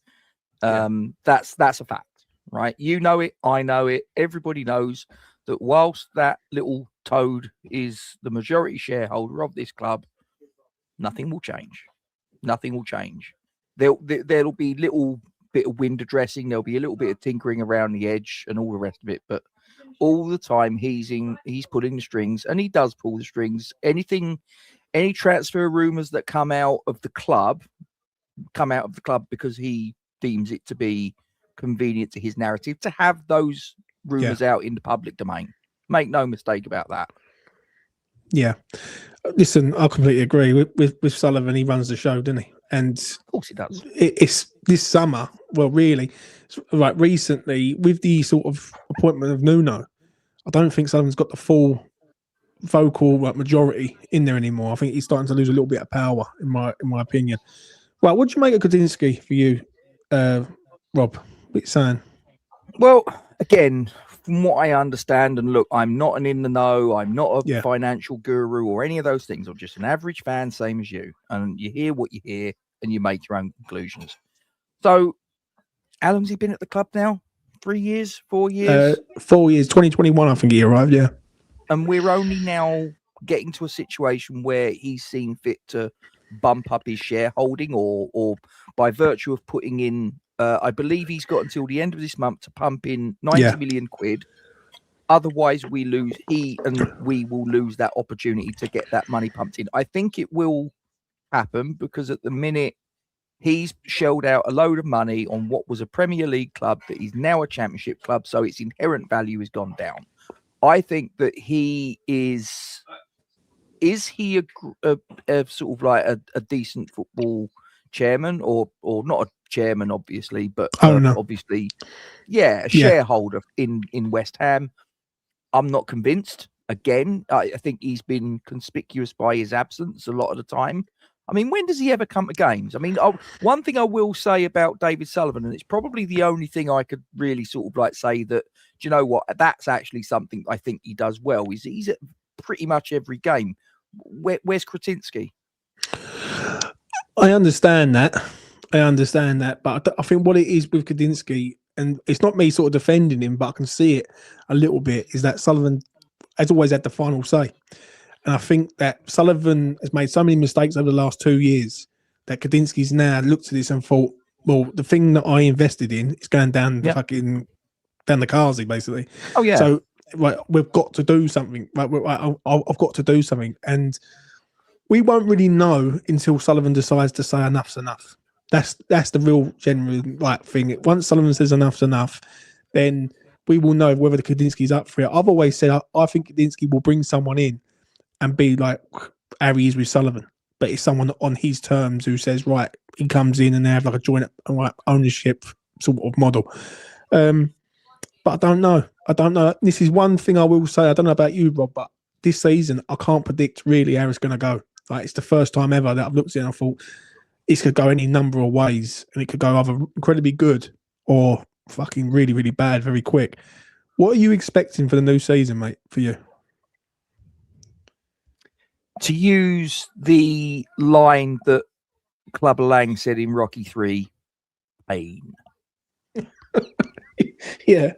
That's a fact, right? You know it, I know it, everybody knows that whilst that little toad is the majority shareholder of this club, nothing will change. Nothing will change. There'll be little bit of window dressing. There'll be a little bit of tinkering around the edge and all the rest of it. But all the time he's pulling the strings, and he does pull the strings. Any transfer rumors that come out of the club because he deems it to be convenient to his narrative to have those rumors out in the public domain. Make no mistake about that. Yeah. Listen, I completely agree with Sullivan. He runs the show, doesn't he? And of course he does. It's this summer. Well, really, like recently with the sort of appointment of Nuno, I don't think Sullivan's got the full vocal majority in there anymore. I think he's starting to lose a little bit of power, in my opinion. Right, what do you make of Kudinski for you, Rob? What are you saying? Well, again, from what I understand, and look, I'm not an in the know, I'm not a financial guru or any of those things. I'm just an average fan, same as you. And you hear what you hear and you make your own conclusions. So, how long's he been at the club now? 3 years? 4 years? 4 years, 2021, I think he arrived, yeah. And we're only now getting to a situation where he's seen fit to bump up his shareholding or by virtue of putting in I believe he's got until the end of this month to pump in 90 million quid. Otherwise, we will lose that opportunity to get that money pumped in. I think it will happen because at the minute he's shelled out a load of money on what was a Premier League club that is now a Championship club, so its inherent value has gone down. I think that he is. Is he a sort of like a decent football chairman or not a chairman, obviously, but obviously, a shareholder in West Ham? I'm not convinced. Again, I think he's been conspicuous by his absence a lot of the time. I mean, when does he ever come to games? I mean, one thing I will say about David Sullivan, and it's probably the only thing I could really sort of like say that, do you know what, that's actually something I think he does well, is he's at pretty much every game. Where's Kretinsky? I understand that, but I think what it is with Kudinski, and it's not me sort of defending him, but I can see it a little bit, is that Sullivan has always had the final say. And I think that Sullivan has made so many mistakes over the last 2 years that Kudinski's now looked at this and thought, well, the thing that I invested in is going down the fucking down the Kazi, basically. Oh yeah. So we've got to do something. I've got to do something. And we won't really know until Sullivan decides to say enough's enough. That's the real general thing. Once Sullivan says enough's enough, then we will know whether the Kudinski's up for it. I've always said I think Kudinski will bring someone in and be like how he is with Sullivan, but it's someone on his terms who says, right, he comes in and they have like a joint ownership sort of model. But I don't know. This is one thing I will say. I don't know about you, Rob, but this season I can't predict really how it's going to go. Like, it's the first time ever that I've looked at it and I thought it could go any number of ways, and it could go either incredibly good or fucking really, really bad very quick. What are you expecting for the new season, mate, for you? To use the line that Clubber Lang said in Rocky 3, pain. Yeah.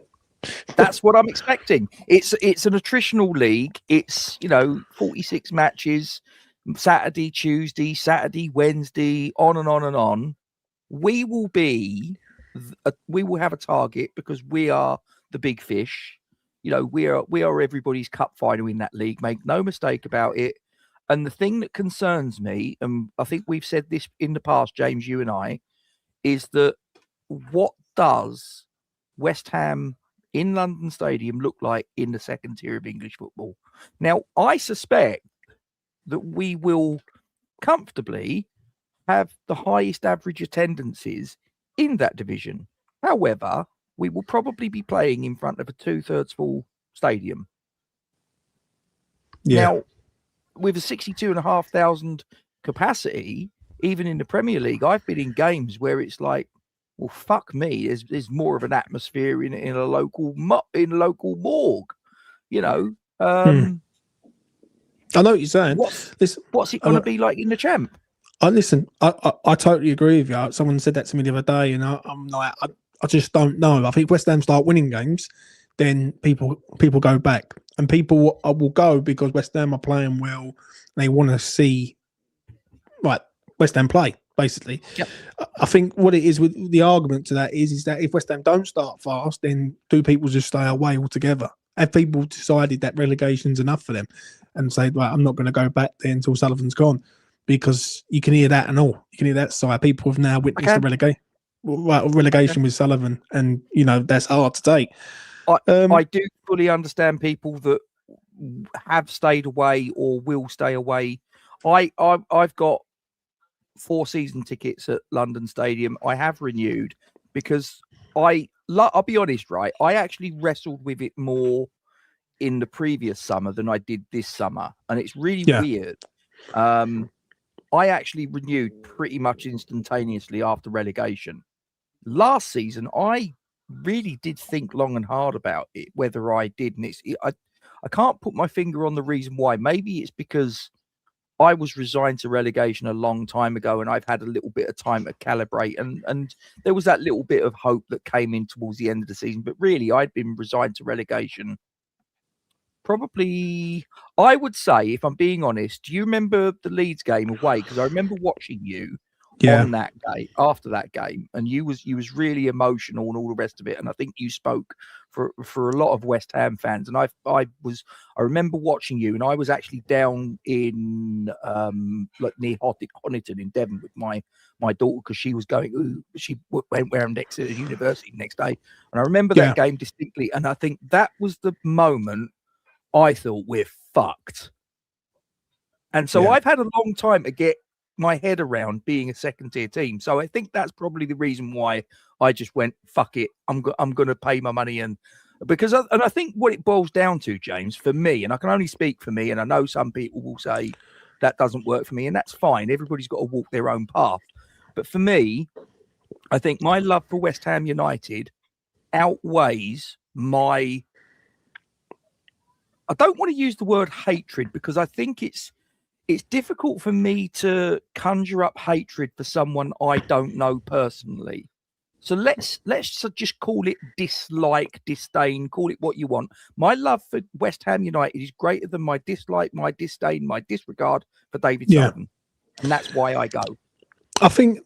That's what I'm expecting. It's an attritional league. It's 46 matches, Saturday, Tuesday, Saturday, Wednesday, on and on and on. We will have a target because we are the big fish. We are everybody's cup final in that league. Make no mistake about it. And the thing that concerns me, and I think we've said this in the past, James, you and I, is that what does West Ham in London Stadium look like in the second tier of English football? Now, I suspect that we will comfortably have the highest average attendances in that division. However, we will probably be playing in front of a 2/3 full stadium. Yeah. Now, with a 62,500 capacity, even in the Premier League, I've been in games where it's like, well, fuck me. There's more of an atmosphere in a local morgue. I know what you're saying. What's it going to be like in the Champ? I totally agree with you. Someone said that to me the other day, and I'm like, I just don't know. I think West Ham start winning games, then people go back, and people will go because West Ham are playing well. And they want to see West Ham play, basically. Yep. I think what it is with the argument to that is that if West Ham don't start fast, then do people just stay away altogether? Have people decided that relegation's enough for them and say, right, I'm not going to go back there until Sullivan's gone? Because you can hear that and all. You can hear that side. People have now witnessed the relegation with Sullivan, and that's hard to take. I do fully understand people that have stayed away or will stay away. I've got 4 season tickets at London Stadium. I have renewed because I'll be honest, right? I actually wrestled with it more in the previous summer than I did this summer, and it's really weird. I actually renewed pretty much instantaneously after relegation. Last season, I really did think long and hard about it, whether I did. And I can't put my finger on the reason why. Maybe it's because I was resigned to relegation a long time ago, and I've had a little bit of time to calibrate. And there was that little bit of hope that came in towards the end of the season. But really, I'd been resigned to relegation probably, I would say, if I'm being honest, do you remember the Leeds game away? Because I remember watching you on that day, after that game, and you was really emotional and all the rest of it. And I think you spoke for a lot of West Ham fans. And I remember watching you, and I was actually down in near Honiton in Devon with my daughter, because she was going, she went next to university next day. And I remember that game distinctly. And I think that was the moment I thought, we're fucked. And so I've had a long time to get my head around being a second tier team. So I think that's probably the reason why I just went, fuck it. I'm going to pay my money. And I think what it boils down to, James, for me, and I can only speak for me, and I know some people will say that doesn't work for me, and that's fine. Everybody's got to walk their own path. But for me, I think my love for West Ham United outweighs my, I don't want to use the word hatred, because I think it's difficult for me to conjure up hatred for someone I don't know personally. So let's just call it dislike, disdain, call it what you want. My love for West Ham United is greater than my dislike, my disdain, my disregard for David Sullivan. And that's why I go. I think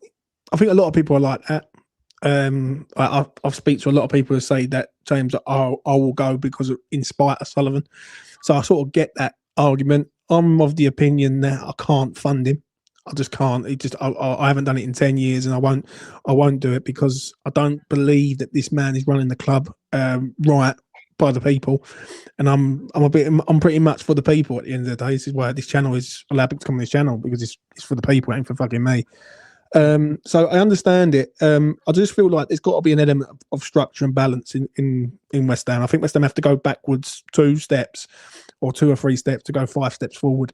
a lot of people are like that. I've speak to a lot of people who say that, James, I will go because in spite of Sullivan. So I sort of get that argument. I'm of the opinion that I can't fund him. I just can't. I haven't done it in 10 years, and I won't do it because I don't believe that this man is running the club right by the people. And I'm pretty much for the people at the end of the day. This is why this channel is allowed to come on this channel, because it's for the people, it ain't for fucking me. So I understand it. I just feel like there's got to be an element of structure and balance in West Ham. I think West Ham have to go backwards 2 steps or 2 or 3 steps to go 5 steps forward.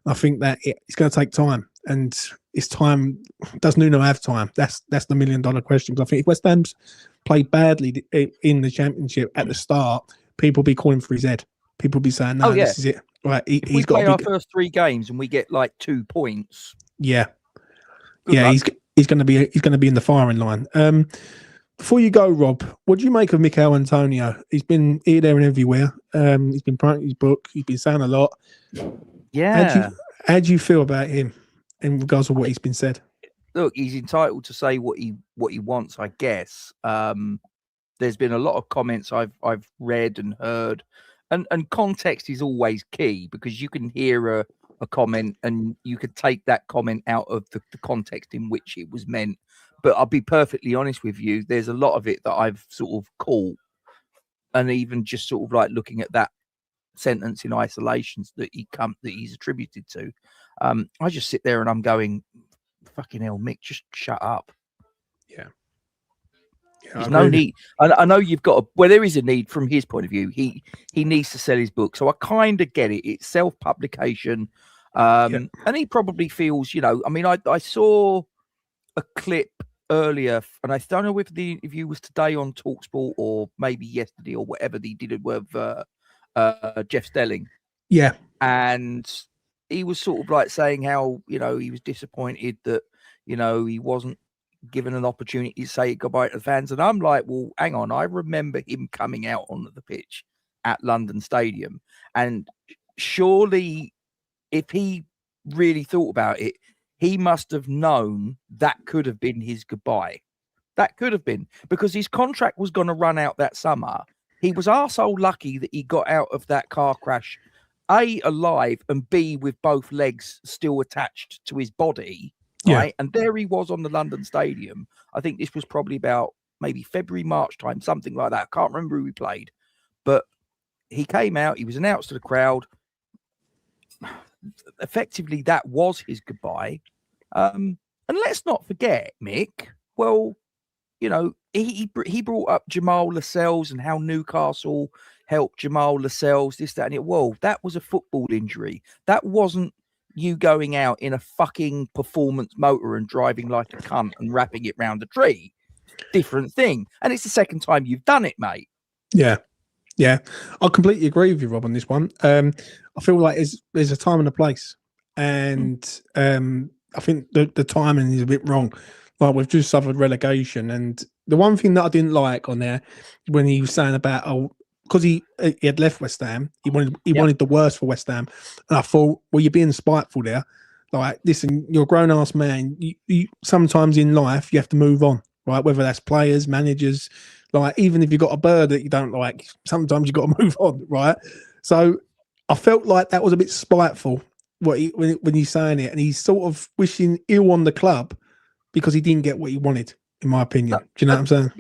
I think that it's going to take time, and it's time. Does Nuno have time? That's the $1 million question. Because I think if West Ham's played badly in the Championship at the start, people be calling for his head. People be saying, "No, this is it." Right? He's got our first 3 games and we get like 2 points. Yeah. Good luck. He's going to be in the firing line. Before you go, Rob, what do you make of Michail Antonio? He's been here, there, and everywhere. He's been promoting his book. He's been saying a lot. Yeah. How do you feel about him in regards to what he's been said? Look, he's entitled to say what he wants, I guess. There's been a lot of comments I've read and heard, and context is always key, because you can hear a comment and you could take that comment out of the context in which it was meant. But I'll be perfectly honest with you, there's a lot of it that I've sort of caught, and even just sort of like looking at that sentence in isolations that he's attributed to, I just sit there and I'm going, fucking hell, Mick, just shut up. Yeah. There's no need. I know you've got there is a need from his point of view. He needs to sell his book. So I kind of get it. It's self-publication. And he probably feels, I mean, I saw a clip earlier, and I don't know if the interview was today on TalkSport or maybe yesterday or whatever they did it with Jeff Stelling. Yeah. And he was sort of like saying how, he was disappointed that, he wasn't given an opportunity to say goodbye to the fans. And I'm like, well, hang on. I remember him coming out onto the pitch at London Stadium. And surely if he really thought about it, he must have known that could have been his goodbye. That could have been, because his contract was going to run out that summer. He was arsehole lucky that he got out of that car crash, A, alive, and B, with both legs still attached to his body. Right. And there he was on the London Stadium. I think this was probably about maybe February, March time, something like that. I can't remember who he played, but he came out, he was announced to the crowd. Effectively, that was his goodbye. And let's not forget, Mick, well, he brought up Jamal Lascelles and how Newcastle helped Jamal Lascelles, this, that, and it. Whoa, that was a football injury. That wasn't you going out in a fucking performance motor and driving like a cunt and wrapping it round a tree. Different thing. And it's the second time you've done it, mate. Yeah. I completely agree with you, Rob, on this one. I feel like there's a time and a place. And I think the timing is a bit wrong. Like, we've just suffered relegation. And the one thing that I didn't like on there, when he was saying about, because he had left West Ham, he wanted the worst for West Ham, and I thought, well, you're being spiteful there. Like, listen, you're a grown ass man. You sometimes in life you have to move on, right? Whether that's players, managers, like even if you've got a bird that you don't like, sometimes you got to move on, right? So I felt like that was a bit spiteful when he's saying it, and he's sort of wishing ill on the club because he didn't get what he wanted, in my opinion. Do you know what I'm saying?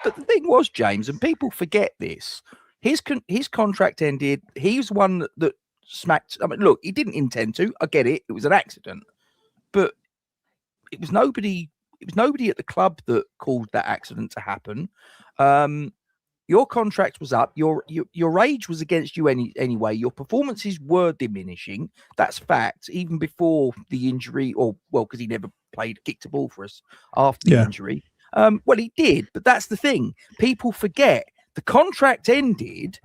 But the thing was, James, and people forget this. His contract ended. He's one that smacked. I mean, look, he didn't intend to. I get it. It was an accident, but it was nobody. It was nobody at the club that caused that accident to happen. Your contract was up. Your age was against you anyway. Your performances were diminishing. That's fact. Even before the injury, because he never kicked a ball for us after the injury. Well, he did, but that's the thing. People forget. The contract ended.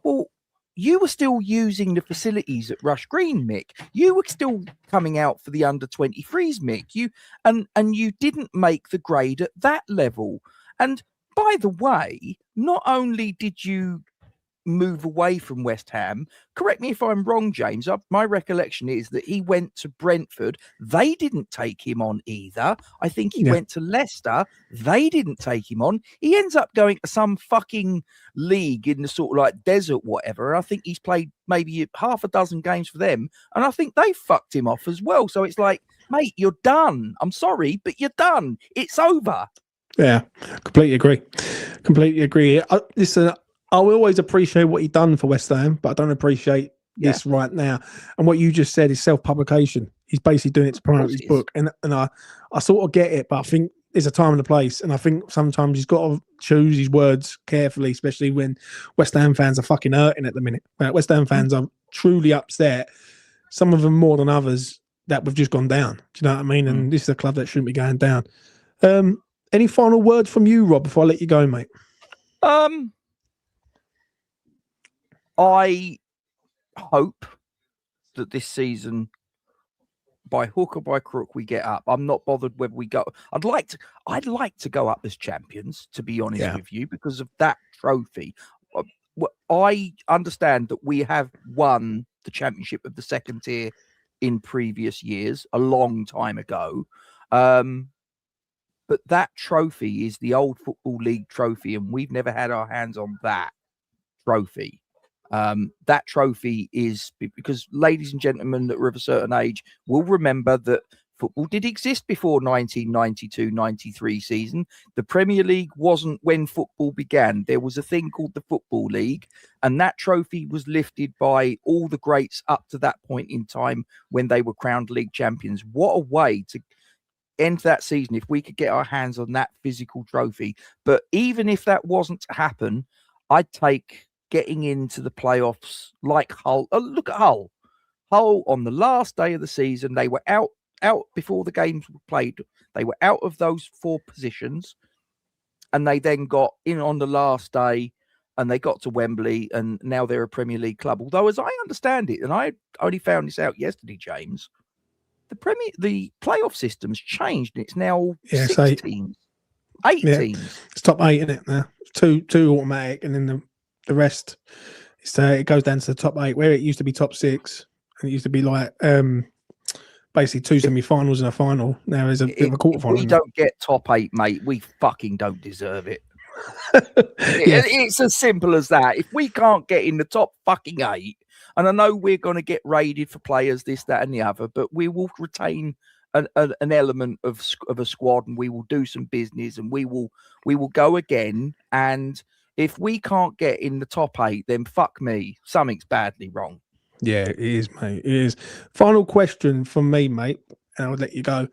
Well, you were still using the facilities at Rush Green, Mick. You were still coming out for the under-23s, Mick. And you didn't make the grade at that level. And by the way, not only did you move away from West Ham. Correct me if I'm wrong, James. My recollection is that he went to Brentford. They didn't take him on either. I think he went to Leicester. They didn't take him on. He ends up going to some fucking league in the sort of like desert, whatever. I think he's played maybe half a dozen games for them. And I think they fucked him off as well. So it's like, mate, you're done. I'm sorry, but you're done. It's over. Yeah, completely agree. Completely agree. Listen, I will always appreciate what he done for West Ham, but I don't appreciate this right now. And what you just said is self-publication. He's basically doing it to promote his book. And I sort of get it, but I think there's a time and a place. And I think sometimes he's got to choose his words carefully, especially when West Ham fans are fucking hurting at the minute. West Ham fans are truly upset, some of them more than others, that we've just gone down. Do you know what I mean? And this is a club that shouldn't be going down. Any final words from you, Rob, before I let you go, mate? I hope that this season, by hook or by crook, we get up. I'm not bothered whether we go. I'd like to go up as champions, to be honest with you, because of that trophy. I understand that we have won the championship of the second tier in previous years, a long time ago. But that trophy is the old Football League trophy, and we've never had our hands on that trophy. That trophy is because, ladies and gentlemen that are of a certain age will remember that football did exist before 1992-93 season. The Premier League wasn't when football began. There was a thing called the Football League, and that trophy was lifted by all the greats up to that point in time when they were crowned league champions. What a way to end that season if we could get our hands on that physical trophy. But even if that wasn't to happen, I'd take getting into the playoffs like Hull. Look at Hull. Hull on the last day of the season, they were out before the games were played. They were out of those 4 positions, and they then got in on the last day, and they got to Wembley, and now they're a Premier League club. Although, as I understand it, and I only found this out yesterday, James, the playoff system's changed, and it's now 6 teams, 8 teams. It's top 8, isn't it? Now two automatic, and then the rest. It goes down to the top 8, where it used to be top 6, and it used to be like basically 2 semi-finals and a final. Now there's a bit of a quarterfinal. We don't get top 8, mate. We fucking don't deserve it. It's as simple as that. If we can't get in the top fucking 8, and I know we're going to get raided for players, this, that, and the other, but we will retain an element of a squad, and we will do some business, and we will go again. And if we can't get in the top 8, then fuck me, something's badly wrong. Yeah, it is, mate. It is. Final question from me, mate, and I'll let you go. Do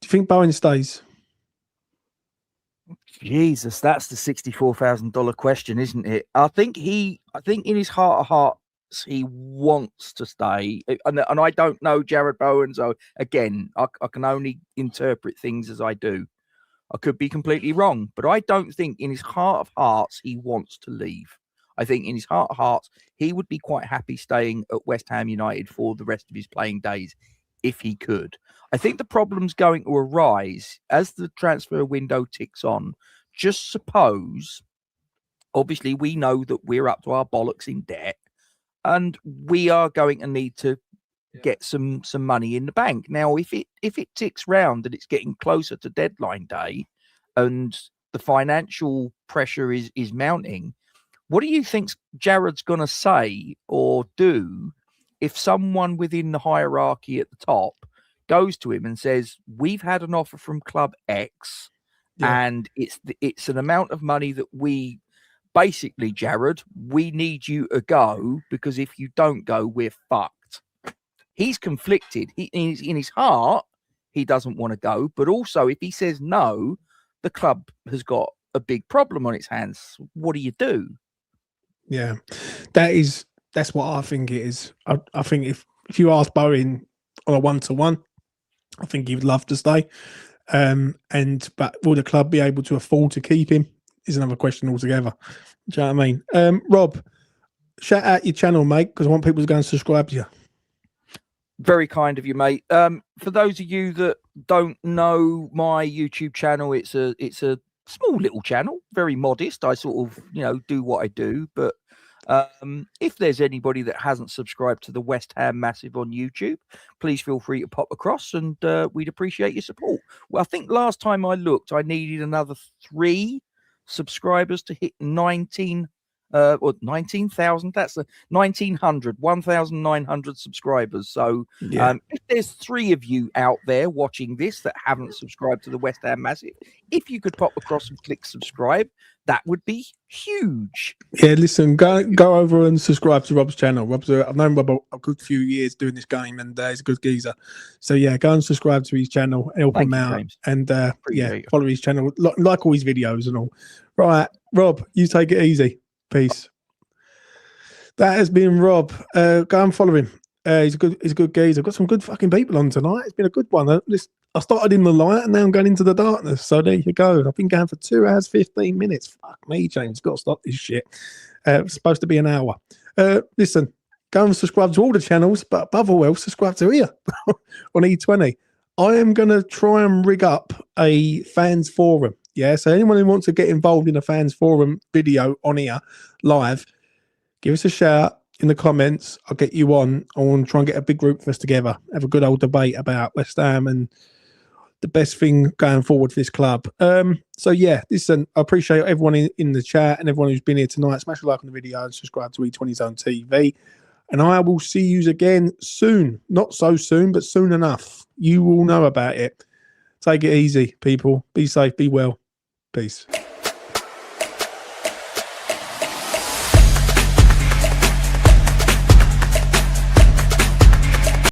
you think Bowen stays? Jesus, that's the $64,000 question, isn't it? I think in his heart of hearts, he wants to stay. And I don't know Jared Bowen, so again, I can only interpret things as I do. I could be completely wrong, but I don't think in his heart of hearts he wants to leave. I think in his heart of hearts, he would be quite happy staying at West Ham United for the rest of his playing days if he could. I think the problem's going to arise as the transfer window ticks on. Just suppose, obviously, we know that we're up to our bollocks in debt, and we are going to need to get some money in the bank. Now, if it ticks round and it's getting closer to deadline day and the financial pressure is mounting, what do you think Jared's going to say or do if someone within the hierarchy at the top goes to him and says, we've had an offer from Club X and it's an amount of money that we basically, Jared, we need you to go, because if you don't go, we're fucked. He's conflicted. In his heart, he doesn't want to go, but also if he says no, the club has got a big problem on its hands. What do you do? Yeah, that's what I think it is. I think if you ask Bowen on a 1-to-1, I think he would love to stay. But will the club be able to afford to keep him is another question altogether. Do you know what I mean? Rob, shout out your channel, mate, because I want people to go and subscribe to you. Very kind of you, mate. For those of you that don't know my YouTube channel, it's a small little channel, very modest. I sort of, do what I do, but If there's anybody that hasn't subscribed to the West Ham Massive on YouTube, please feel free to pop across, and we'd appreciate your support. Well, I think last time I looked, I needed another 3 subscribers to hit 19,000. That's 1,900 subscribers. So if there's 3 of you out there watching this that haven't subscribed to the West Ham Massive, if you could pop across and click subscribe, that would be huge. Yeah, listen, go over and subscribe to Rob's channel. I've known Rob a good few years doing this game, and he's a good geezer. So yeah, go and subscribe to his channel, help him out, James. and follow his channel, like all his videos and all. Right, Rob, you take it easy. Peace. That has been Rob. Go and follow him. He's a good geezer. I've got some good fucking people on tonight. It's been a good one. I started in the light and now I'm going into the darkness. So there you go. I've been going for 2 hours, 15 minutes. Fuck me, James. Got to stop this shit. It's supposed to be an hour. Listen, go and subscribe to all the channels, but above all else, subscribe to here on E20. I am going to try and rig up a fans forum. Yeah, so anyone who wants to get involved in a fans forum video on here live, give us a shout in the comments. I'll get you on. I want to try and get a big group for us together. Have a good old debate about West Ham and the best thing going forward for this club. So yeah, listen, I appreciate everyone in the chat and everyone who's been here tonight. Smash a like on the video and subscribe to E20 Zone TV. And I will see you again soon. Not so soon, but soon enough. You will know about it. Take it easy, people. Be safe, be well. Peace.